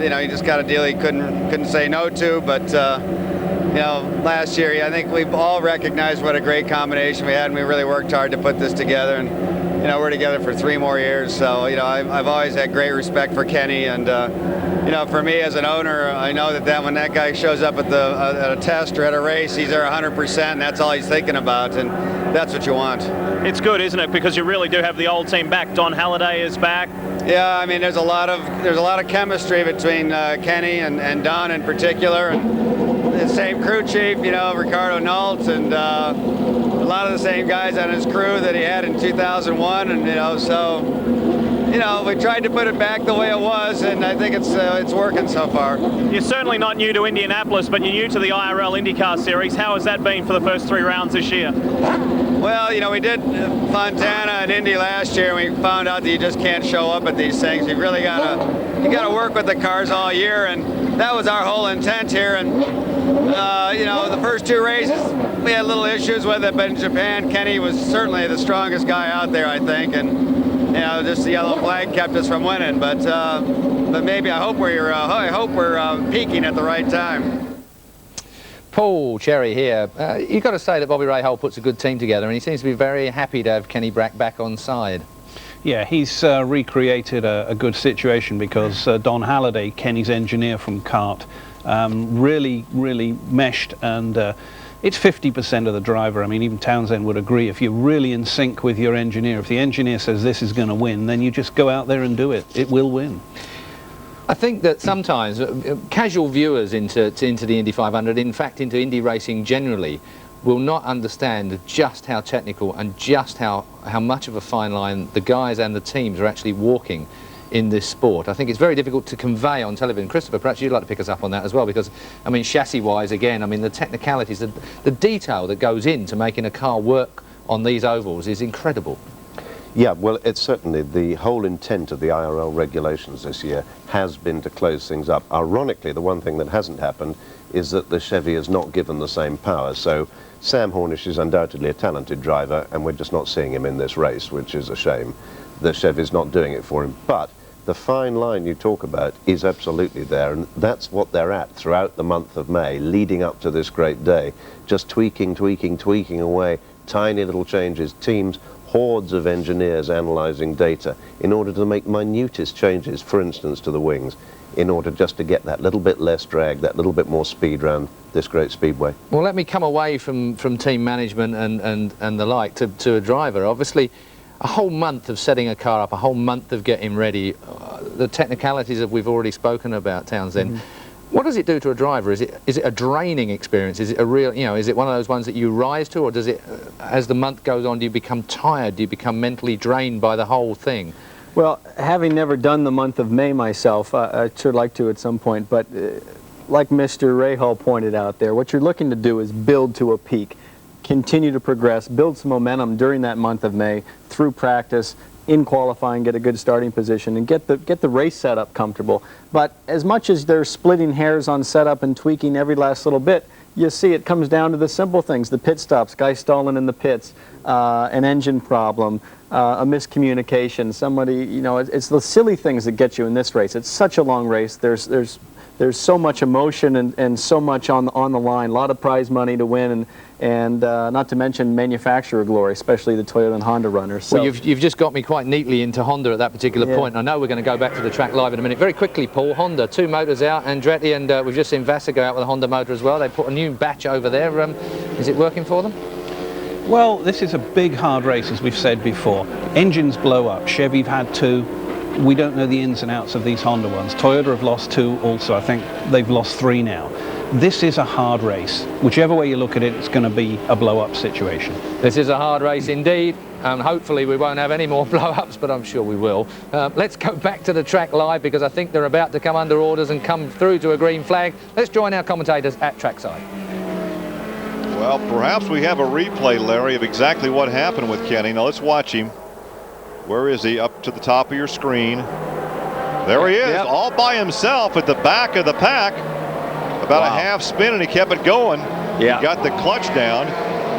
you know, he just got a deal he couldn't say no to. But you know, last year, I think we've all recognized what a great combination we had, and we really worked hard to put this together. And you know, we're together for 3 more years, so you know, I've always had great respect for Kenny, and you know, for me as an owner, I know that when that guy shows up at a test or at a race, he's there 100%, and that's all he's thinking about, and that's what you want. It's good, isn't it? Because you really do have the old team back. Don Halliday is back. Yeah, I mean, there's a lot of chemistry between Kenny and Don in particular, and the same crew chief, you know, Ricardo Nault, and a lot of the same guys on his crew that he had in 2001, and you know, so you know, we tried to put it back the way it was, and I think it's working so far. You're certainly not new to Indianapolis, but you're new to the IRL IndyCar Series. How has that been for the first 3 rounds this year? Well, you know, we did Fontana and Indy last year, and we found out that you just can't show up at these things. You really gotta work with the cars all year, and that was our whole intent here. And you know, the first 2 races we had little issues with it, but in Japan, Kenny was certainly the strongest guy out there, I think, and you know, just the yellow flag kept us from winning. But maybe I hope we're peaking at the right time. Paul Cherry here. You've got to say that Bobby Rahal puts a good team together, and he seems to be very happy to have Kenny Brack back on side. Yeah, he's recreated a good situation because Don Halliday, Kenny's engineer from kart, really meshed, and it's 50% of the driver. I mean, even Townsend would agree. If you're really in sync with your engineer, if the engineer says this is going to win, then you just go out there and do it. It will win. I think that sometimes casual viewers into the Indy 500, in fact into Indy racing generally, will not understand just how technical and just how much of a fine line the guys and the teams are actually walking in this sport. I think it's very difficult to convey on television. Christopher, perhaps you'd like to pick us up on that as well, because, I mean, chassis-wise, again, I mean, the technicalities, the detail that goes into making a car work on these ovals is incredible. Yeah, well, it's certainly the whole intent of the IRL regulations this year has been to close things up. Ironically, the one thing that hasn't happened is that the Chevy is not given the same power. So Sam Hornish is undoubtedly a talented driver, and we're just not seeing him in this race, which is a shame. The Chevy's not doing it for him. But the fine line you talk about is absolutely there, and that's what they're at throughout the month of May, leading up to this great day. Just tweaking away, tiny little changes, teams, hordes of engineers analyzing data in order to make minutest changes, for instance, to the wings, in order just to get that little bit less drag, that little bit more speed around this great speedway. Well, let me come away from team management and the like to a driver. Obviously, a whole month of setting a car up, a whole month of getting ready, the technicalities that we've already spoken about, Townsend. Mm-hmm. What does it do to a driver? Is it a draining experience? Is it a real, you know, is it one of those ones that you rise to, or does it, as the month goes on, do you become tired? Do you become mentally drained by the whole thing? Well, having never done the month of May myself, I'd sure like to at some point, but like Mr. Rahal pointed out there, what you're looking to do is build to a peak. Continue to progress, build some momentum during that month of May through practice, in qualifying, get a good starting position, and get the race setup comfortable. But as much as they're splitting hairs on setup and tweaking every last little bit, you see it comes down to the simple things, the pit stops, guys stalling in the pits, an engine problem, a miscommunication, somebody, you know, it's the silly things that get you in this race. It's such a long race. There's so much emotion and so much on the line, a lot of prize money to win, and not to mention manufacturer glory, especially the Toyota and Honda runners. So, well, you've just got me quite neatly into Honda at that particular point. I know we're going to go back to the track live in a minute. Very quickly, Paul, Honda, 2 motors out, Andretti, and we've just seen Vassar go out with a Honda motor as well. They put a new batch over there. Is it working for them? Well, this is a big, hard race, as we've said before. Engines blow up. Chevy've had 2. We don't know the ins and outs of these Honda ones. Toyota have lost 2 also. I think they've lost 3 now. This is a hard race. Whichever way you look at it, it's going to be a blow-up situation. This is a hard race indeed. Hopefully we won't have any more blow-ups, but I'm sure we will. Let's go back to the track live because I think they're about to come under orders and come through to a green flag. Let's join our commentators at trackside. Well, perhaps we have a replay, Larry, of exactly what happened with Kenny. Now let's watch him. Where is he? Up to the top of your screen. There he is, all by himself at the back of the pack. About a half spin, and he kept it going. Yeah. He got the clutch down.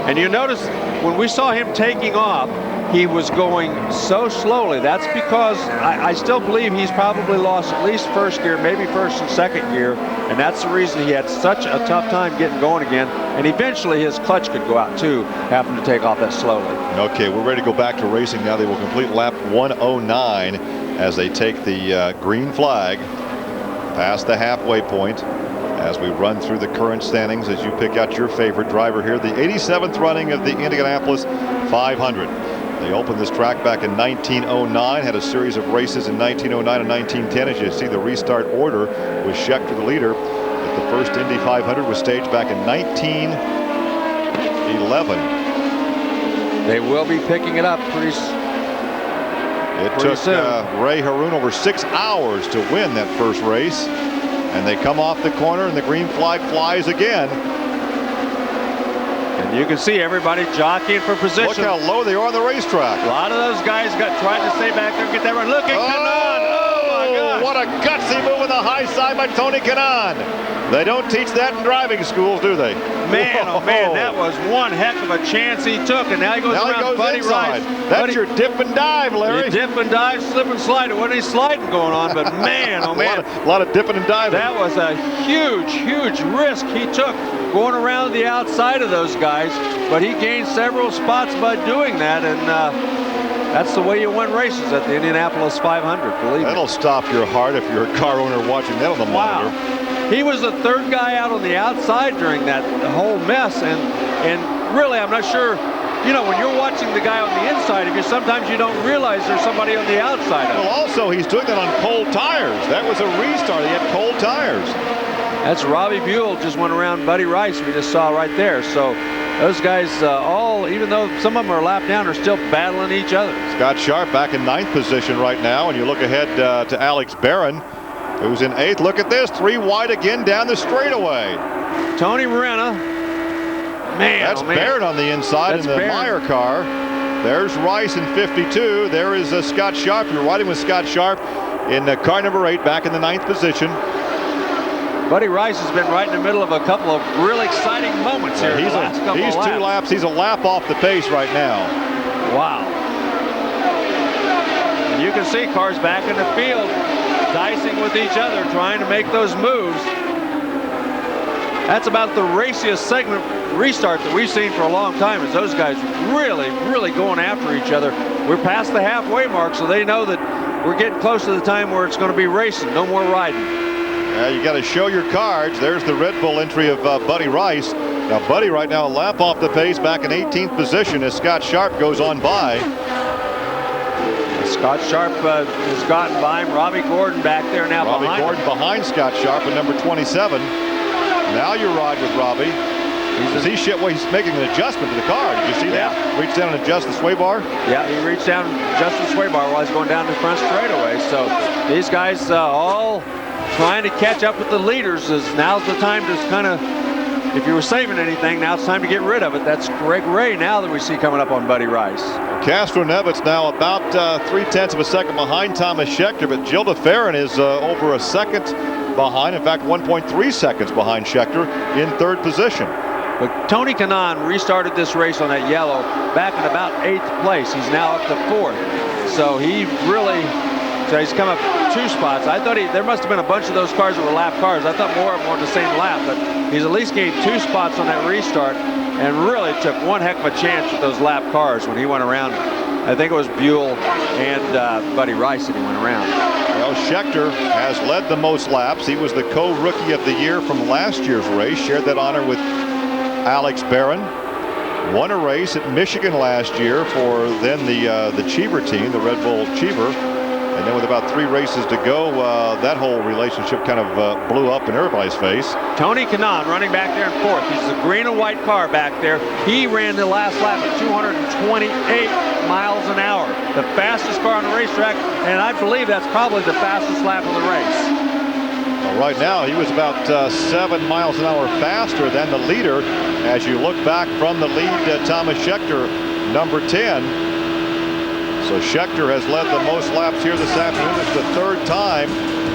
And you notice when we saw him taking off, he was going so slowly. That's because I still believe he's probably lost at least first gear, maybe first and second gear, and that's the reason he had such a tough time getting going again. And eventually his clutch could go out too, having to take off that slowly. Okay, we're ready to go back to racing now. They will complete lap 109 as they take the green flag past the halfway point. As we run through the current standings, as you pick out your favorite driver here, the 87th running of the Indianapolis 500. They opened this track back in 1909, had a series of races in 1909 and 1910. As you see, the restart order was Scheckter the leader. But the first Indy 500 was staged back in 1911. They will be picking it up pretty soon. Ray Haroon over 6 hours to win that first race. And they come off the corner and the green flag flies again. And you can see everybody jockeying for position. Look how low they are on the racetrack. A lot of those guys tried to stay back there and get that run. Look at Kanaan. Oh my gosh. What a gutsy move on the high side by Tony Kanaan. They don't teach that in driving schools, do they? Man, oh man, that was one heck of a chance he took, and now he goes around Buddy inside. Rice. That's your dip and dive, Larry. Dip and dive, slip and slide. It wasn't any sliding going on, but man, oh man. A lot of dipping and diving. That was a huge, huge risk he took going around the outside of those guys, but he gained several spots by doing that, and that's the way you win races at the Indianapolis 500, believe me. That'll stop your heart if you're a car owner watching that on the monitor. He was the 3rd guy out on the outside during that whole mess, and really, I'm not sure. You know, when you're watching the guy on the inside of you, sometimes you don't realize there's somebody on the outside of you. Well, also, he's doing that on cold tires. That was a restart. He had cold tires. That's Robbie Buell just went around Buddy Rice, we just saw right there. So those guys all, even though some of them are a lap down, are still battling each other. Scott Sharp back in 9th position right now, and you look ahead to Alex Barron, who's in 8th. Look at this, 3 wide again down the straightaway. Tony Renna. Man, that's Barron on the inside in the Meyer car. There's Rice in 52. There is Scott Sharp. You're riding with Scott Sharp in car number 8, back in the 9th position. Buddy Rice has been right in the middle of a couple of really exciting moments here. He's 2 laps. He's a lap off the pace right now. Wow. And you can see cars back in the field dicing with each other, trying to make those moves. That's about the raciest segment restart that we've seen for a long time, is those guys really, really going after each other. We're past the halfway mark, so they know that we're getting close to the time where it's going to be racing, no more riding. Yeah, you got to show your cards. There's the Red Bull entry of Buddy Rice. Now, Buddy right now a lap off the pace, back in 18th position as Scott Sharp goes on by. Scott Sharp has gotten by him. Robbie Gordon back there now behind him. Robbie Gordon behind Scott Sharp at number 27. Now you ride with Robbie. He's making an adjustment to the car. Did you see that? Reach down and adjust the sway bar? Yeah, he reached down and adjusted the sway bar while he's going down the front straightaway. So these guys all trying to catch up with the leaders. Now's the time to kind of if you were saving anything, now it's time to get rid of it. That's Greg Ray now that we see coming up on Buddy Rice. Castroneves now about 0.3 of a second behind Thomas Scheckter, but Gilles de Ferran is over a second behind. In fact, 1.3 seconds behind Scheckter in third position. But Tony Kanaan restarted this race on that yellow back in about 8th place. He's now up to 4th. So he really, so he's come up 2 spots. I thought there must have been a bunch of those cars that were lap cars. I thought more of them were on the same lap, but he's at least gained 2 spots on that restart and really took one heck of a chance with those lap cars when he went around. I think it was Buell and Buddy Rice that he went around. Well, Scheckter has led the most laps. He was the co-rookie of the year from last year's race, shared that honor with Alex Barron. Won a race at Michigan last year for then the Cheever team, the Red Bull Cheever. And then with about 3 races to go, that whole relationship kind of blew up in everybody's face. Tony Kanaan running back there in 4th. He's the green and white car back there. He ran the last lap at 228 miles an hour. The fastest car on the racetrack, and I believe that's probably the fastest lap of the race. Well, right now, he was about 7 miles an hour faster than the leader. As you look back from the lead, Thomas Scheckter, number 10. So Scheckter has led the most laps here this afternoon. It's the 3rd time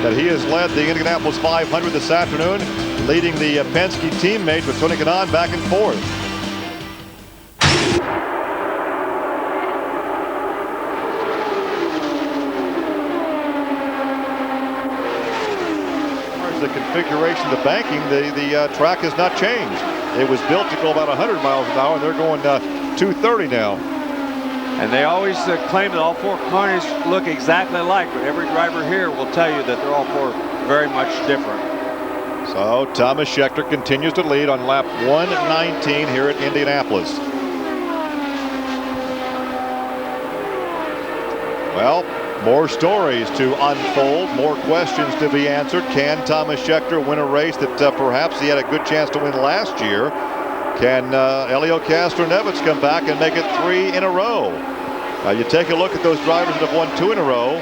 that he has led the Indianapolis 500 this afternoon, leading the Penske teammate with Tony Kanaan back and forth. The configuration of the banking, the track has not changed. It was built to go about 100 miles an hour, and they're going 230 now. And they always claim that all 4 cars look exactly alike, but every driver here will tell you that they're all 4 very much different. So Thomas Scheckter continues to lead on lap 119 here at Indianapolis. Well, more stories to unfold, more questions to be answered. Can Thomas Scheckter win a race that perhaps he had a good chance to win last year? Can Helio Castroneves come back and make it 3 in a row? You take a look at those drivers that have won 2 in a row.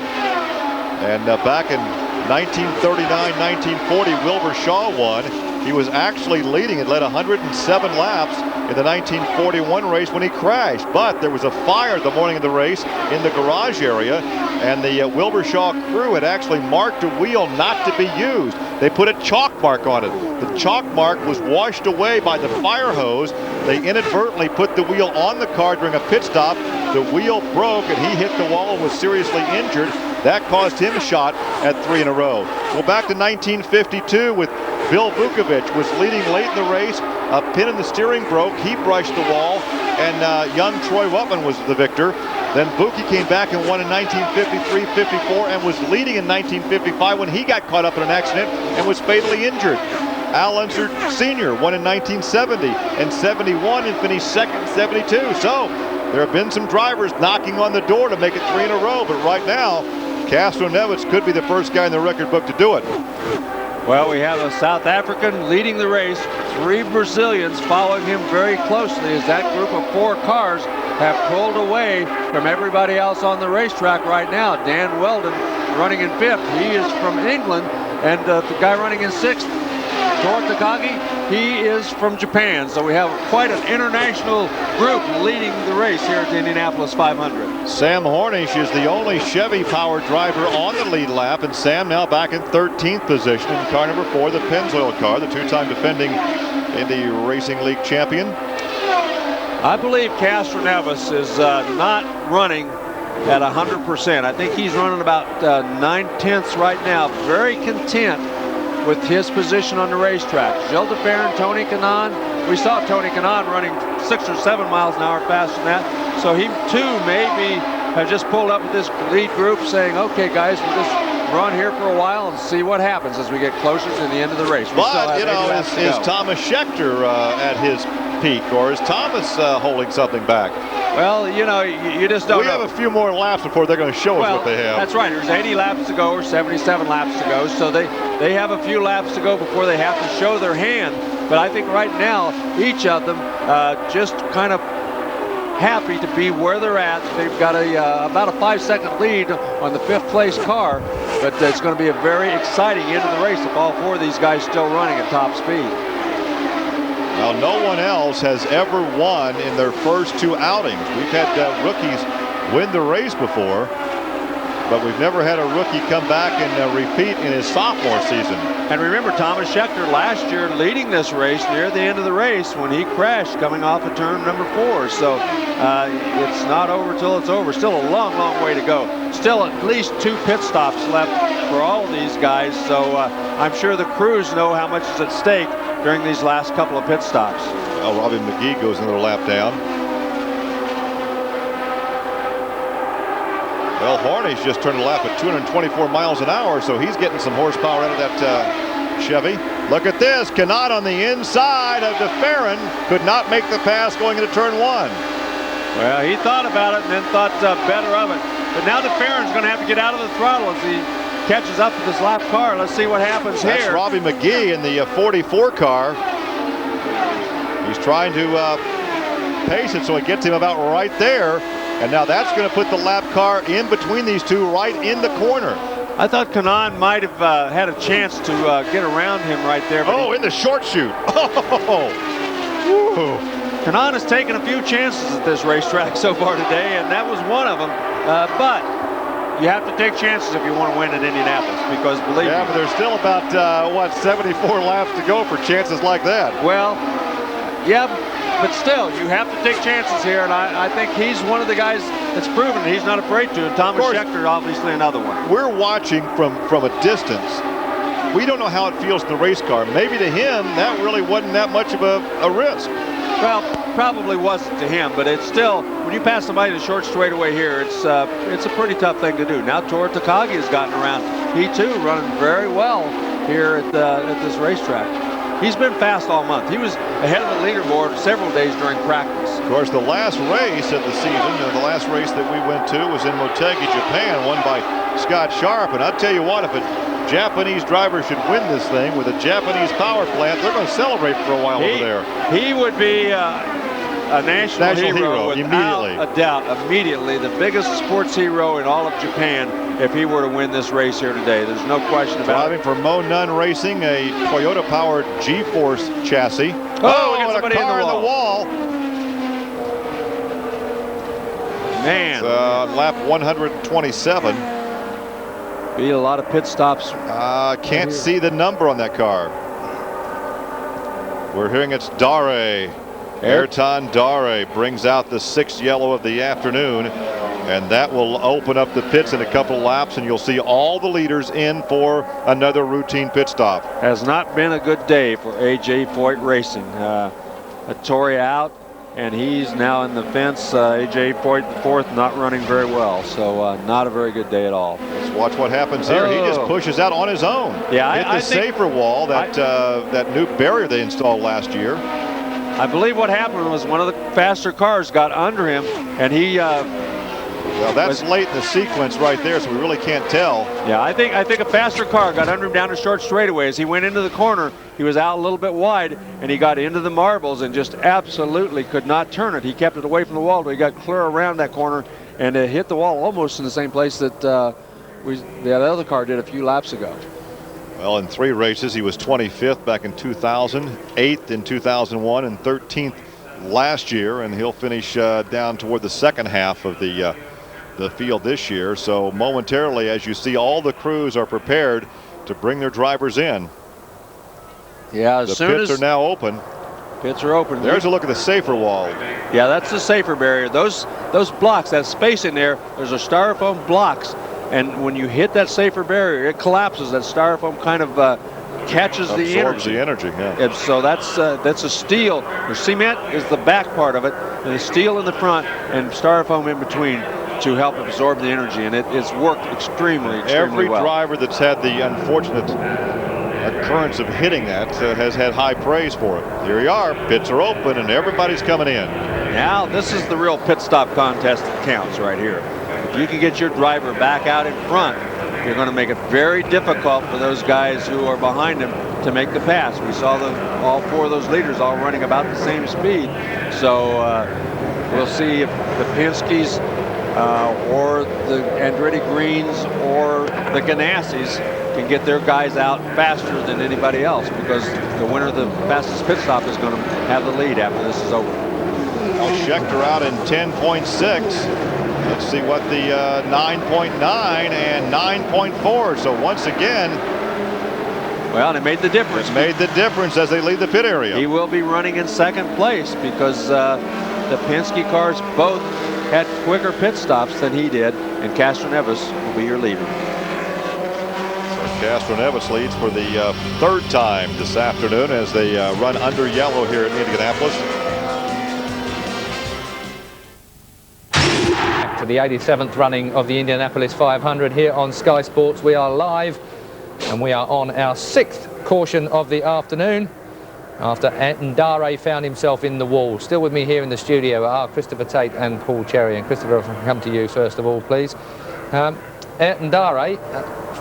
And back in 1939, 1940, Wilbur Shaw won. He was actually leading and led 107 laps in the 1941 race when he crashed. But there was a fire the morning of the race in the garage area, and the Wilbur Shaw crew had actually marked a wheel not to be used. They put a chalk mark on it. The chalk mark was washed away by the fire hose. They inadvertently put the wheel on the car during a pit stop. The wheel broke and he hit the wall and was seriously injured. That caused him a shot at 3 in a row. Go back to 1952 with Bill Vukovich was leading late in the race. A pin in the steering broke. He brushed the wall, and young Troy Ruttman was the victor. Then Buki came back and won in 1953-54 and was leading in 1955 when he got caught up in an accident and was fatally injured. Al Unser Sr. won in 1970 and 71 and finished second in 72. So there have been some drivers knocking on the door to make it 3 in a row, but right now, Castroneves could be the first guy in the record book to do it. Well, we have a South African leading the race, 3 Brazilians following him very closely as that group of 4 cars have pulled away from everybody else on the racetrack right now. Dan Weldon running in 5th. He is from England, and the guy running in 6th, Tor Takagi, he is from Japan. So we have quite an international group leading the race here at the Indianapolis 500. Sam Hornish is the only Chevy-powered driver on the lead lap, and Sam now back in 13th position in car number 4, the Pennzoil car, the 2-time defending Indy Racing League champion. I believe Castroneves is not running at 100%. I think he's running about 9/10 right now. Very content with his position on the racetrack. Gilles de Ferran, Tony Kanaan. We saw Tony Kanaan running 6 or 7 miles an hour faster than that. So he too maybe have just pulled up with this lead group saying, okay guys, we'll just run here for a while and see what happens as we get closer to the end of the race. But, you know, is Thomas Scheckter at his peak, or is Thomas holding something back? Well, you know, you just don't know. We have a few more laps before they're going to show us what they have. That's right. There's 80 laps to go or 77 laps to go. So they have a few laps to go before they have to show their hand. But I think right now, each of them just kind of happy to be where they're at. They've got about a 5-second lead on the 5th place car. But it's going to be a very exciting end of the race if all 4 of these guys still running at top speed. Well, no one else has ever won in their first 2 outings. We've had rookies win the race before, but we've never had a rookie come back and repeat in his sophomore season. And remember, Thomas Schechter last year leading this race near the end of the race when he crashed coming off of turn number 4. So it's not over till it's over. Still a long, long way to go. Still at least 2 pit stops left for all of these guys. So I'm sure the crews know how much is at stake during these last couple of pit stops. Well, Robbie McGee goes another lap down. Well, Horny's just turned a lap at 224 miles an hour, so he's getting some horsepower out of that Chevy. Look at this. Kanaan on the inside of DeFerrin could not make the pass going into turn 1. Well, he thought about it and then thought better of it. But now DeFerrin's going to have to get out of the throttle as he catches up with this lap car. Let's see what happens here. That's Robbie McGee in the 44 car. He's trying to pace it so it gets him about right there. And now that's going to put the lap car in between these two right in the corner. I thought Kanaan might have had a chance to get around him right there. Oh, in the short chute. Oh, Kanaan has taken a few chances at this racetrack so far today, and that was one of them. But you have to take chances if you want to win at Indianapolis, because believe me. Yeah, but there's still about, 74 laps to go for chances like that. Well, yeah, but still, you have to take chances here, and I think he's one of the guys that's proven he's not afraid to. And Thomas Schechter, obviously, another one. We're watching from a distance. We don't know how it feels to the race car. Maybe to him, that really wasn't that much of a risk. Well, probably wasn't to him, but it's still, when you pass somebody in a short straightaway here, it's a pretty tough thing to do. Now Tora Takagi has gotten around. He too running very well here at this racetrack. He's been fast all month. He was ahead of the leaderboard several days during practice. Of course, the last race of the season, the last race that we went to was in Motegi, Japan, won by Scott Sharp. And I'll tell you what, if a Japanese driver should win this thing with a Japanese power plant, they're going to celebrate for a while over there. He would be a national hero without a doubt. Immediately, the biggest sports hero in all of Japan if he were to win this race here today. There's no question about it. Driving for Mo Nunn Racing, a Toyota-powered G-Force chassis. Oh, we got somebody a car in the wall. Man. Lap 127. Be a lot of pit stops. Can't see the number on that car. We're hearing it's Dare. Ayrton Dare brings out the 6th yellow of the afternoon, and that will open up the pits in a couple laps, and you'll see all the leaders in for another routine pit stop. Has not been a good day for A.J. Foyt Racing. Tori out, and he's now in the fence. A.J. Foyt IV not running very well, so not a very good day at all. Let's watch what happens here. He just pushes out on his own. Yeah, hit the safer wall, that new barrier they installed last year. I believe what happened was one of the faster cars got under him, and he. Well, that's late in the sequence right there, so we really can't tell. Yeah, I think a faster car got under him down a short straightaway. As he went into the corner, he was out a little bit wide, and he got into the marbles and just absolutely could not turn it. He kept it away from the wall, but he got clear around that corner and it hit the wall almost in the same place that the other car did a few laps ago. Well, in 3 races, he was 25th back in 2000, 8th in 2001, and 13th last year, and he'll finish down toward the second half of the field this year. So momentarily, as you see, all the crews are prepared to bring their drivers in. Yeah, the pits are now open. Pits are open. There's a look at the safer wall. Yeah, that's the safer barrier. Those blocks, that space in there, there's a styrofoam blocks. And when you hit that safer barrier, it collapses. That styrofoam kind of catches the energy. Absorbs the energy, yeah. And so that's a steel. The cement is the back part of it, and the steel in the front, and styrofoam in between to help absorb the energy. And it's worked extremely well. Every driver that's had the unfortunate occurrence of hitting that has had high praise for it. Here you are. Pits are open, and everybody's coming in. Now this is the real pit stop contest that counts right here. If you can get your driver back out in front, you're going to make it very difficult for those guys who are behind him to make the pass. We saw all 4 of those leaders all running about the same speed. So we'll see if the Penske's or the Andretti Greens or the Ganassis can get their guys out faster than anybody else, because the winner of the fastest pit stop is going to have the lead after this is over. Well, Schechter out in 10.6. Let's see what the 9.9 and 9.4. So once again, well, it made the difference. It made the difference as they leave the pit area. He will be running in second place because the Penske cars both had quicker pit stops than he did, and Castroneves will be your leader. So Castroneves leads for the third time this afternoon as they run under yellow here at Indianapolis. To the 87th running of the Indianapolis 500 here on Sky Sports. We are live and we are on our 6th caution of the afternoon after Ndare found himself in the wall. Still with me here in the studio are Christopher Tate and Paul Cherry. And Christopher, if I can come to you first of all, please. Ndare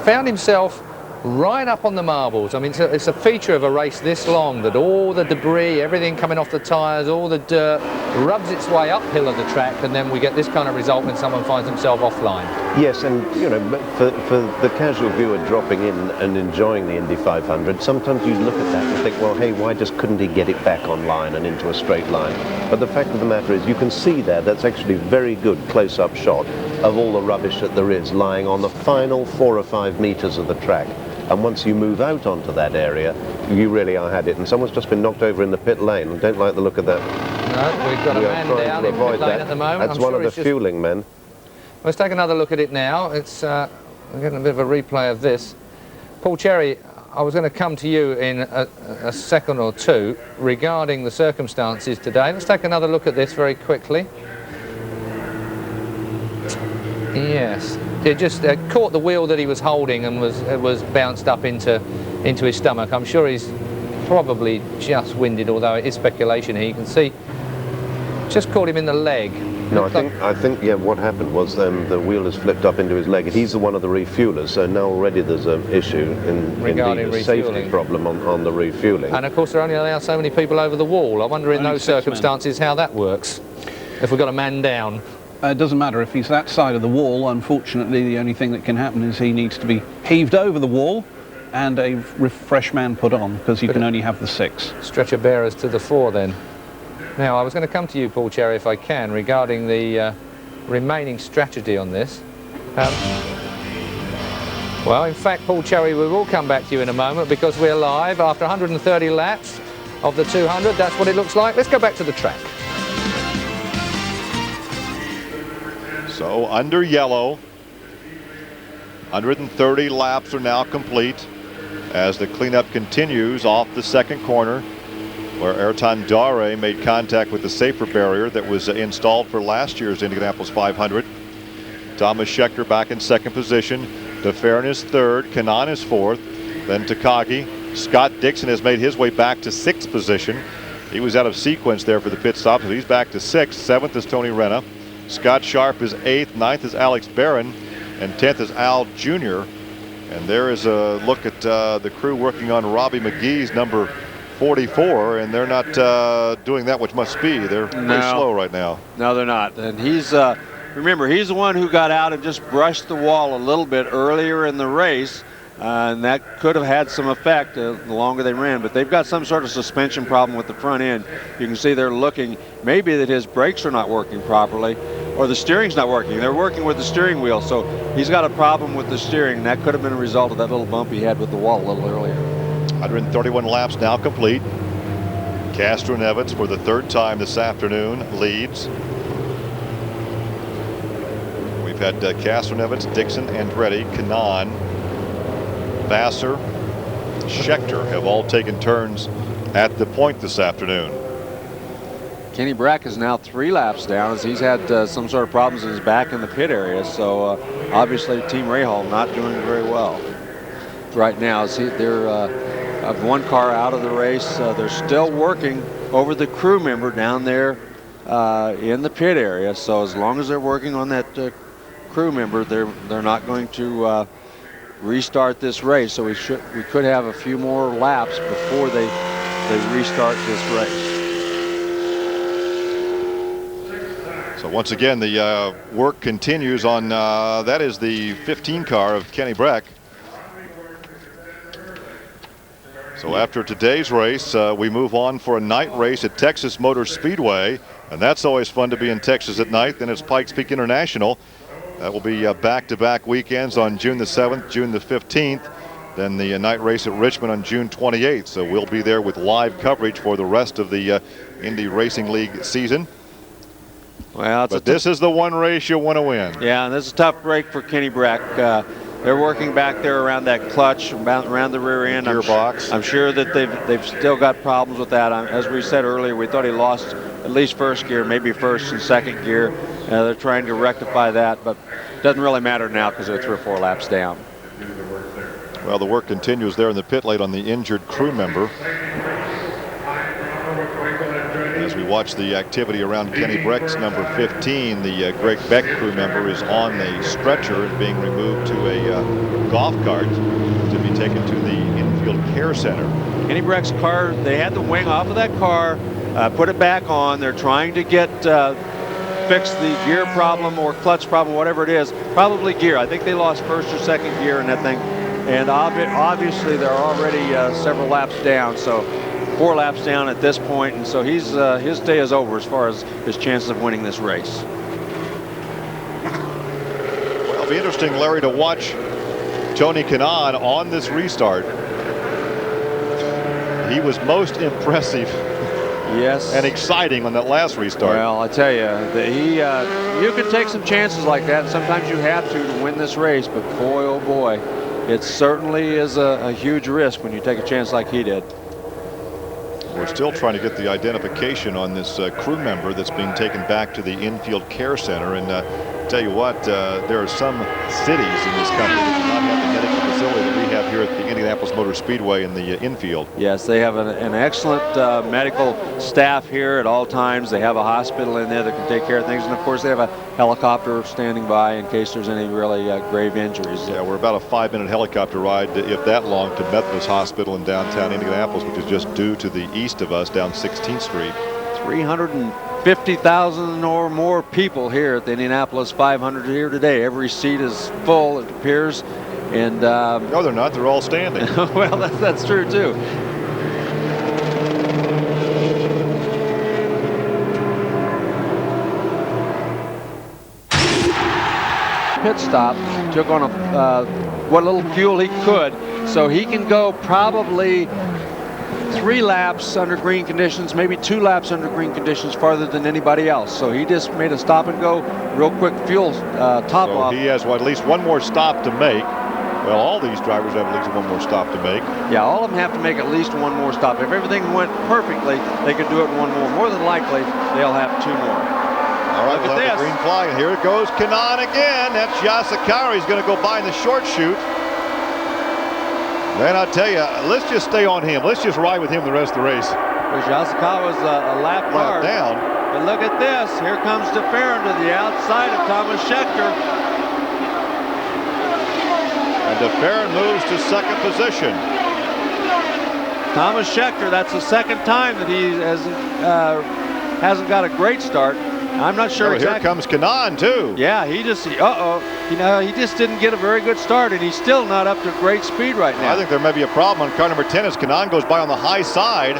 found himself right up on the marbles. I mean, it's a feature of a race this long that all the debris, everything coming off the tyres, all the dirt rubs its way uphill of the track, and then we get this kind of result when someone finds himself offline. Yes, and you know, for the casual viewer dropping in and enjoying the Indy 500, sometimes you look at that and think, well, hey, why just couldn't he get it back online and into a straight line? But the fact of the matter is, you can see there, that's actually a very good close-up shot of all the rubbish that there is lying on the final 4 or 5 meters of the track. And once you move out onto that area, you really are had it. And someone's just been knocked over in the pit lane. I don't like the look of that. No, we've got a man down in pit lane at the moment. That's one of the fueling men. Let's take another look at it now. It's we're getting a bit of a replay of this. Paul Cherry, I was going to come to you in a second or two regarding the circumstances today. Let's take another look at this very quickly. Yes, it just caught the wheel that he was holding and was bounced up into his stomach. I'm sure he's probably just winded, although it is speculation here. You can see just caught him in the leg. No, I think yeah, what happened was the wheel has flipped up into his leg. He's the one of the refuelers, so now already there's an issue regarding a safety problem on the refueling. And of course, they're only allowing so many people over the wall. I wonder in those circumstances how that works. If we've got a man down. It doesn't matter if he's that side of the wall. Unfortunately, the only thing that can happen is he needs to be heaved over the wall and a fresh man put on, because you can only have the 6. Stretcher bearers to the fore then. Now, I was going to come to you, Paul Cherry, if I can, regarding the remaining strategy on this. Well, in fact, Paul Cherry, we will come back to you in a moment because we're live after 130 laps of the 200. That's what it looks like. Let's go back to the track. So under yellow, 130 laps are now complete as the cleanup continues off the second corner, where Ayrton Dare made contact with the safer barrier that was installed for last year's Indianapolis 500. Thomas Schechter back in second position. DeFerrin is third. Kanaan is fourth. Then Takagi. Scott Dixon has made his way back to 6th position. He was out of sequence there for the pit stop, so he's back to 6th. 7th is Tony Renna. Scott Sharp is 8th. 9th is Alex Barron. And 10th is Al Jr. And there is a look at the crew working on Robbie McGee's number 44, and they're not doing that with much speed. They're very slow right now. No, they're not. And he's, remember, he's the one who got out and just brushed the wall a little bit earlier in the race, and that could have had some effect the longer they ran. But they've got some sort of suspension problem with the front end. You can see they're looking, maybe that his brakes are not working properly, or the steering's not working. They're working with the steering wheel, so he's got a problem with the steering, and that could have been a result of that little bump he had with the wall a little earlier. 131 laps now complete. Castroneves for the third time this afternoon leads. We've had Castroneves, Dixon, Andretti, Kanaan, Vassar, Schechter have all taken turns at the point this afternoon. Kenny Brack is now 3 laps down as he's had some sort of problems in his back in the pit area. So obviously Team Rahal not doing very well right now. They're one car out of the race. They're still working over the crew member down there in the pit area. So as long as they're working on that crew member, they're not going to restart this race. So we could have a few more laps before they restart this race. So once again, the work continues on that is the 15 car of Kenny Brack. So after today's race, we move on for a night race at Texas Motor Speedway, and that's always fun to be in Texas at night. Then it's Pikes Peak International. That will be back-to-back weekends on June the 7th, June the 15th. Then the night race at Richmond on June 28th. So we'll be there with live coverage for the rest of the Indy Racing League season. Well, but this is the one race you want to win. Yeah, and this is a tough break for Kenny Brack. They're working back there around that clutch, around the rear end. Gearbox. I'm sure that they've still got problems with that. As we said earlier, we thought he lost at least first gear, maybe first and second gear. They're trying to rectify that, but it doesn't really matter now because they're 3 or 4 laps down. Well, the work continues there in the pit lane on the injured crew member. As we watch the activity around Kenny Brack's number 15, the Greg Beck crew member is on a stretcher and being removed to a golf cart to be taken to the infield care center. Kenny Brack's car, they had the wing off of that car, put it back on. They're trying to get fix the gear problem or clutch problem, whatever it is. Probably gear. I think they lost first or second gear in that thing. And obviously they're already several laps down, so 4 laps down at this point, and so his day is over as far as his chances of winning this race. Well, it'll be interesting, Larry, to watch Tony Kanaan on this restart. He was most impressive. Yes. And exciting on that last restart. Well, I tell you, you can take some chances like that, and sometimes you have to win this race, but boy, oh boy, it certainly is a huge risk when you take a chance like he did. We're still trying to get the identification on this crew member that's being taken back to the infield care center. And tell you what, there are some cities in this country that do not have the medical facility that we have here at the Indianapolis Motor Speedway in the infield. Yes, they have an excellent medical staff here at all times. They have a hospital in there that can take care of things. And, of course, they have a helicopter standing by in case there's any really grave injuries. Yeah, we're about a 5-minute helicopter ride, if that long, to Methodist Hospital in downtown Indianapolis, which is just due to the east of us down 16th Street. 350,000 or more people here at the Indianapolis 500 here today. Every seat is full, it appears. And no, they're not. They're all standing. Well, that's true too. Pit stop, took on what little fuel he could, so he can go probably 3 laps under green conditions, maybe 2 laps under green conditions farther than anybody else. So he just made a stop and go, real quick fuel top off. He has at least one more stop to make. Well, all these drivers have at least one more stop to make. Yeah, all of them have to make at least one more stop. If everything went perfectly, they could do it one more. More than likely, they'll have 2 more. All right, we'll have the green flag, and here it goes. Kanaan again. That's Yasakari. He's going to go by in the short chute. Man, I tell you, let's just stay on him. Let's just ride with him the rest of the race. Yasakawa's a lap guard. Down. But look at this. Here comes DeFerrin to the outside of Thomas Scheckter. And DeFerrin moves to second position. Thomas Scheckter, that's the second time that he hasn't got a great start. I'm not sure exactly. Here comes Kanaan too. Yeah, he just he just didn't get a very good start, and he's still not up to great speed right now. I think there may be a problem on car number 10 as Kanaan goes by on the high side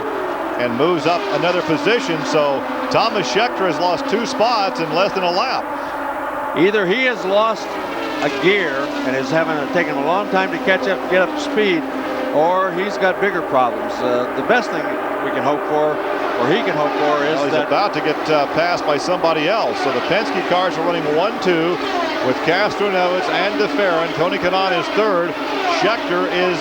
and moves up another position. So Thomas Scheckter has lost 2 spots in less than a lap. Either he has lost a gear and is taken a long time to get up to speed, or he's got bigger problems. The best thing we can hope for, or he can hope for, is he's about to get passed by somebody else. So the Penske cars are running 1-2 with Castroneves and DeFerrin. Tony Kanaan is third. Scheckter is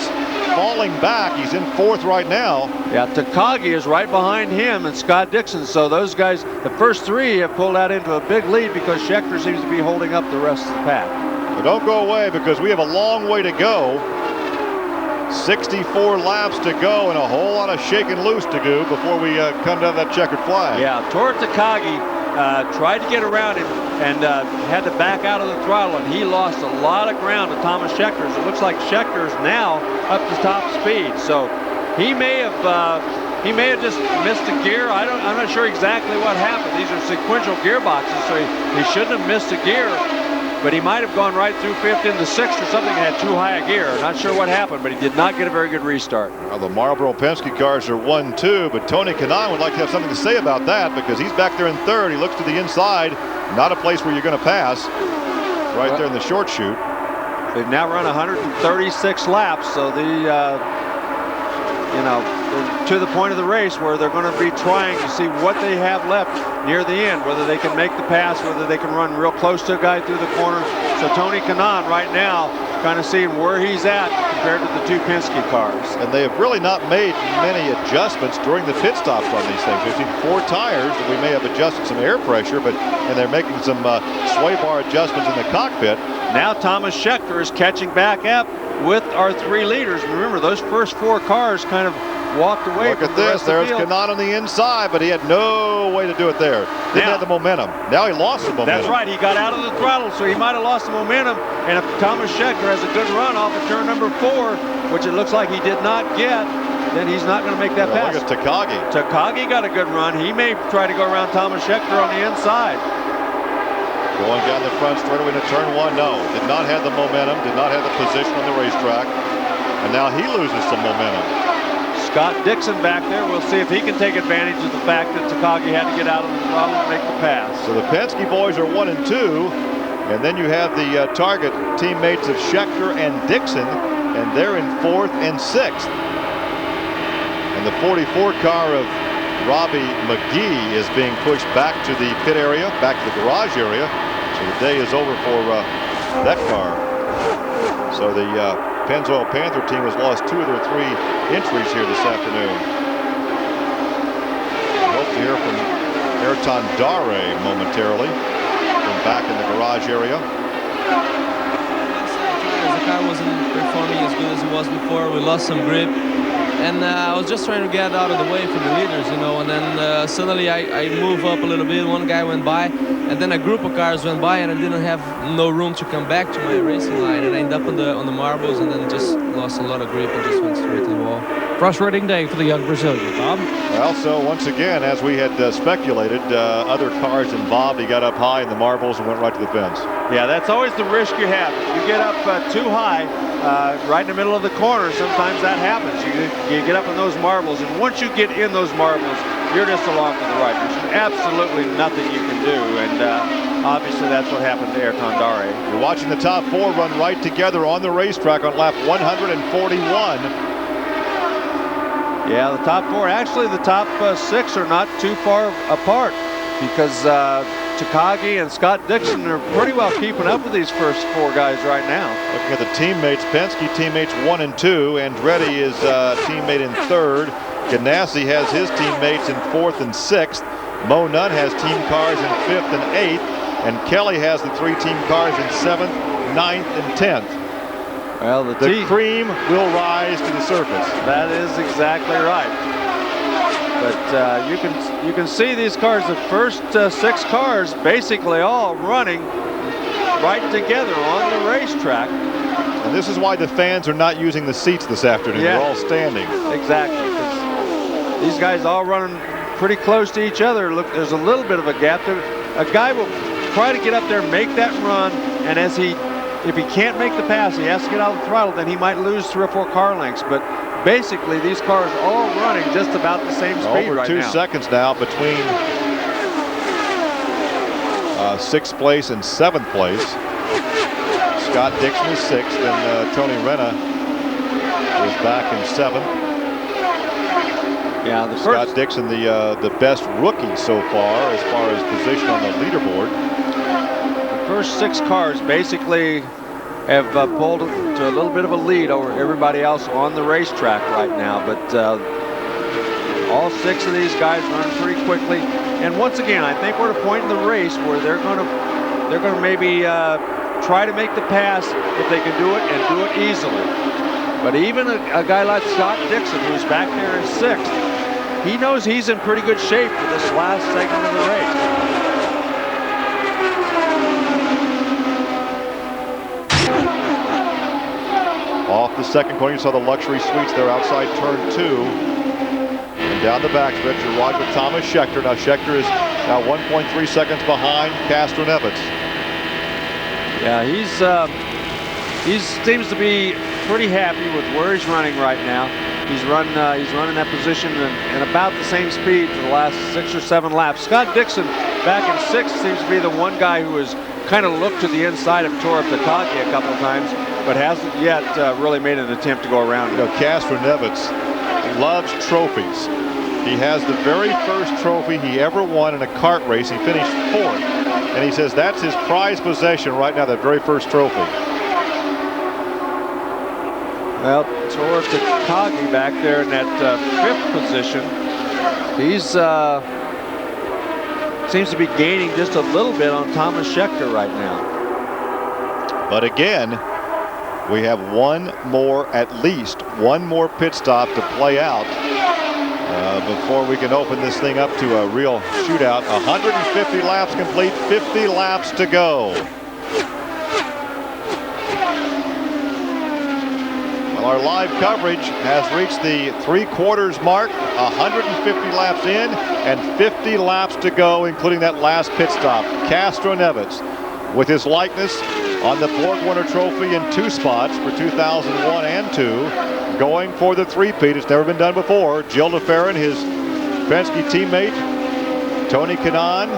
falling back. He's in 4th right now. Yeah, Takagi is right behind him and Scott Dixon. So those guys, the first 3 have pulled out into a big lead because Scheckter seems to be holding up the rest of the pack. But don't go away because we have a long way to go. 64 laps to go and a whole lot of shaking loose to do before we come down that checkered flag. Yeah, Tor Takagi tried to get around him and had to back out of the throttle, and he lost a lot of ground to Thomas Scheckter. It looks like Schecter's now up to top speed, so he may have just missed a gear. I'm not sure exactly what happened. These are sequential gearboxes, so he shouldn't have missed a gear. but he might have gone right through fifth into sixth or something and had too high a gear. Not sure what happened, but he did not get a very good restart. Well, the Marlboro Penske cars are 1-2, but Tony Kanaan would like to have something to say about that because he's back there in third. He looks to the inside, not a place where you're going to pass. Right there in the short chute. They've now run 136 laps, so they're to the point of the race where they're going to be trying to see what they have left near the end, whether they can make the pass, whether they can run real close to a guy through the corner. So Tony Kanaan right now kind of seeing where he's at compared to the two Penske cars. And they have really not made many adjustmts during the pit stops on these things. We've seen 4 tires that we may have adjusted some air pressure, and they're making some sway bar adjustments in the cockpit. Now Thomas Scheckter is catching back up with our 3 leaders. Remember, those first 4 cars kind of walked away. Look at this. There's Kanaan on the inside, but he had no way to do it there. Didn't have the momentum. Now he lost the momentum. That's right. He got out of the throttle, so he might have lost the momentum. And if Thomas Scheckter has a good run off of turn number 4, which it looks like he did not get, then he's not going to make that pass. Look at Takagi. Takagi got a good run. He may try to go around Thomas Scheckter on the inside. Going down the front straightaway into turn 1, no. Did not have the momentum, did not have the position on the racetrack. And now he loses some momentum. Scott Dixon back there. We'll see if he can take advantage of the fact that Takagi had to get out of the throttle and make the pass. So the Penske boys are 1 and 2. And then you have the Target teammates of Scheckter and Dixon. And they're in 4th and 6th. And the 44 car of Robbie McGee is being pushed back to the pit area, back to the garage area. So the day is over for that car. So the Pennzoil Panther team has lost 2 of their 3 entries here this afternoon. We hope to hear from Ayrton Dare momentarily from back in the garage area. The car wasn't performing as good as it was before. We lost some grip. And I was just trying to get out of the way for the leaders, and then suddenly I move up a little bit. One guy went by, and then a group of cars went by, and I didn't have no room to come back to my racing line, and I ended up on the marbles, and then just lost a lot of grip and just went straight to the wall. Frustrating day for the young Brazilian, Bob. Well, so once again, as we had speculated, other cars involved. He got up high in the marbles and went right to the fence. Yeah, that's always the risk you have. You get up too high, right in the middle of the corner. Sometimes that happens. You get up in those marbles, and once you get in those marbles, you're just along for the ride. There's absolutely nothing you can do, and obviously that's what happened to Ayrton Dare. You're watching the top 4 run right together on the racetrack on lap 141. Yeah, the top 4, actually the top 6 are not too far apart because Takagi and Scott Dixon are pretty well keeping up with these first 4 guys right now. Looking at the teammates, Penske teammates 1 and 2. Andretti is teammate in 3rd. Ganassi has his teammates in 4th and 6th. Mo Nunn has team cars in 5th and 8th. And Kelly has the 3 team cars in 7th, 9th, and 10th. Well, the cream will rise to the surface. That is exactly right. But you can see these cars, the first 6 cars, basically all running right together on the racetrack. And this is why the fans are not using the seats this afternoon. Yeah. They're all standing. Exactly. These guys all running pretty close to each other. Look, there's a little bit of a gap there. A guy will try to get up there, make that run, and if he can't make the pass, he has to get out of the throttle, then he might lose 3 or 4 car lengths. But basically, these cars all running just about the same speed right now. Over 2 seconds now between 6th place and 7th place. Scott Dixon is 6th, and Tony Renna is back in 7th. Yeah, Scott Dixon, the best rookie so far as position on the leaderboard. The first 6 cars basically have pulled to a little bit of a lead over everybody else on the racetrack right now, but all 6 of these guys run pretty quickly. And once again, I think we're at a point in the race where they're going to maybe try to make the pass if they can do it and do it easily. But even a guy like Scott Dixon, who's back there in 6th, he knows he's in pretty good shape for this last segment of the race. Off the second corner, you saw the luxury suites there outside turn 2. And down the backstretch, you're wide with Thomas Scheckter. Now Scheckter is now 1.3 seconds behind Castroneves. Yeah, he seems to be pretty happy with where he's running right now. He's running that position in about the same speed for the last 6 or 7 laps. Scott Dixon back in 6th seems to be the one guy who has kind of looked to the inside of Tora Takagi a couple of times, but hasn't yet really made an attempt to go around. You know, Castroneves loves trophies. He has the very first trophy he ever won in a kart race. He finished 4th, and he says that's his prized possession right now, that very first trophy. Well, Tora Takagi back there in that 5th position. He's seems to be gaining just a little bit on Thomas Schechter right now. But again, we have at least one more pit stop to play out before we can open this thing up to a real shootout. 150 laps complete, 50 laps to go. Well, our live coverage has reached the 3/4 mark, 150 laps in and 50 laps to go, including that last pit stop. Castroneves with his likeness on the Borg-Warner Trophy in 2 spots for 2001 and 2, going for the 3-peat. It's never been done before. Gil de Ferran, his Penske teammate, Tony Kanaan,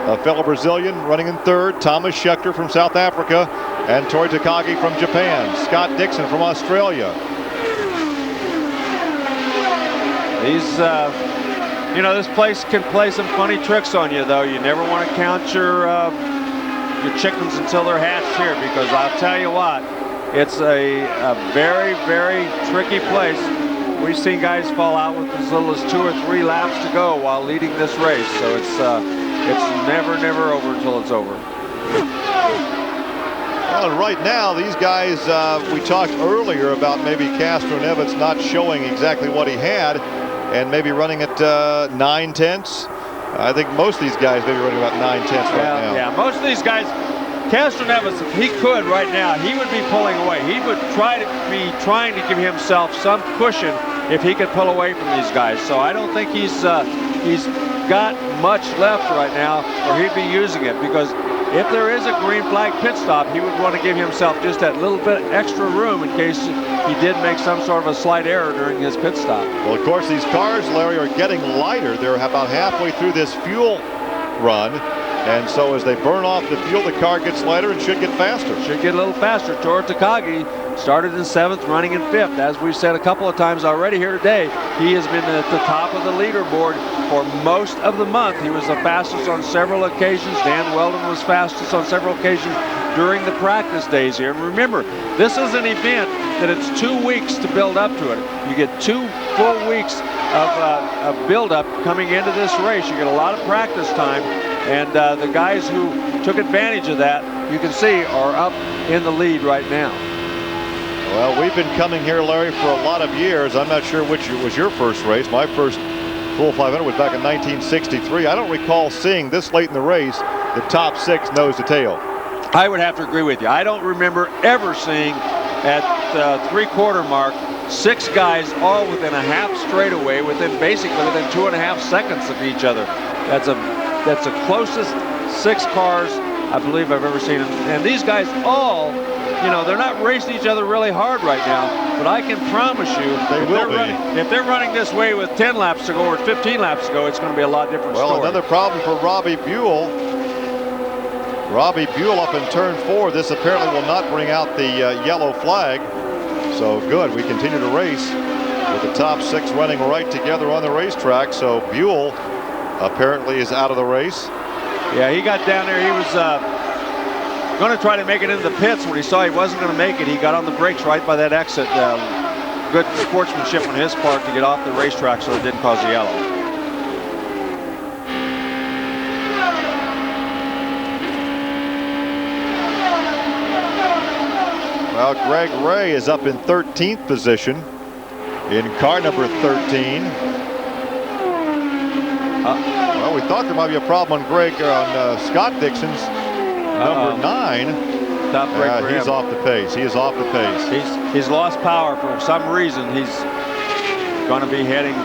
a fellow Brazilian, running in 3rd. Thomas Schechter from South Africa, and Tori Takagi from Japan. Scott Dixon from Australia. He's, you know, this place can play some funny tricks on you, though. You never want to count your chickens until they're hatched here, because I'll tell you what, it's a very, very tricky place. We've seen guys fall out with as little as 2 or 3 laps to go while leading this race, so it's never over until it's over. Well, and right now, these guys, we talked earlier about maybe Castroneves not showing exactly what he had and maybe running at 9/10. I think most of these guys may be running about 9/10 right now. Yeah, most of these guys, Castroneves, if he could right now, he would be pulling away. He would trying to give himself some cushion if he could pull away from these guys. So I don't think he's got much left right now, or he'd be using it, because if there is a green flag pit stop, he would want to give himself just that little bit extra room in case he did make some sort of a slight error during his pit stop. Well, of course, these cars, Larry, are getting lighter. They're about halfway through this fuel run, and so as they burn off the fuel, the car gets lighter and should get faster. Should get a little faster. Tora Takagi started in 7th, running in 5th. As we've said a couple of times already here today, he has been at the top of the leaderboard for most of the month. He was the fastest on several occasions. Dan Weldon was fastest on several occasions during the practice days here. And remember, this is an event that it's 2 weeks to build up to it. You get 2 full weeks of build-up coming into this race. You get a lot of practice time, and the guys who took advantage of that, you can see, are up in the lead right now. Well, we've been coming here, Larry, for a lot of years. I'm not sure which was your first race. My first full 500 was back in 1963. I don't recall seeing this late in the race the top 6 nose to tail. I would have to agree with you. I don't remember ever seeing at the 3/4 mark 6 guys all within a half straightaway, basically within 2.5 seconds of each other. That's the closest 6 cars I believe I've ever seen. And these guys all, you know, they're not racing each other really hard right now, but I can promise you, if they're running this way with 10 laps to go or 15 laps to go, it's going to be a lot different story. Well, another problem for Robbie Buell. Robbie Buell up in turn 4. This apparently will not bring out the yellow flag. So good, we continue to race with the top 6 running right together on the racetrack. So Buell apparently is out of the race. Yeah, he got down there. He was going to try to make it into the pits. When he saw he wasn't going to make it, he got on the brakes right by that exit. Good sportsmanship on his part to get off the racetrack so it didn't cause the yellow. Well, Greg Ray is up in 13th position in car number 13. Well, we thought there might be a problem on Scott Dixon's number 9. Top break for he's him. off the pace. He is off the pace. He's lost power for some reason. He's going to be heading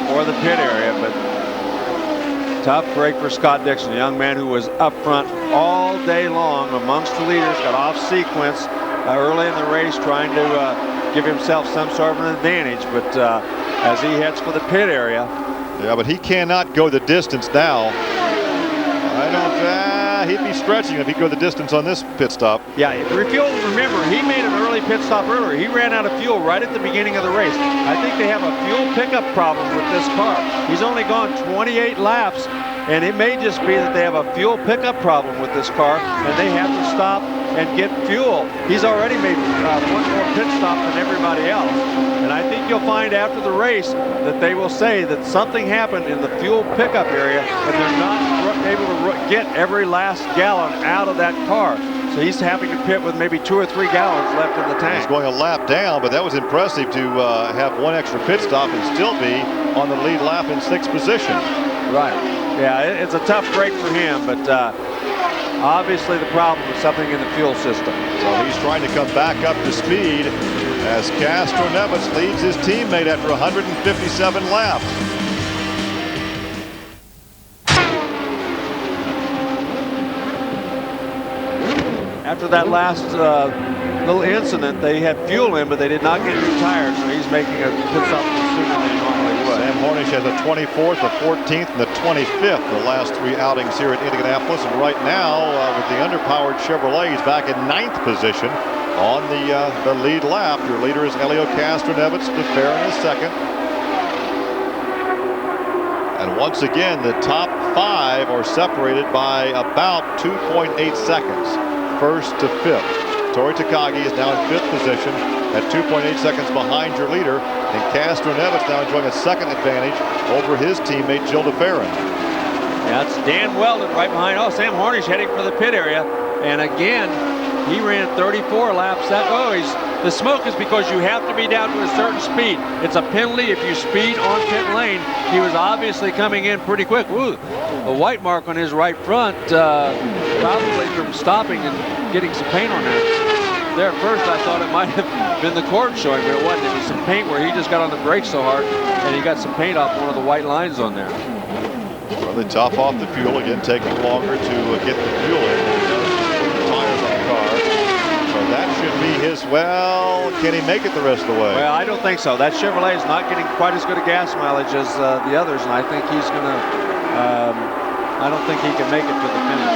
for the pit area, but Tough break for Scott Dixon, a young man who was up front all day long amongst the leaders, got off sequence early in the race trying to give himself some sort of an advantage, but as he heads for the pit area. Yeah, but he cannot go the distance now. I don't, he'd be stretching if he'd go the distance on this pit stop. Yeah, refuel, remember, he made an early pit stop earlier. He ran out of fuel right at the beginning of the race. I think they have a fuel pickup problem with this car. He's only gone 28 laps, and it may just be that they have a fuel pickup problem with this car, and they have to stop and get fuel. He's already made one more pit stop than everybody else. And I think you'll find after the race that they will say that something happened in the fuel pickup area and they're not able to get every last gallon out of that car. So he's having to pit with maybe 2 or 3 gallons left in the tank. He's going a lap down, but that was impressive to have one extra pit stop and still be on the lead lap in 6th position. Right. Yeah, it's a tough break for him, but obviously the problem is something in the fuel system. So he's trying to come back up to speed as Castroneves leads his teammate after 157 laps. After that last little incident, they had fuel in, but they did not get new tires, so he's making a pit stop sooner than he normally would. Sam Hornish has a 24th, a 14th, and the 25th the last 3 outings here at Indianapolis. And right now, with the underpowered Chevrolet, he's back in 9th position on the lead lap. Your leader is Helio Castroneves, DeFerrin is second. And once again, the top 5 are separated by about 2.8 seconds. First to 5th. Tori Takagi is now in 5th position at 2.8 seconds behind your leader, and Castroneves now enjoying a second advantage over his teammate Jill DeFerrin. That's Dan Weldon right behind. Oh, Sam Hornish heading for the pit area, and again he ran 34 laps. The smoke is because you have to be down to a certain speed. It's a penalty if you speed on pit lane. He was obviously coming in pretty quick. Ooh, a white mark on his right front, probably from stopping and getting some paint on it. There at first I thought it might have been the cord showing, but it wasn't. It was some paint where he just got on the brakes so hard and he got some paint off one of the white lines on there. Well, they top off the fuel again, taking longer to get the fuel in. Tires on the car. So that should be his, well, can he make it the rest of the way? Well, I don't think so. That Chevrolet is not getting quite as good a gas mileage as the others, and I think he's going to, I don't think he can make it to the finish.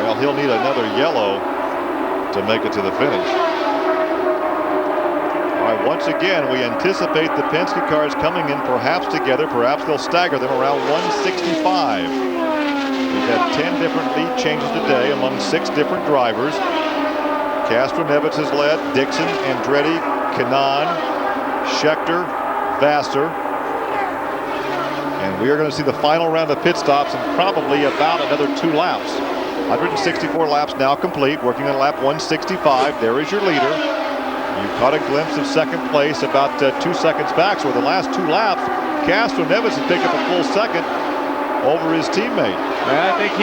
Well, he'll need another yellow to make it to the finish. All right, once again, we anticipate the Penske cars coming in perhaps together. Perhaps they'll stagger them around 165. We've had 10 different lead changes today among 6 different drivers. Castroneves has led, Dixon, Andretti, Kanaan, Scheckter, Vassar. And we are going to see the final round of pit stops in probably about another 2 laps. 164 laps now complete, working on lap 165. There is your leader. You caught a glimpse of second place about 2 seconds back. So the last 2 laps, Castroneves has picked up a full second over his teammate. I think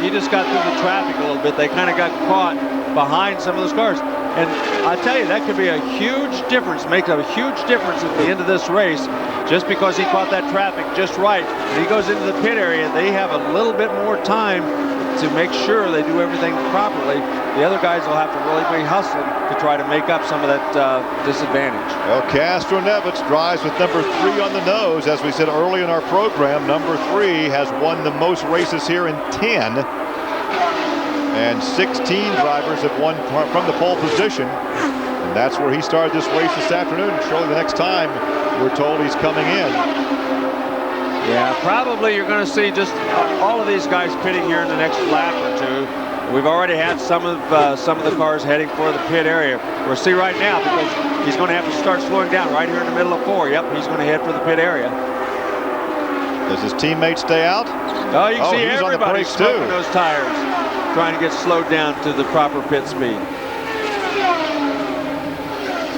he just got through the traffic a little bit. They kind of got caught behind some of those cars. And I tell you, that could be a huge difference, make a huge difference at the end of this race, just because he caught that traffic just right. When he goes into the pit area, they have a little bit more time to make sure they do everything properly. The other guys will have to really be hustling to try to make up some of that disadvantage. Well, Castroneves drives with number 3 on the nose. As we said early in our program, number 3 has won the most races here in 10. And 16 drivers have won from the pole position. And that's where he started this race this afternoon. Surely the next time we're told he's coming in. Yeah, probably you're going to see just all of these guys pitting here in the next lap or 2. We've already had some of the cars heading for the pit area. We'll see right now because he's going to have to start slowing down right here in the middle of 4. Yep, he's going to head for the pit area. Does his teammate stay out? Oh, you can see everybody smoking those tires, trying to get slowed down to the proper pit speed.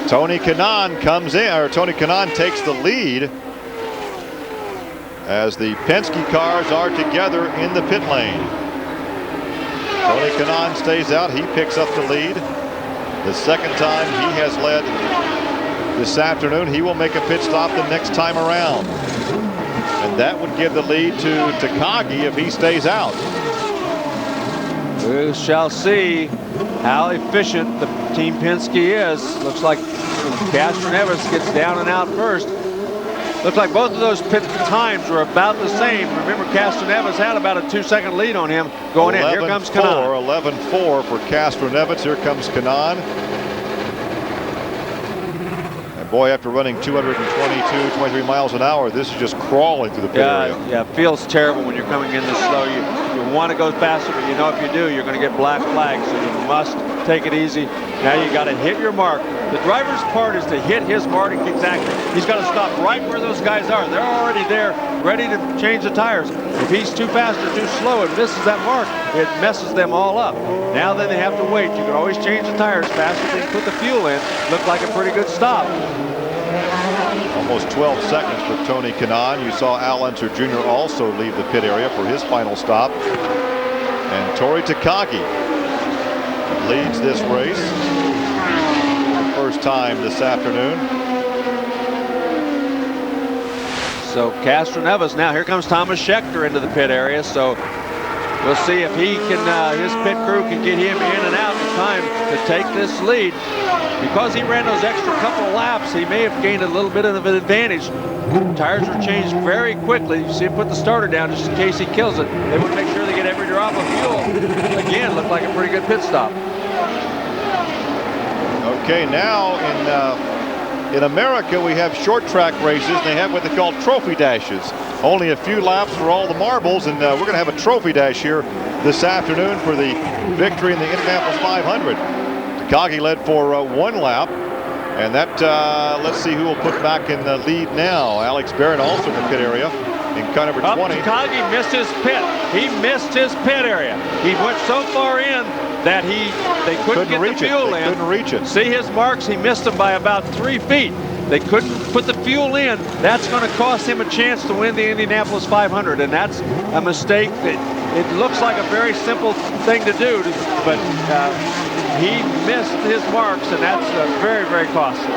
Tony Kanaan comes in, or Tony Kanaan takes the lead as the Penske cars are together in the pit lane. Tony Kanaan stays out. He picks up the lead. The second time he has led this afternoon. He will make a pit stop the next time around. And that would give the lead to Takagi if he stays out. We shall see how efficient the Team Penske is. Looks like Castroneves gets down and out first. Looks like both of those pit times were about the same. Remember, Castroneves had about a 2-second lead on him going in. Here comes Kanaan. 11-4 for Castroneves. Here comes Kanaan. And boy, after running 222, 23 miles an hour, this is just crawling through the pit area. Yeah, it feels terrible when you're coming in this slow. You want to go faster, but you know if you do, you're going to get black flags. So you must take it easy. Now you got to hit your mark. The driver's part is to hit his mark exactly. He's got to stop right where those guys are. They're already there, ready to change the tires. If he's too fast or too slow and misses that mark, it messes them all up. Now then they have to wait. You can always change the tires faster than you put the fuel in. Looked like a pretty good stop. Almost 12 seconds for Tony Kanaan. You saw Al Unser Jr. also leave the pit area for his final stop. And Tori Takagi leads this race. First time this afternoon. So Castroneves, now here comes Thomas Schechter into the pit area. So we'll see if he can, his pit crew can get him in and out in time to take this lead. Because he ran those extra couple of laps, he may have gained a little bit of an advantage. Tires were changed very quickly. You see him put the starter down just in case he kills it. They want to make sure they get every drop of fuel. Again, looked like a pretty good pit stop. Okay, now in America we have short track races, and they have what they call trophy dashes. Only a few laps for all the marbles, and we're going to have a trophy dash here this afternoon for the victory in the Indianapolis 500. Takagi led for 1 lap, and that let's see who will put back in the lead now. Alex Barron also in the pit area in car number 20. Takagi missed his pit. He missed his pit area. He went so far in that they couldn't get the fuel in. Couldn't reach it. See his marks? He missed them by about 3 feet. They couldn't put the fuel in. That's going to cost him a chance to win the Indianapolis 500, and that's a mistake. It looks like a very simple thing to do, but he missed his marks, and that's very, very costly.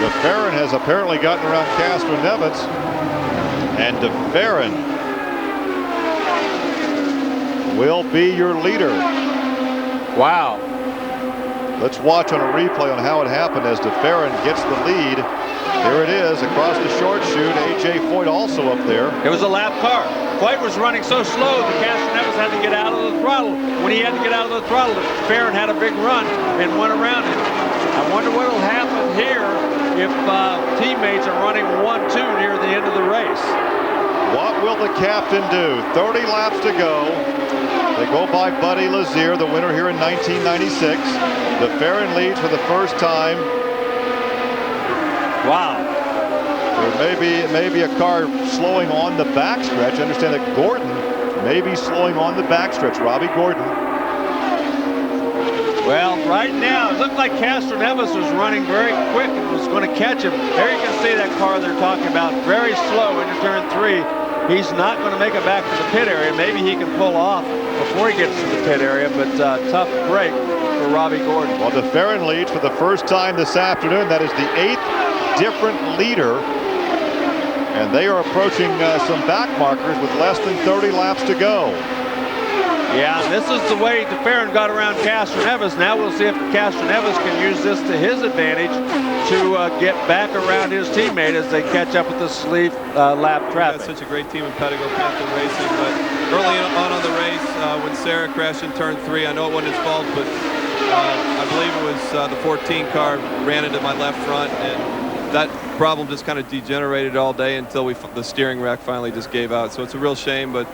DeFerrin has apparently gotten around Castroneves, and DeFerrin will be your leader. Wow. Let's watch on a replay on how it happened as DeFerrin gets the lead. Here it is across the short chute. A.J. Foyt also up there. It was a lap car. Foyt was running so slow that Castroneves had to get out of the throttle. When he had to get out of the throttle, DeFerrin had a big run and went around him. I wonder what will happen here if teammates are running 1-2 near the end of the race. What will the captain do? 30 laps to go. They go by Buddy Lazier, the winner here in 1996. DeFerrin leads for the first time. Wow. There may be a car slowing on the backstretch. I understand that Gordon may be slowing on the backstretch. Robbie Gordon. Well, right now, it looked like Castroneves was running very quick and was going to catch him. There you can see that car they're talking about, very slow into turn 3. He's not going to make it back to the pit area. Maybe he can pull off before he gets to the pit area, but tough break for Robbie Gordon. Well, DeFerrin leads for the first time this afternoon. That is the 8th different leader, and they are approaching some back markers with less than 30 laps to go. Yeah, this is the way DeFerrin got around Castroneves. Now we'll see if Castroneves can use this to his advantage to get back around his teammate as they catch up with the sleeve lap traffic. That's such a great team in Pedigo Panther Racing, but early on the race, when Sarah crashed in turn 3, I know it wasn't his fault, but I believe it was the 14 car ran into my left front, and that problem just kind of degenerated all day until the steering rack finally just gave out. So it's a real shame, but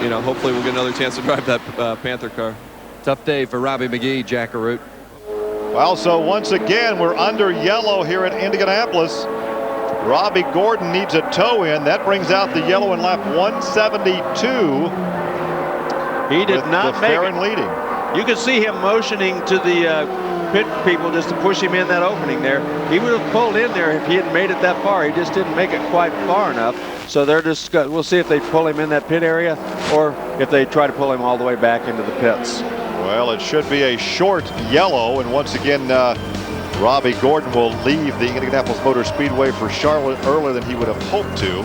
you know, hopefully we'll get another chance to drive that Panther car. Tough day for Robbie McGee, Jack Arute. Well, so once again, we're under yellow here at Indianapolis. Robbie Gordon needs a toe in. That brings out the yellow in lap 172. He did not make it. Leading. You could see him motioning to the pit people just to push him in that opening there. He would have pulled in there if he hadn't made it that far. He just didn't make it quite far enough. So they're just, we'll see if they pull him in that pit area or if they try to pull him all the way back into the pits. Well, it should be a short yellow, and once again, Robbie Gordon will leave the Indianapolis Motor Speedway for Charlotte earlier than he would have hoped to.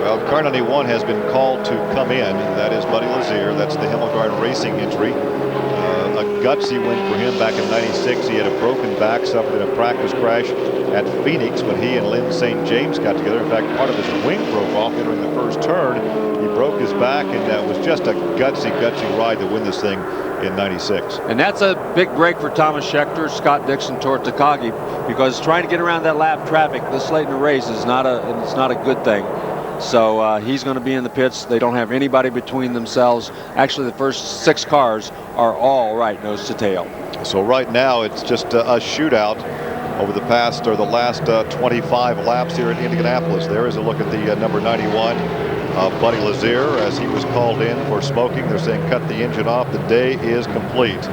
Well, car 91 has been called to come in. That is Buddy Lazier. That's the Himmelgarden Racing injury. A gutsy win for him back in '96. He had a broken back, suffered in a practice crash at Phoenix when he and Lynn St. James got together. In fact, part of his wing broke off entering the first turn. He broke his back, and that was just a gutsy ride to win this thing in '96. And that's a big break for Thomas Schechter, Scott Dixon toward Takagi, because trying to get around that lap traffic this late in the race is not a good thing. So he's going to be in the pits. They don't have anybody between themselves. Actually, the first 6 cars are all right nose to tail. So right now it's just a shootout over the last 25 laps here at Indianapolis. There is a look at the number 91, Buddy Lazier, as he was called in for smoking. They're saying cut the engine off. The day is complete.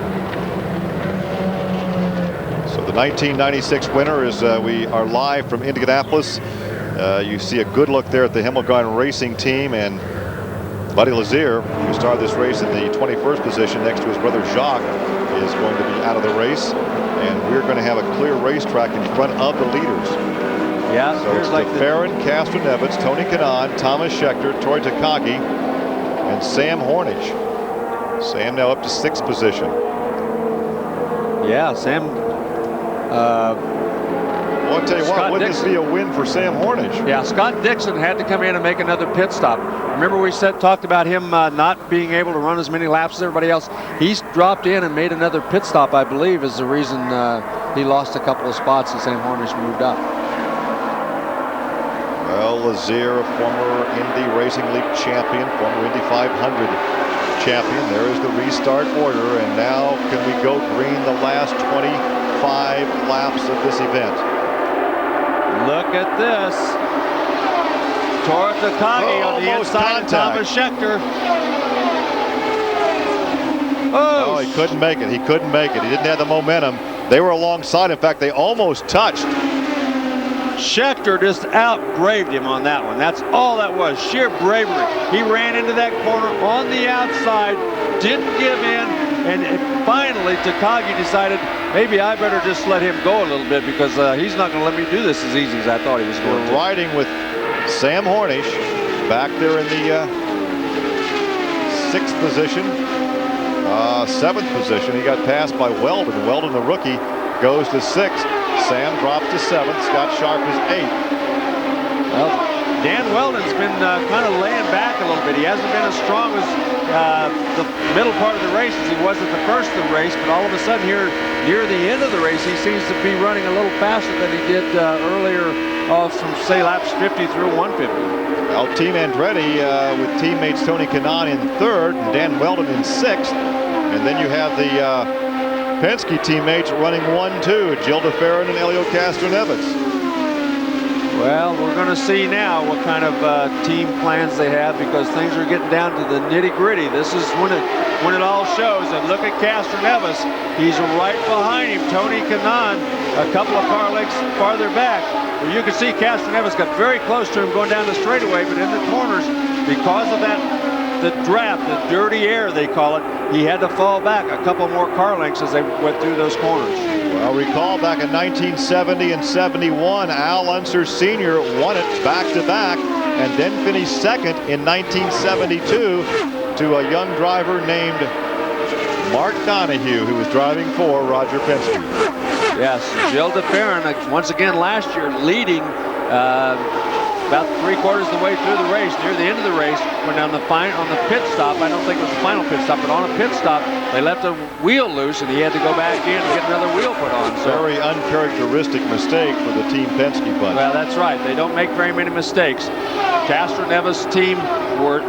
So the 1996 winner is, we are live from Indianapolis. You see a good look there at the Himmelgarden Racing team, and Buddy Lazier, who started this race in the 21st position next to his brother Jacques, is going to be out of the race, and we're going to have a clear racetrack in front of the leaders. Yeah, so it's like Farron, Castro-Neves, Tony Kanaan, Thomas Schechter, Troy Takagi, and Sam Hornish. Sam now up to 6th position. Yeah, Sam. Well, I'll tell you what, wouldn't this be a win for Sam Hornish? Yeah, Scott Dixon had to come in and make another pit stop. Remember we talked about him not being able to run as many laps as everybody else. He's dropped in and made another pit stop, I believe, is the reason he lost a couple of spots and Sam Hornish moved up. Well, Lazier, a former Indy Racing League champion, former Indy 500 champion. There is the restart order, and now can we go green the last 25 laps of this event? Look at this. Toward Takagi on the inside of Thomas Schechter. Oh, he couldn't make it. He couldn't make it. He didn't have the momentum. They were alongside. In fact, they almost touched. Schechter just outbraved him on that one. That's all that was, sheer bravery. He ran into that corner on the outside, didn't give in, and finally Takagi decided maybe I better just let him go a little bit because he's not going to let me do this as easy as I thought he was going to. Riding with Sam Hornish back there in the 6th position, 7th position. He got passed by Weldon. Weldon, the rookie, goes to 6th. Sam drops to 7th. Scott Sharp is 8th. Well, Dan Weldon's been kind of laying back a little bit. He hasn't been as strong as the middle part of the race as he was at the first of the race, but all of a sudden here near the end of the race he seems to be running a little faster than he did earlier from, say, laps 50 through 150. Well, Team Andretti with teammates Tony Kanaan in 3rd and Dan Weldon in 6th. And then you have the Penske teammates running 1-2, Jill DeFerrin and Helio Castroneves. Well, we're going to see now what kind of team plans they have because things are getting down to the nitty-gritty. This is when it all shows. And look at Castroneves. He's right behind him. Tony Kanaan, a couple of car lengths farther back. Well, you can see Castroneves got very close to him going down the straightaway, but in the corners, because of the draft, the dirty air they call it, he had to fall back a couple more car lengths as they went through those corners. Well, recall back in 1970 and 71, Al Unser Sr. won it back-to-back and then finished 2nd in 1972 to a young driver named Mark Donahue, who was driving for Roger Penske. Yes, Jill DeFerrin, once again last year, leading about 3/4 of the way through the race, near the end of the race, when on the pit stop, I don't think it was the final pit stop, but on a pit stop, they left a wheel loose and he had to go back in and get another wheel put on. So, very uncharacteristic mistake for the Team Penske bunch. Well, that's right. They don't make very many mistakes. Castroneves' team,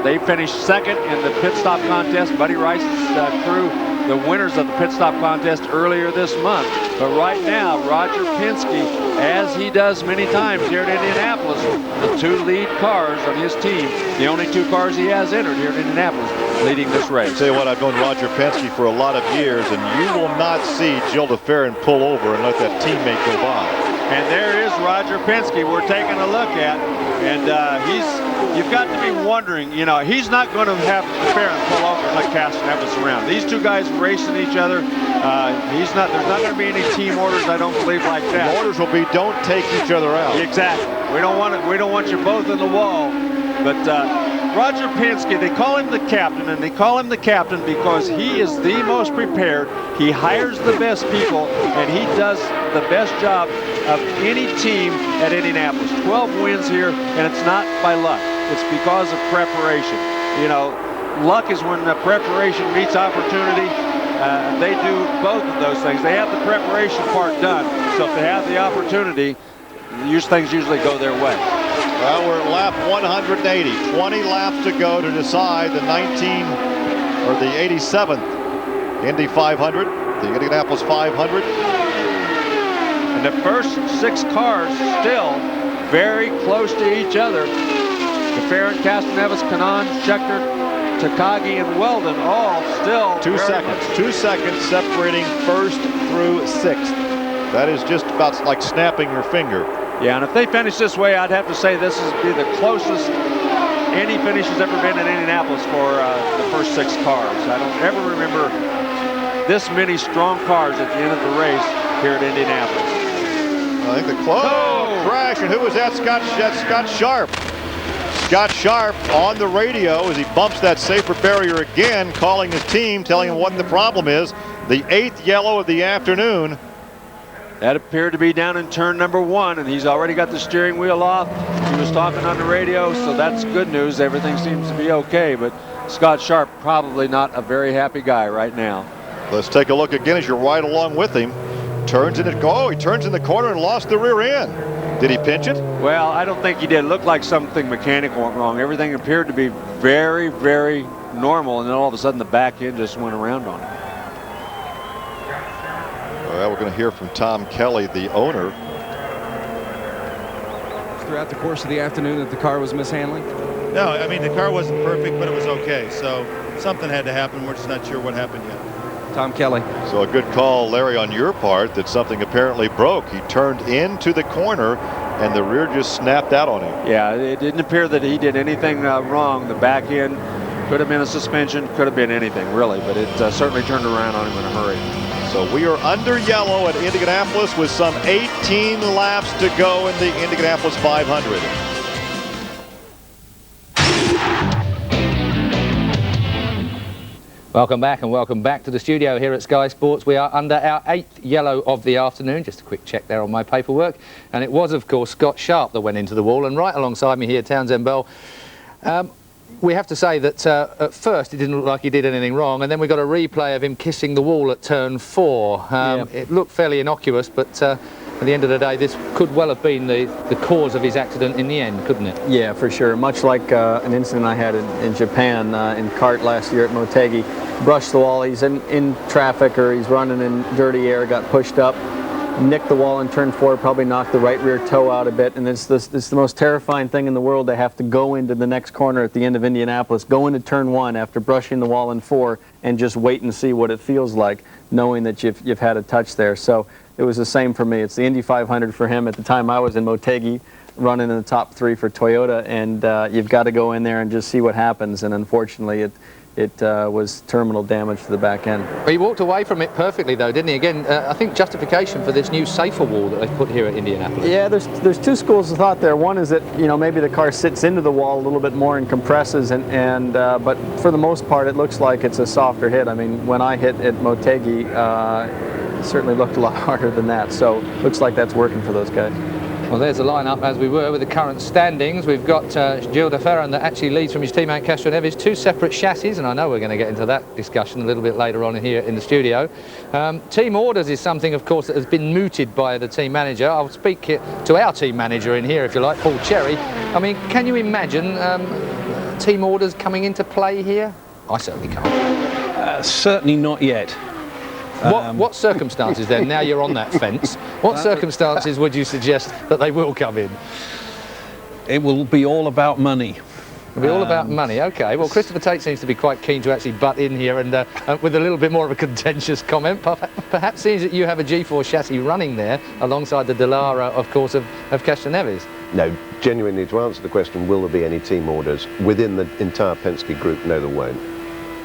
they finished 2nd in the pit stop contest. Buddy Rice's crew, the winners of the pit stop contest earlier this month. But right now, Roger Penske, as he does many times here at Indianapolis, the 2 lead cars on his team, the only 2 cars he has entered here in Indianapolis, leading this race. I'll tell you what, I've known Roger Penske for a lot of years, and you will not see Jill DeFerrin pull over and let that teammate go by. And there is Roger Penske we're taking a look at, and you've got to be wondering, you know, he's not going to have DeFerrin pull over and let Castroneves around. These 2 guys racing each other. There's not going to be any team orders, I don't believe, like that. The orders will be don't take each other out. Exactly. We don't want you both in the wall. But Roger Penske, they call him the captain, and they call him the captain because he is the most prepared. He hires the best people, and he does the best job of any team at Indianapolis. 12 wins here, and it's not by luck. It's because of preparation. You know, luck is when the preparation meets opportunity. They do both of those things. They have the preparation part done, so if they have the opportunity, things usually go their way. Well, we're at lap 180. 20 laps to go to decide the 87th Indy 500, the Indianapolis 500. And the first 6 cars still very close to each other. DeFerrin, Castroneves, Kanaan, Scheckter, Takagi, and Weldon all still 2 seconds. 2 seconds separating first through 6th. That is just about like snapping your finger. Yeah, and if they finish this way, I'd have to say this is be the closest any finish has ever been in Indianapolis for the first 6 cars. I don't ever remember this many strong cars at the end of the race here at Indianapolis. I think the crash, and who was that? Scott Sharp. Scott Sharp on the radio as he bumps that safer barrier again, calling his team, telling him what the problem is. The 8th yellow of the afternoon. That appeared to be down in turn number 1, and he's already got the steering wheel off. He was talking on the radio, so that's good news. Everything seems to be okay, but Scott Sharp probably not a very happy guy right now. Let's take a look again as you're right along with him. Turns in it. Oh, he turns in the corner and lost the rear end. Did he pinch it? Well, I don't think he did. It looked like something mechanical went wrong. Everything appeared to be very, very normal, and then all of a sudden the back end just went around on him. Well, we're going to hear from Tom Kelly, the owner. Throughout the course of the afternoon that the car was mishandling? No, I mean, the car wasn't perfect, but it was okay. So something had to happen. We're just not sure what happened yet. Tom Kelly. So a good call, Larry, on your part that something apparently broke. He turned into the corner and the rear just snapped out on him. Yeah, it didn't appear that he did anything wrong. The back end could have been a suspension, could have been anything really, but it certainly turned around on him in a hurry. So we are under yellow at Indianapolis with some 18 laps to go in the Indianapolis 500. Welcome back, and welcome back to the studio here at Sky Sports. We are under our 8th yellow of the afternoon. Just a quick check there on my paperwork. And it was, of course, Scott Sharp that went into the wall. And right alongside me here, Townsend Bell. We have to say that at first it didn't look like he did anything wrong, and then we got a replay of him kissing the wall at turn 4. It looked fairly innocuous, but at the end of the day, this could well have been the cause of his accident in the end, couldn't it? Yeah, for sure. Much like an incident I had in Japan in kart last year at Motegi. Brushed the wall. He's in traffic, or he's running in dirty air, got pushed up, nicked the wall in turn 4, probably knocked the right rear toe out a bit, and it's the most terrifying thing in the world to have to go into the next corner at the end of Indianapolis, go into turn 1 after brushing the wall in 4, and just wait and see what it feels like, knowing that you've had a touch there. So it was the same for me. It's the Indy 500 for him. At the time I was in Motegi, running in the top 3 for Toyota, and you've got to go in there and just see what happens, and unfortunately it was terminal damage to the back end. Well, he walked away from it perfectly, though, didn't he? Again, I think justification for this new safer wall that they've put here at Indianapolis. Yeah, there's 2 schools of thought there. One is that, you know, maybe the car sits into the wall a little bit more and compresses, but for the most part it looks like it's a softer hit. I mean, when I hit at Motegi, it certainly looked a lot harder than that. So looks like that's working for those guys. Well, there's the lineup as we were with the current standings. We've got Gilles de Ferran that actually leads from his teammate Castroneves, 2 separate chassis, and I know we're going to get into that discussion a little bit later on here in the studio. Team orders is something, of course, that has been mooted by the team manager. I'll speak to our team manager in here, if you like, Paul Cherry. I mean, can you imagine team orders coming into play here? I certainly can't. Certainly not yet. What circumstances then, now you're on that fence, what circumstances would you suggest that they will come in? It will be all about money. It'll be all about money, okay. Well, Christopher Tate seems to be quite keen to actually butt in here and with a little bit more of a contentious comment. Perhaps seems that you have a G4 chassis running there alongside the Dallara, of course, of Castroneves. No, genuinely, to answer the question, will there be any team orders within the entire Penske group? No, there won't.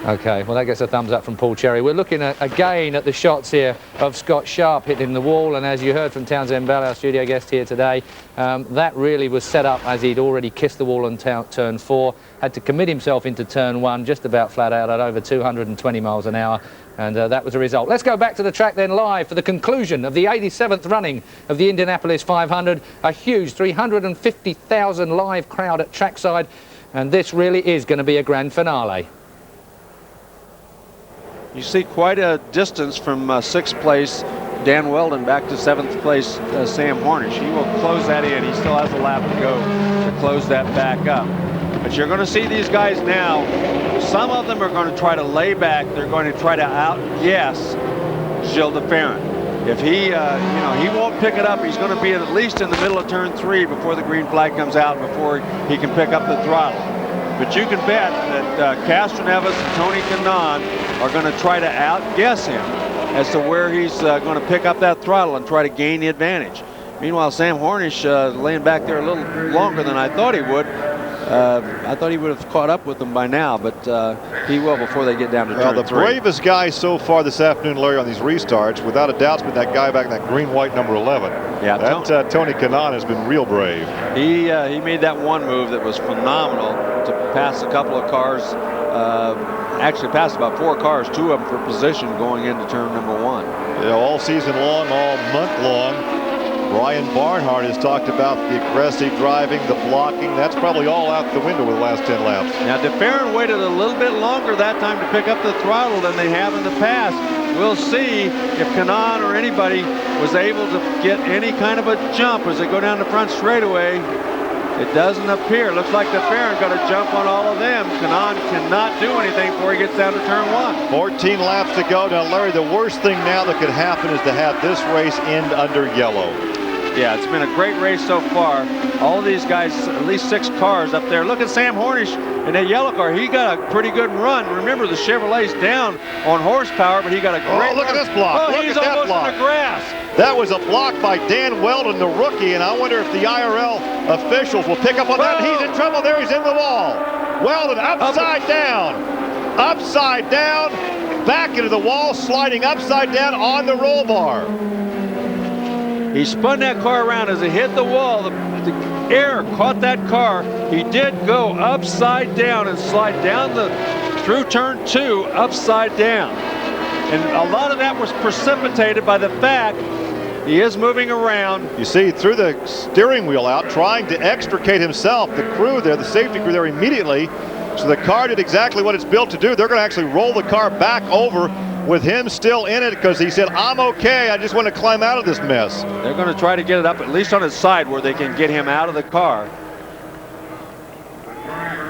Okay, well that gets a thumbs up from Paul Cherry. We're looking again at the shots here of Scott Sharp hitting the wall, and as you heard from Townsend Bell, our studio guest here today, that really was set up as he'd already kissed the wall on turn 4, had to commit himself into turn 1 just about flat out at over 220 miles an hour, and that was the result. Let's go back to the track then live for the conclusion of the 87th running of the Indianapolis 500, a huge 350,000 live crowd at trackside, and this really is going to be a grand finale. You see quite a distance from 6th place Dan Weldon back to 7th place Sam Hornish. He will close that in. He still has a lap to go to close that back up. But you're going to see these guys now. Some of them are going to try to lay back. They're going to try to outguess Gilles de Ferran. If he, you know, he won't pick it up. He's going to be at least in the middle of turn 3 before the green flag comes out, before he can pick up the throttle. But you can bet that Castroneves and Tony Kanaan are going to try to outguess him as to where he's going to pick up that throttle and try to gain the advantage. Meanwhile, Sam Hornish laying back there a little longer than I thought he would. I thought he would have caught up with them by now, but he will before they get down to turn 3. The bravest guy so far this afternoon, Larry, on these restarts, without a doubt, has been that guy back in that green-white number 11. Yeah, that Tony Kanaan has been real brave. He made that one move that was phenomenal to pass a couple of cars. Actually passed about 4 cars, 2 of them for position going into turn number 1. You know, all season long, all month long, Brian Barnhart has talked about the aggressive driving, the blocking. That's probably all out the window with the last 10 laps. Now, de Ferran waited a little bit longer that time to pick up the throttle than they have in the past. We'll see if Kanaan or anybody was able to get any kind of a jump as they go down the front straightaway. It doesn't appear. Looks like de Ferran got a jump on all of them. Kanaan cannot do anything before he gets down to turn 1. 14 laps to go. Now, Larry, the worst thing now that could happen is to have this race end under yellow. Yeah, it's been a great race so far. All of these guys, at least 6 cars up there. Look at Sam Hornish in that yellow car. He got a pretty good run. Remember, the Chevrolet's down on horsepower, but he got a great look run. at this block. Oh, Look he's at that almost block. in the grass. That was a block by Dan Weldon, the rookie, and I wonder if the IRL officials will pick up on that. He's in trouble there. He's in the wall. Weldon upside down. Upside down. Back into the wall, sliding upside down on the roll bar. He spun that car around as it hit the wall. The air caught that car. He did go upside down and slide down through turn 2 upside down. And a lot of that was precipitated by the fact he is moving around. You see, threw the steering wheel out, trying to extricate himself. The crew there, the safety crew there immediately. So the car did exactly what it's built to do. They're going to actually roll the car back over with him still in it because he said, I'm okay, I just want to climb out of this mess. They're going to try to get it up at least on his side where they can get him out of the car.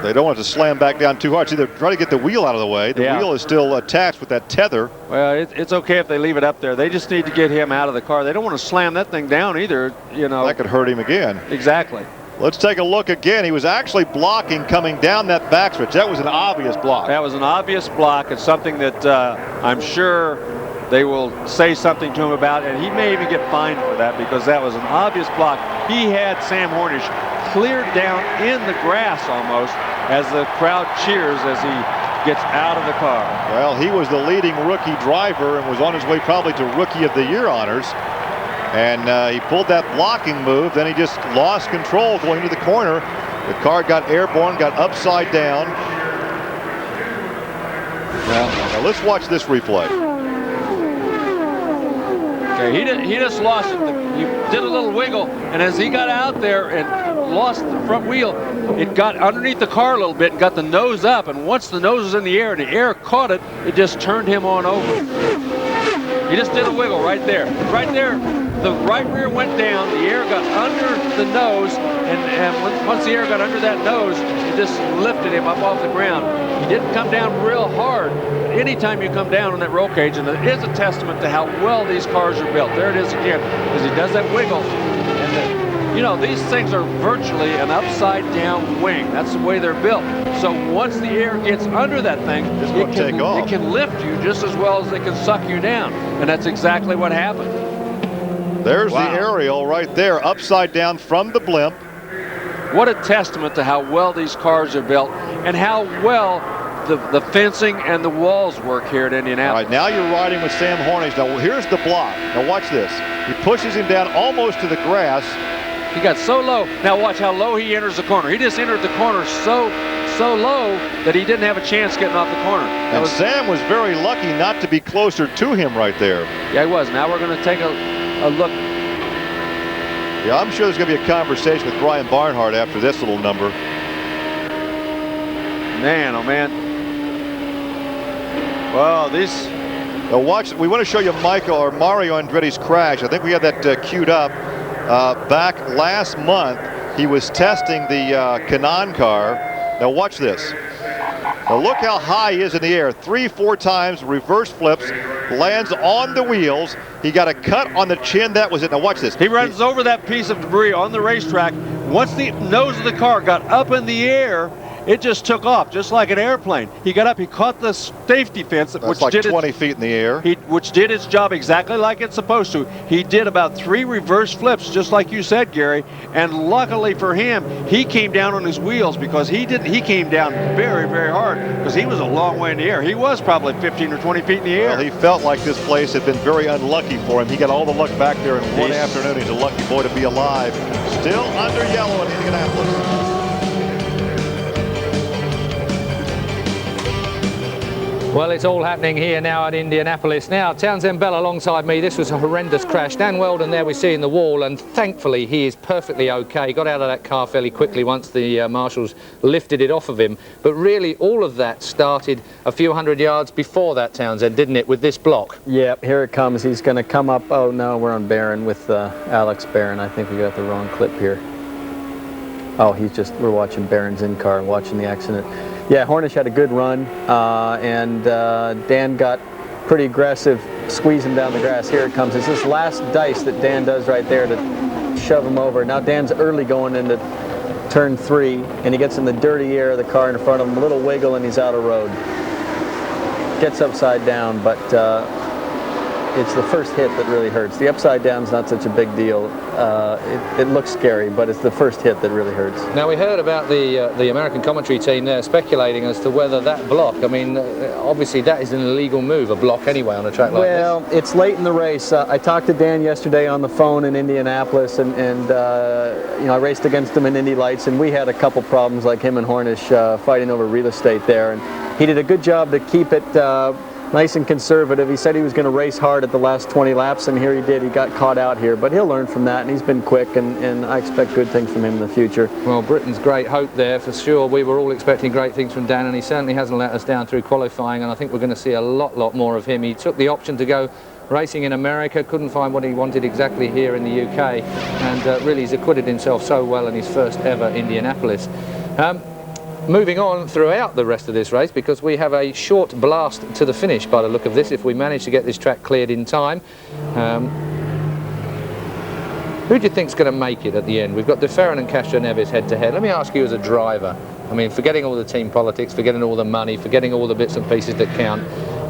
They don't want it to slam back down too hard. See, they're trying to get the wheel out of the way. The wheel is still attached with that tether. Well, it's okay if they leave it up there. They just need to get him out of the car. They don't want to slam that thing down either, you know. That could hurt him again. Exactly. Let's take a look again. He was actually blocking coming down that backstretch. That was an obvious block. That was an obvious block. It's something that I'm sure they will say something to him about, and he may even get fined for that because that was an obvious block. He had Sam Hornish cleared down in the grass almost as the crowd cheers as he gets out of the car. Well, he was the leading rookie driver and was on his way probably to Rookie of the Year honors. And he pulled that blocking move, then he just lost control going to the corner. The car got airborne, got upside down. Now let's watch this replay. Okay, he just lost it. He did a little wiggle, and as he got out there and lost the front wheel, it got underneath the car a little bit and got the nose up. And once the nose was in the air and the air caught it, it just turned him on over. He just did a wiggle right there. Right there, the right rear went down, the air got under the nose, and once the air got under that nose, it just lifted him up off the ground. He didn't come down real hard. Anytime you come down on that roll cage, and it is a testament to how well these cars are built. There it is again, as he does that wiggle. And you know, these things are virtually an upside down wing. That's the way they're built. So once the air gets under that thing, it can lift you just as well as they can suck you down. And that's exactly what happened. There's the aerial right there, upside down from the blimp. What a testament to how well these cars are built and how well the fencing and the walls work here at Indianapolis. All right, now you're riding with Sam Hornish. Now here's the block. Now watch this. He pushes him down almost to the grass. He got so low. Now watch how low he enters the corner. He just entered the corner so low that he didn't have a chance getting off the corner. And Sam was very lucky not to be closer to him right there. Yeah, he was. Now we're going to take a look. Yeah, I'm sure there's going to be a conversation with Brian Barnhart after this little number. Man, oh man. Well, this. Now watch. We want to show you Mario Andretti's crash. I think we have that queued up. Back last month, he was testing the Canaan car. Now watch this. Now look how high he is in the air. 3-4 times, reverse flips, lands on the wheels. He got a cut on the chin. That was it. Now watch this. He runs over that piece of debris on the racetrack. Once the nose of the car got up in the air, it just took off, just like an airplane. He got up, he caught the safety fence, which like 20 feet in the air. Which did its job exactly like it's supposed to. He did about 3 reverse flips, just like you said, Gary. And luckily for him, he came down on his wheels because he came down very, very hard because he was a long way in the air. He was probably 15 or 20 feet in the air. Well, he felt like this place had been very unlucky for him. He got all the luck back there in one afternoon. He's a lucky boy to be alive. Still under yellow in Indianapolis. Well, it's all happening here now at Indianapolis. Now, Townsend Bell alongside me. This was a horrendous crash. Dan Weldon there we see in the wall, and thankfully he is perfectly okay. He got out of that car fairly quickly once the marshals lifted it off of him. But really, all of that started a few hundred yards before that, Townsend, didn't it, with this block? Yep, here it comes. He's going to come up. Oh, no, we're on Barron with Alex Barron. I think we got the wrong clip here. Oh, we're watching Barron's in-car, watching the accident. Yeah, Hornish had a good run, and Dan got pretty aggressive, squeezing down the grass. Here it comes. It's this last dice that Dan does right there to shove him over. Now Dan's early going into turn 3, and he gets in the dirty air of the car in front of him, a little wiggle, and he's out of road. Gets upside down, but it's the first hit that really hurts. The upside down's not such a big deal. It looks scary, but it's the first hit that really hurts. Now, we heard about the American commentary team there speculating as to whether that block, I mean, obviously that is an illegal move, a block anyway on a track like this. Well, it's late in the race. I talked to Dan yesterday on the phone in Indianapolis, and you know, I raced against him in Indy Lights, and we had a couple problems like him and Hornish fighting over real estate there, and he did a good job to keep it nice and conservative. He said he was going to race hard at the last 20 laps, and here he did. He got caught out here, but he'll learn from that, and he's been quick, and I expect good things from him in the future. Well, Britain's great hope there for sure. We were all expecting great things from Dan, and he certainly hasn't let us down through qualifying, and I think we're going to see a lot more of him. He took the option to go racing in America, couldn't find what he wanted exactly here in the UK, and really he's acquitted himself so well in his first ever Indianapolis. Moving on throughout the rest of this race, because we have a short blast to the finish by the look of this, if we manage to get this track cleared in time. Who do you think's going to make it at the end? We've got De Ferran and Castro Neves head to head. Let me ask you as a driver, I mean, forgetting all the team politics, forgetting all the money, forgetting all the bits and pieces that count,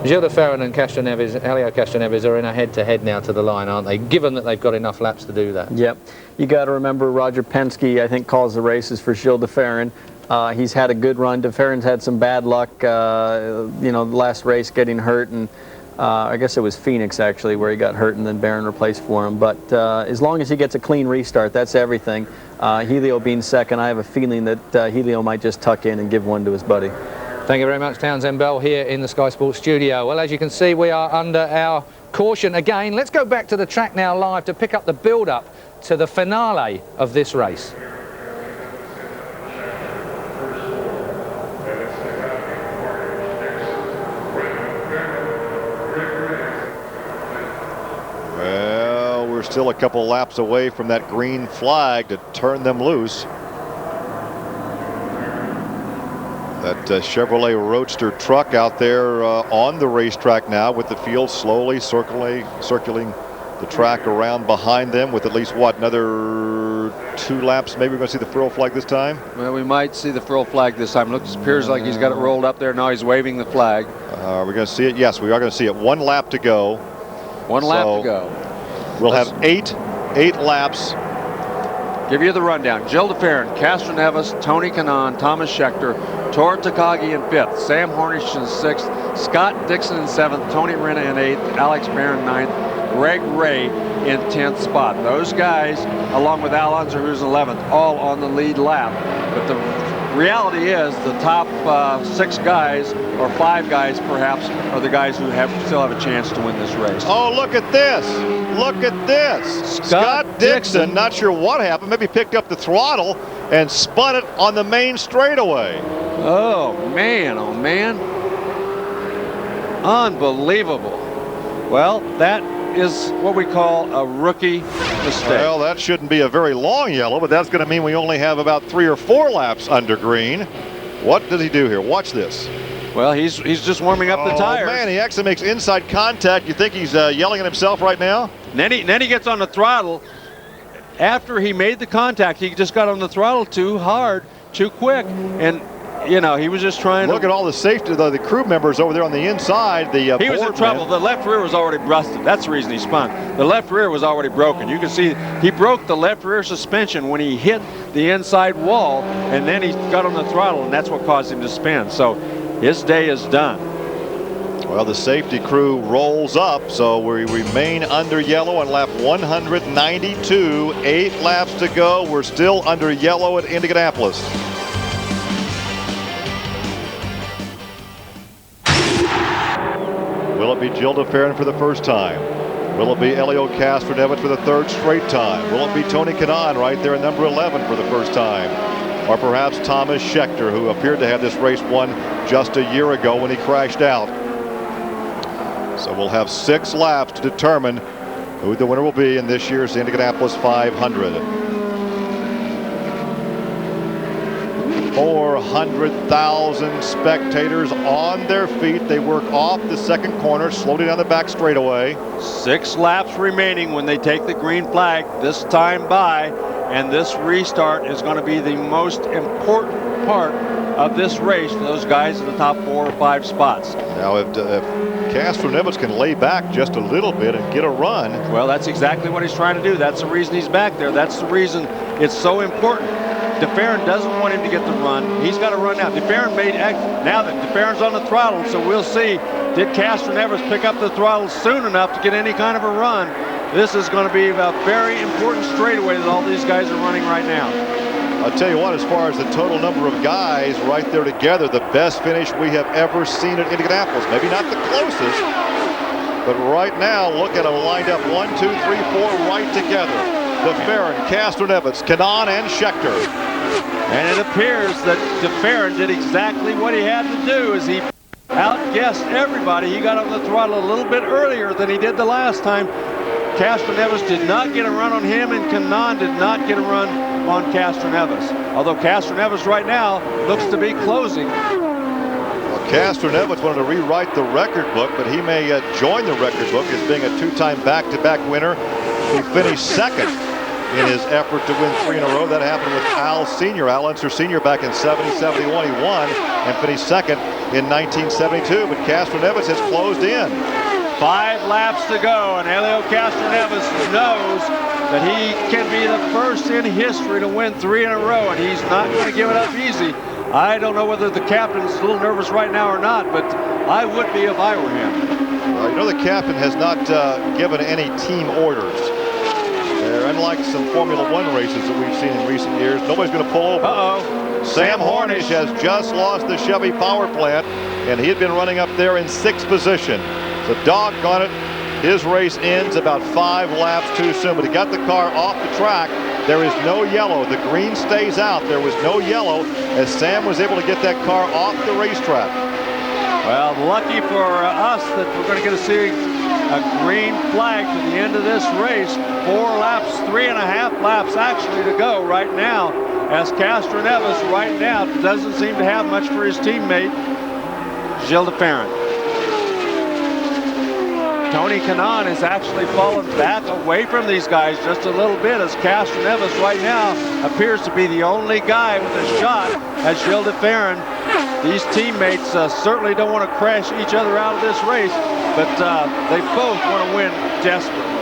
Gilles De Ferran and Castro Neves, Helio Castro Neves are in a head-to-head now to the line, aren't they? Given that they've got enough laps to do that. Yep. You got to remember Roger Penske, I think, calls the races for Gilles De Ferran. He's had a good run. De Ferran's had some bad luck, you know, the last race getting hurt, and I guess it was Phoenix actually where he got hurt and then Barron replaced for him. But as long as he gets a clean restart, that's everything. Helio being second, I have a feeling that Helio might just tuck in and give one to his buddy. Thank you very much, Townsend Bell, here in the Sky Sports studio. Well, as you can see, we are under our caution again. Let's go back to the track now live to pick up the build-up to the finale of this race. We're still a couple laps away from that green flag to turn them loose. That Chevrolet Roadster truck out there on the racetrack now, with the field slowly circling the track around behind them, with at least, what, another 2 laps? Maybe we're going to see the frill flag this time? Well, we might see the frill flag this time. Looks, appears like he's got it rolled up there. Now he's waving the flag. Are we going to see it? Yes, we are going to see it. 1 lap to go. 1 lap to go. We'll have eight laps give you the rundown. Gilles de Ferran, Castroneves, Tony Kanaan, Thomas Scheckter, Tor Takagi in 5th, Sam Hornish in 6th, Scott Dixon in 7th, Tony Renna in 8th, Alex Barron 9th, Greg Ray in 10th spot. Those guys, along with Al Unser, who's 11th, all on the lead lap. But the reality is the top 6 guys, or 5 guys perhaps, are the guys who still have a chance to win this race. Oh, look at this. Look at this. Scott Dixon, not sure what happened, maybe picked up the throttle and spun it on the main straightaway. Oh, man, oh, man. Unbelievable. Well, that is what we call a rookie mistake. Well, that shouldn't be a very long yellow, but that's going to mean we only have about 3 or 4 laps under green. What does he do here? Watch this. Well, he's just warming up the tires. Oh, man, he actually makes inside contact. You think he's yelling at himself right now? Then he gets on the throttle. After he made the contact, he just got on the throttle too hard, too quick, and you know, he was just trying to... Look at all the safety, the crew members over there on the inside. He was in trouble. The left rear was already rusted. That's the reason he spun. The left rear was already broken. You can see he broke the left rear suspension when he hit the inside wall, and then he got on the throttle, and that's what caused him to spin. So his day is done. Well, the safety crew rolls up, so we remain under yellow on lap 192. 8 laps to go. We're still under yellow at Indianapolis. Will it be Gilles de Ferran for the first time? Will it be Elio Castroneves for the 3rd straight time? Will it be Tony Kanaan right there at number 11 for the first time? Or perhaps Thomas Scheckter, who appeared to have this race won just a year ago when he crashed out? So we'll have 6 laps to determine who the winner will be in this year's Indianapolis 500. 400,000 spectators on their feet. They work off the second corner, slowly down the back straightaway. 6 laps remaining when they take the green flag this time by, and this restart is going to be the most important part of this race for those guys in the top 4 or 5 spots. Now, if Castroneves can lay back just a little bit and get a run. Well, that's exactly what he's trying to do. That's the reason he's back there. That's the reason it's so important. De Ferran doesn't want him to get the run. He's got to run now. De Ferran now that De Ferran's on the throttle, so we'll see, did Castroneves pick up the throttle soon enough to get any kind of a run? This is going to be a very important straightaway that all these guys are running right now. I'll tell you what, as far as the total number of guys right there together, the best finish we have ever seen at Indianapolis. Maybe not the closest, but right now, look at them lined up 1, 2, 3, 4 right together. De Ferran, Castroneves, Kanaan, and Scheckter. And it appears that De Ferran did exactly what he had to do as he outguessed everybody. He got on the throttle a little bit earlier than he did the last time. Castroneves did not get a run on him, and Kanaan did not get a run on Castroneves. Although Castroneves right now looks to be closing. Well, Castroneves wanted to rewrite the record book, but he may join the record book as being a 2-time back-to-back winner who finished 2nd in his effort to win 3 in a row. That happened with Al Sr., Al Unser Sr. back in 70-71. He won and finished 2nd in 1972, but Castroneves has closed in. 5 laps to go, and Elio Castroneves knows that he can be the first in history to win 3 in a row, and he's not going to give it up easy. I don't know whether the captain's a little nervous right now or not, but I would be if I were him. Well, you know, the captain has not given any team orders. Unlike some Formula One races that we've seen in recent years, nobody's going to pull over. Uh-oh. Sam Hornish has just lost the Chevy power plant, and he had been running up there in 6th position. So doggone it, his race ends about 5 laps too soon, but he got the car off the track. There is no yellow. The green stays out. There was no yellow as Sam was able to get that car off the racetrack. Well, lucky for us that we're going to get to see a green flag to the end of this race. 4 laps, 3.5 laps actually to go right now, as Castroneves right now doesn't seem to have much for his teammate, Gilles de Ferran. Tony Kanaan has actually fallen back away from these guys just a little bit, as Castroneves right now appears to be the only guy with a shot at Gilles de Ferran. These teammates certainly don't want to crash each other out of this race, but they both want to win desperately.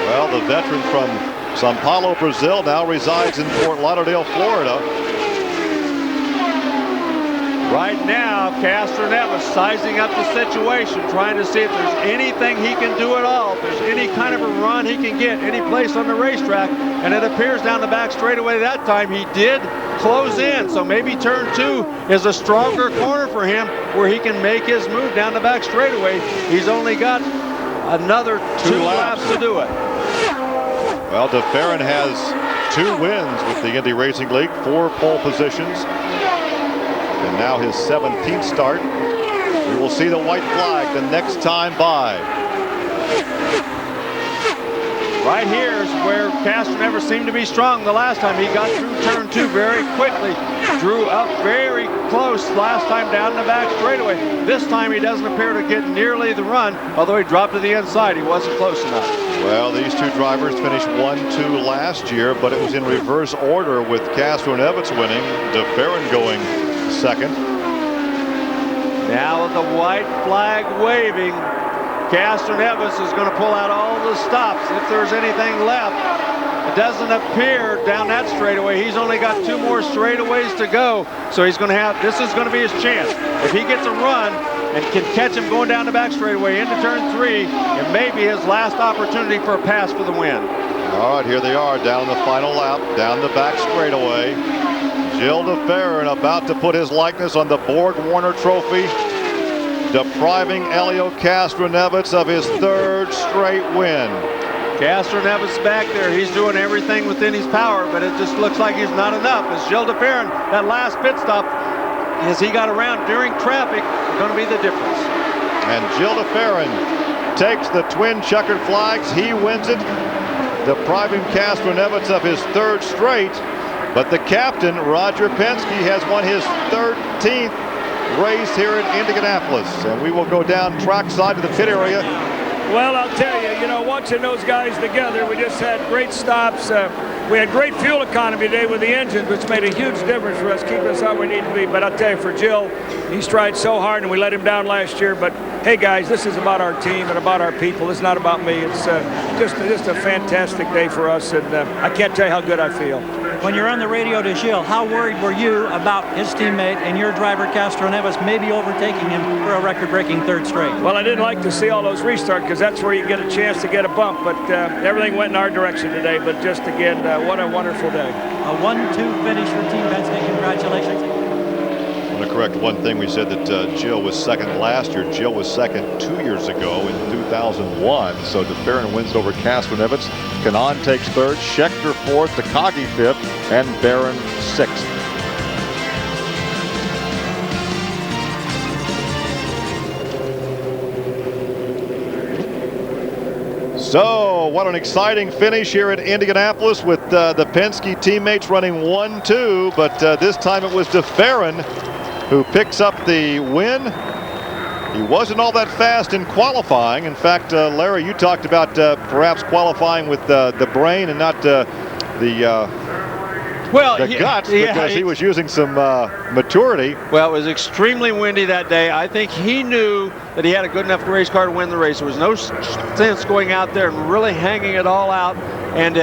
Well, the veteran from Sao Paulo, Brazil, now resides in Fort Lauderdale, Florida. Right now, Castroneves sizing up the situation, trying to see if there's anything he can do at all, if there's any kind of a run he can get any place on the racetrack. And it appears down the back straightaway that time he did close in. So maybe turn 2 is a stronger corner for him where he can make his move down the back straightaway. He's only got another 2 laps to do it. Well, DeFerrin has 2 wins with the Indy Racing League, 4 pole positions. And now his 17th start. We will see the white flag the next time by. Right here is where Castroneves seemed to be strong the last time. He got through turn 2 very quickly. Drew up very close last time down the back straightaway. This time he doesn't appear to get nearly the run, although he dropped to the inside. He wasn't close enough. Well, these 2 drivers finished 1-2 last year, but it was in reverse order with Castroneves winning, DeFerrin going second. Now with the white flag waving, Castroneves is going to pull out all the stops if there's anything left. It doesn't appear down that straightaway. He's only got 2 more straightaways to go, so he's going to have, this is going to be his chance. If he gets a run and can catch him going down the back straightaway into turn 3, it may be his last opportunity for a pass for the win. All right, here they are down the final lap, down the back straightaway. Gilles DeFerrin about to put his likeness on the Borg Warner Trophy, depriving Helio Castroneves of his 3rd straight win. Castroneves back there, he's doing everything within his power, but it just looks like he's not enough. As Gilles DeFerrin, that last pit stop, as he got around during traffic, is going to be the difference. And Gilles DeFerrin takes the twin checkered flags. He wins it, depriving Castroneves of his 3rd straight. But the captain, Roger Penske, has won his 13th race here in Indianapolis. And we will go down trackside to the pit area. Well, I'll tell you, watching those guys together, we just had great stops. We had great fuel economy today with the engines, which made a huge difference for us, keeping us how we need to be. But I'll tell you, for Gilles, he tried so hard, and we let him down last year. But, hey, guys, this is about our team and about our people. It's not about me. It's just a fantastic day for us, and I can't tell you how good I feel. When you're on the radio to Gilles, how worried were you about his teammate and your driver, Castroneves, maybe overtaking him for a record-breaking 3rd straight? Well, I didn't like to see all those restarts because that's where you get a chance to get a bump, but everything went in our direction today. But just again, what a wonderful day. A 1-2 finish for Team Penske. Congratulations. I want to correct one thing. We said that Gilles was second last year. Gilles was second 2 years ago in 2001. So DeFerrin wins over Castroneves. Kanaan takes 3rd, Scheckter 4th, Takagi 5th, and Barron 6th. So, what an exciting finish here at Indianapolis with the Penske teammates running 1-2, but this time it was DeFerrin who picks up the win. He wasn't all that fast in qualifying. In fact, Larry, you talked about perhaps qualifying with the brain and not the guts, because he was using some maturity. Well, it was extremely windy that day. I think he knew that he had a good enough race car to win the race. There was no sense going out there and really hanging it all out. And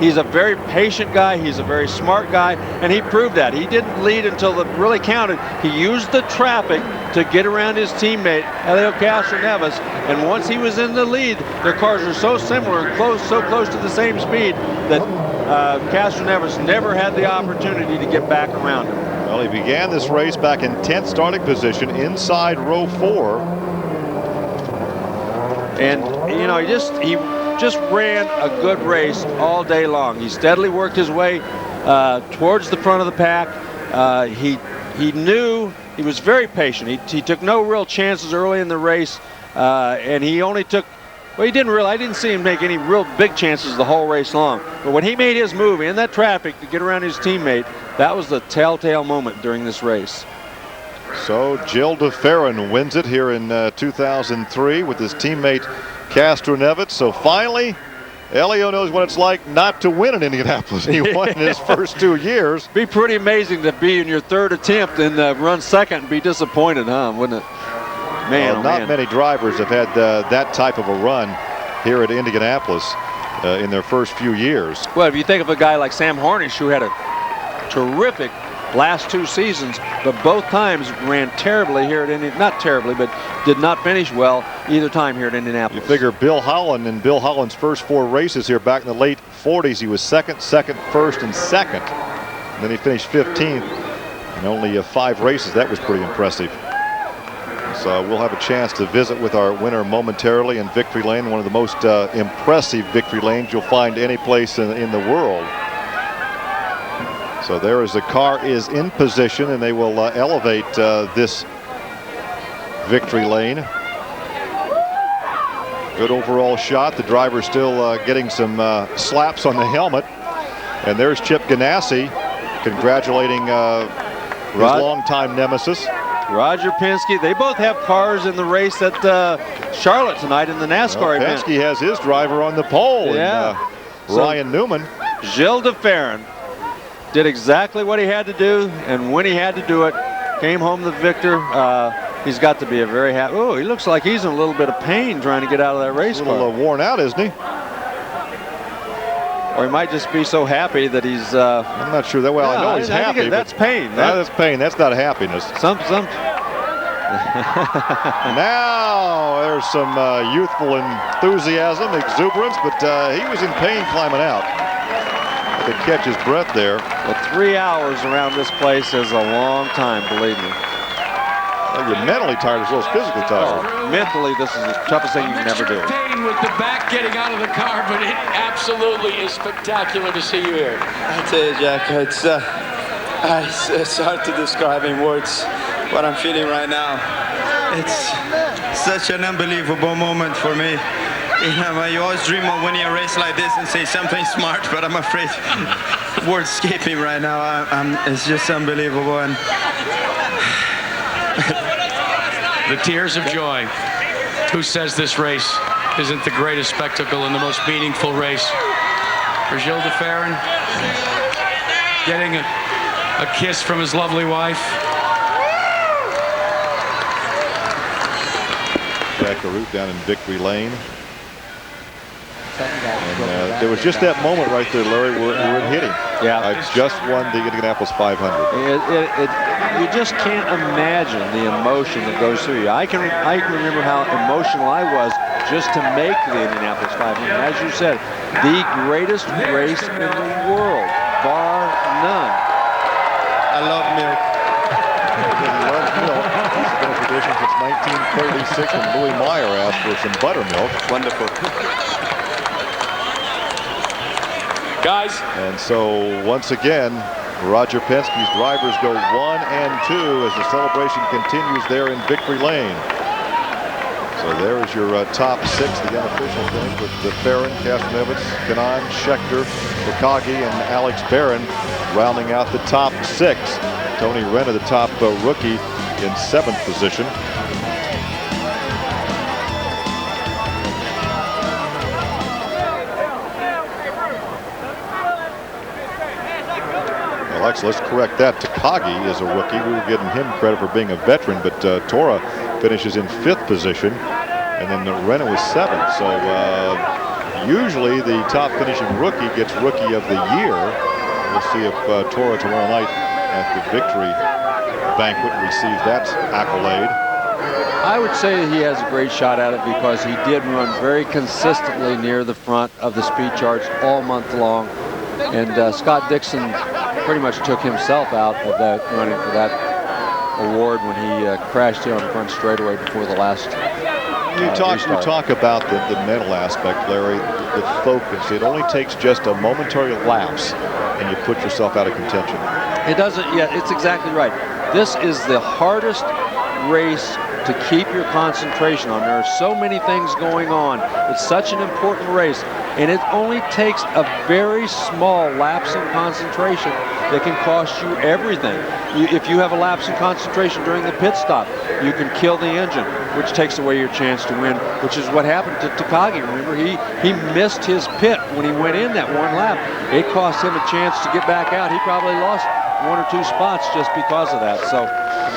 he's a very patient guy. He's a very smart guy, and he proved that. He didn't lead until it really counted. He used the traffic to get around his teammate, Helio Castroneves, and once he was in the lead, their cars are so similar and so close to the same speed that Castroneves never had the opportunity to get back around him. Well, he began this race back in 10th starting position inside row 4. And, he just ran a good race all day long. He steadily worked his way towards the front of the pack. He knew, he was very patient. He took no real chances early in the race, and he only took, well, I didn't see him make any real big chances the whole race long. But when he made his move in that traffic to get around his teammate, that was the telltale moment during this race. So Gilles DeFerrin wins it here in 2003 with his teammate Castroneves. So finally, Helio knows what it's like not to win in Indianapolis. He won in his first 2 years. Be pretty amazing to be in your 3rd attempt and run second and be disappointed, huh? Wouldn't it? Man, not many drivers have had that type of a run here at Indianapolis. in their first few years. Well, if you think of a guy like Sam Hornish, who had a terrific last 2 seasons, but both times ran terribly here at Indianapolis. Not terribly, but did not finish well either time here at Indianapolis. You figure Bill Holland, in Bill Holland's first 4 races here back in the late 40s, he was second, first, and second. And then he finished 15th in only 5 races. That was pretty impressive. So we'll have a chance to visit with our winner momentarily in Victory Lane, one of the most impressive victory lanes you'll find any place in the world. So there, as the car is in position, and they will elevate this victory lane. Good overall shot. The driver still getting some slaps on the helmet. And there's Chip Ganassi congratulating his longtime nemesis. Roger Penske. They both have cars in the race at Charlotte tonight in the NASCAR event. Penske has his driver on the pole. Yeah. And, Ryan Newman. Gilles de Ferran did exactly what he had to do, and when he had to do it, came home the victor. He's got to be a very happy. Oh, he looks like he's in a little bit of pain trying to get out of that race car. A little worn out, isn't he? Or he might just be so happy that he's. I'm not sure that. Well, I know he's happy. That's pain. That's pain. That's not happiness. Some. Now there's some youthful enthusiasm, exuberance, but he was in pain climbing out. To catch his breath there. Well, 3 hours around this place is a long time, believe me. Well, you're mentally tired as well as physically tired. Oh, mentally, this is the toughest thing you can ever do. Pain with the back getting out of the car, but it absolutely is spectacular to see you here. I tell you, Jack, it's hard to describe in words what I'm feeling right now. It's such an unbelievable moment for me. You know, you always dream of winning a race like this and say something smart, but I'm afraid words escape me right now. It's just unbelievable. And the tears of joy. Who says this race isn't the greatest spectacle and the most meaningful race? For Gilles de Ferran, getting a kiss from his lovely wife. Jack Arute down in Victory Lane. And there was just that moment right there, Larry, where it hit him. Yeah. I just won the Indianapolis 500. You just can't imagine the emotion that goes through you. I can remember how emotional I was just to make the Indianapolis 500. As you said, the greatest race in the world, bar none. I love milk. He loves milk. This has been a tradition since 1936 when Louis Meyer asked for some buttermilk. Wonderful. Guys. And so once again, Roger Penske's drivers go 1 and 2 as the celebration continues there in Victory Lane. So there is your top 6, the unofficial finish with the Ferran, Castroneves, Kanaan, Scheckter, Takagi, and Alex Barron rounding out the top 6. Tony Renna, the top rookie, in 7th position. Let's correct that. Takagi is a rookie. We were giving him credit for being a veteran, but Tora finishes in 5th position, and then Renna was 7th. So usually the top finishing rookie gets Rookie of the Year. We'll see if Tora tomorrow night at the victory banquet receives that accolade. I would say he has a great shot at it because he did run very consistently near the front of the speed charts all month long. And Scott Dixon pretty much took himself out of that running for that award when he crashed here on the front straightaway before the last You talk about the mental aspect, Larry, the focus. It only takes just a momentary lapse and you put yourself out of contention. It doesn't, yeah, it's exactly right. This is the hardest race to keep your concentration on. There are so many things going on. It's such an important race, and it only takes a very small lapse in concentration that can cost you everything. If you have a lapse in concentration during the pit stop, you can kill the engine, which takes away your chance to win, which is what happened to Takagi. Remember, he missed his pit when he went in that one lap. It cost him a chance to get back out. He probably lost 1 or 2 spots just because of that. So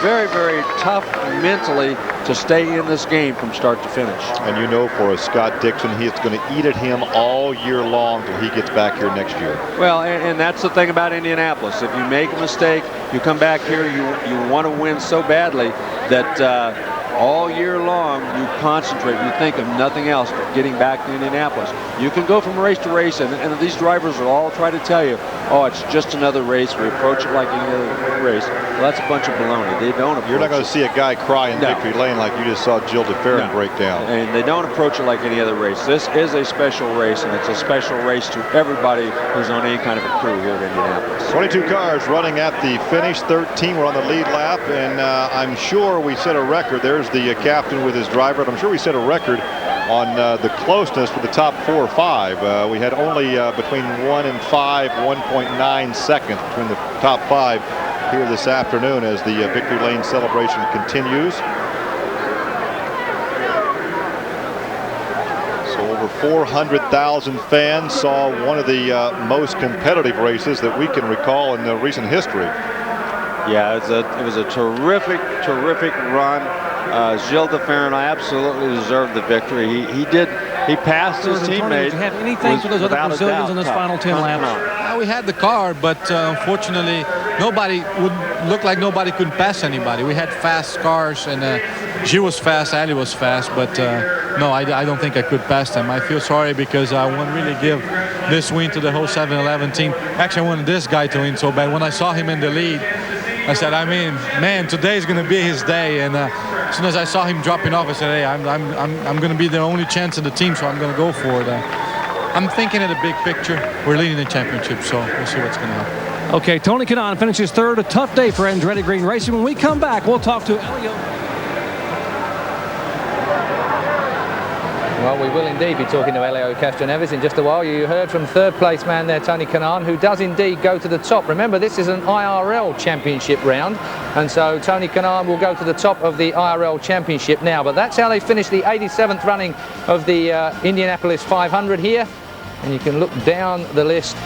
very, very tough mentally to stay in this game from start to finish. And you know, for a Scott Dixon, he's going to eat at him all year long till he gets back here next year. Well, and that's the thing about Indianapolis. If you make a mistake, you come back here, you want to win so badly that all year long you concentrate, you think of nothing else but getting back to Indianapolis. You can go from race to race, and these drivers will all try to tell you, oh, it's just another race, we approach it like any other race. Well, that's a bunch of baloney. They don't approach. You're not going to see a guy cry in victory lane like you just saw Jill DeFerrin break down. And they don't approach it like any other race. This is a special race, and it's a special race to everybody who's on any kind of a crew here at Indianapolis. 22 cars running at the finish. 13 were on the lead lap, and I'm sure we set a record. There's the captain with his driver, and I'm sure we set a record on the closeness with the top 4 or 5. We had only between 1 and 5, 1.9 seconds between the top 5 here this afternoon as the victory lane celebration continues. So over 400,000 fans saw one of the most competitive races that we can recall in the recent history. Yeah, it was a terrific run. Gilles DeFerrin absolutely deserved the victory. He passed his teammate. Did you have anything for those other Brazilians in this final 10 laps? We had the car, but unfortunately, nobody would look like nobody could pass anybody. We had fast cars, and Gilles was fast, Ali was fast, but no, I don't think I could pass them. I feel sorry because I want to really give this win to the whole 7-Eleven team. Actually, I wanted this guy to win so bad. When I saw him in the lead, I said, I mean, man, today's going to be his day. And as soon as I saw him dropping off, I said, hey, I'm going to be the only chance in the team, so I'm going to go for it. I'm thinking of the big picture. We're leading the championship, so we'll see what's going to happen. Okay, Tony Kanaan finishes third. A tough day for Andretti Green Racing. When we come back, we'll talk to Elio. Well, we will indeed be talking to Elio Castroneves in just a while. You heard from third place man there, Tony Kanaan, who does indeed go to the top. Remember, this is an IRL championship round, and so Tony Kanaan will go to the top of the IRL championship now. But that's how they finished the 87th running of the Indianapolis 500 here. And you can look down the list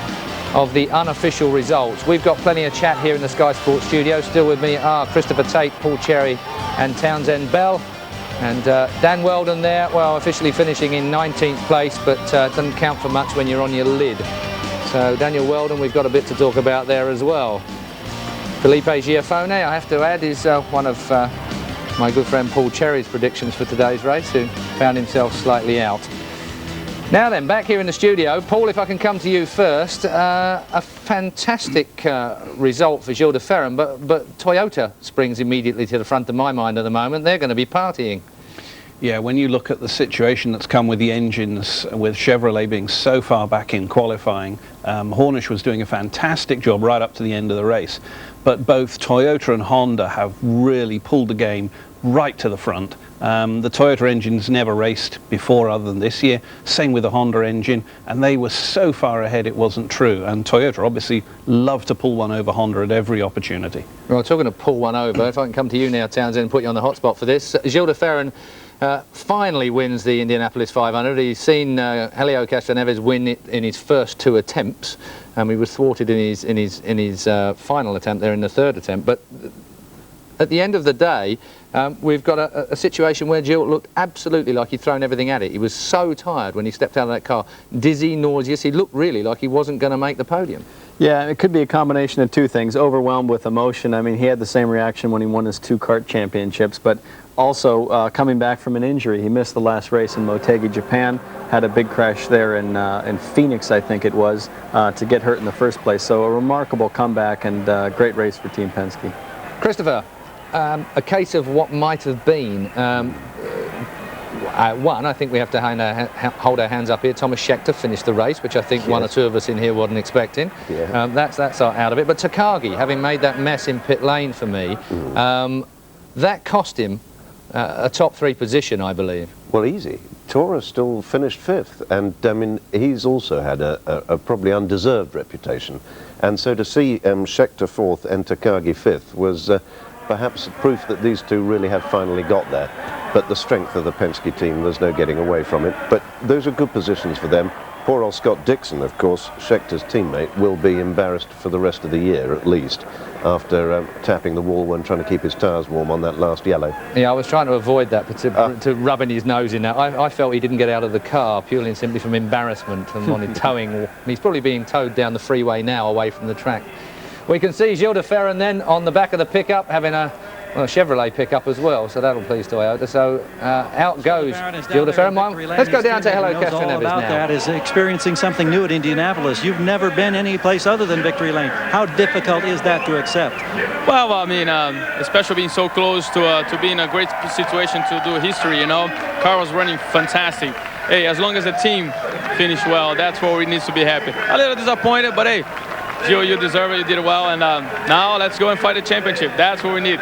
of the unofficial results. We've got plenty of chat here in the Sky Sports studio. Still with me are Christopher Tate, Paul Cherry and Townsend Bell. And Dan Weldon there, well, officially finishing in 19th place, but doesn't count for much when you're on your lid. So Daniel Weldon, we've got a bit to talk about there as well. Felipe Giafone, I have to add, is one of my good friend Paul Cherry's predictions for today's race, who found himself slightly out. Now then, back here in the studio, Paul, if I can come to you first, a fantastic result for Gilles DeFerrin, but Toyota springs immediately to the front of my mind at the moment. They're going to be partying. Yeah, when you look at the situation that's come with the engines, with Chevrolet being so far back in qualifying, Hornish was doing a fantastic job right up to the end of the race. But both Toyota and Honda have really pulled the game right to the front. The Toyota engines never raced before other than this year. Same with the Honda engine, and they were so far ahead it wasn't true. And Toyota obviously love to pull one over Honda at every opportunity. Well, talking to pull one over, if I can come to you now, Townsend, and put you on the hot spot for this. Gilles DeFerrin finally wins the Indianapolis 500. He's seen Helio Castroneves win it in his first 2 attempts, and he was thwarted in his final attempt there in the 3rd attempt. But at the end of the day, we've got a situation where Gilles looked absolutely like he'd thrown everything at it. He was so tired when he stepped out of that car, dizzy, nauseous. He looked really like he wasn't going to make the podium. Yeah, it could be a combination of 2 things. Overwhelmed with emotion. I mean, he had the same reaction when he won his 2 kart championships, but also coming back from an injury. He missed the last race in Motegi, Japan, had a big crash there in Phoenix, I think it was, to get hurt in the first place. So a remarkable comeback and great race for Team Penske. Christopher, a case of what might have been. One, I think we have to hold our hands up here. Thomas Scheckter finished the race, which I think one or two of us in here wasn't expecting. Yeah. That's out of it. But Takagi, having made that mess in pit lane for me, that cost him a top 3 position, I believe. Well, easy. Torres still finished 5th, and I mean, he's also had a probably undeserved reputation. And so to see Scheckter 4th and Takagi 5th was perhaps proof that these two really have finally got there. But the strength of the Penske team, there's no getting away from it. But those are good positions for them. poor old Scott Dixon, of course, Schechter's teammate, will be embarrassed for the rest of the year at least, after tapping the wall when trying to keep his tyres warm on that last yellow. Yeah, I was trying to avoid that, but to rubbing his nose in that. I felt he didn't get out of the car purely and simply from embarrassment and wanted towing. He's probably being towed down the freeway now away from the track. We can see Gilles de Ferran then on the back of the pickup having a Chevrolet pickup as well, so that'll please Toyota. So out goes Gilles de Ferran. Let's go down to Hello Castroneves now. That is experiencing something new at Indianapolis. You've never been any place other than victory lane. How difficult is that to accept? Well, I mean, especially being so close to be in a great situation to do history, you know. Car was running fantastic. Hey, as long as the team finished well, that's where we need to be happy. A little disappointed, but hey, Gio, you deserve it. You did it well, and now let's go and fight the championship. That's what we need.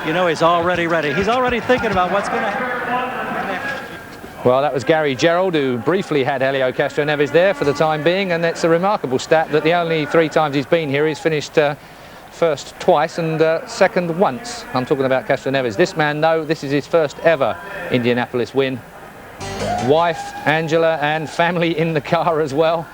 You know, he's already ready. He's already thinking about what's going to happen. Well, that was Gary Gerald, who briefly had Helio Castroneves there for the time being, and it's a remarkable stat that the only 3 times he's been here, he's finished first twice and second once. I'm talking about Castroneves. This man, though, this is his first ever Indianapolis win. Wife, Angela, and family in the car as well.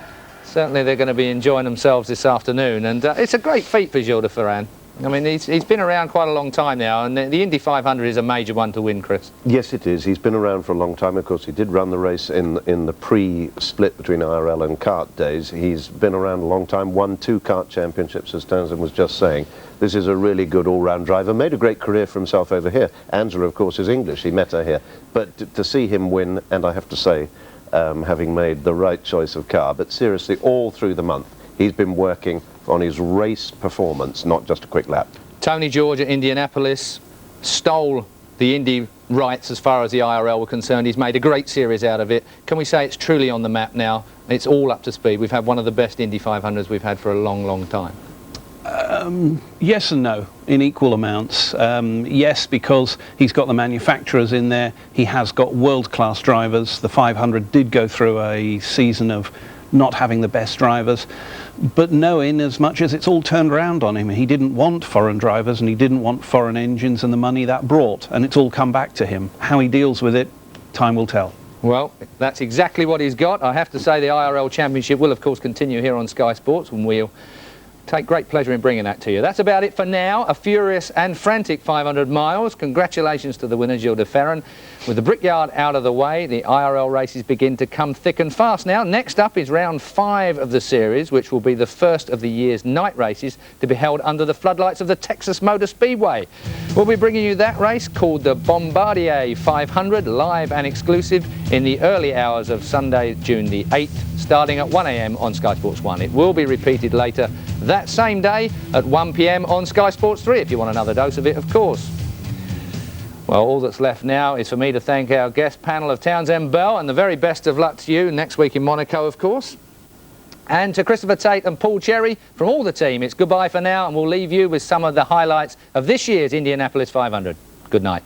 Certainly they're going to be enjoying themselves this afternoon, and it's a great feat for Gilles de Ferran. I mean, he's been around quite a long time now, and the Indy 500 is a major one to win, Chris. Yes, it is. He's been around for a long time. Of course, he did run the race in the pre-split between IRL and kart days. He's been around a long time, won 2 kart championships, as Townsend was just saying. This is a really good all-round driver, made a great career for himself over here. Angela, of course, is English. He met her here. But to see him win, and I have to say, having made the right choice of car, but seriously, all through the month, he's been working on his race performance, not just a quick lap. Tony George at Indianapolis stole the Indy rights as far as the IRL were concerned. He's made a great series out of it. Can we say it's truly on the map now? It's all up to speed. We've had one of the best Indy 500s we've had for a long, long time. Yes and no, in equal amounts. Yes, because he's got the manufacturers in there. He has got world-class drivers. The 500 did go through a season of not having the best drivers, but no, in as much as it's all turned around on him. He didn't want foreign drivers, and he didn't want foreign engines and the money that brought, and it's all come back to him. How he deals with it, time will tell. Well, that's exactly what he's got. I have to say the IRL Championship will, of course, continue here on Sky Sports, and we'll take great pleasure in bringing that to you. That's about it for now. A furious and frantic 500 miles. Congratulations to the winner, Gilles de Ferran. With the Brickyard out of the way, the IRL races begin to come thick and fast now. Next up is round 5 of the series, which will be the first of the year's night races to be held under the floodlights of the Texas Motor Speedway. We'll be bringing you that race called the Bombardier 500, live and exclusive in the early hours of Sunday, June the 8th, starting at 1 AM on Sky Sports 1. It will be repeated later that same day at 1 PM on Sky Sports 3, if you want another dose of it, of course. Well, all that's left now is for me to thank our guest panel of Townsend Bell, and the very best of luck to you next week in Monaco, of course. And to Christopher Tate and Paul Cherry from all the team, it's goodbye for now, and we'll leave you with some of the highlights of this year's Indianapolis 500. Good night.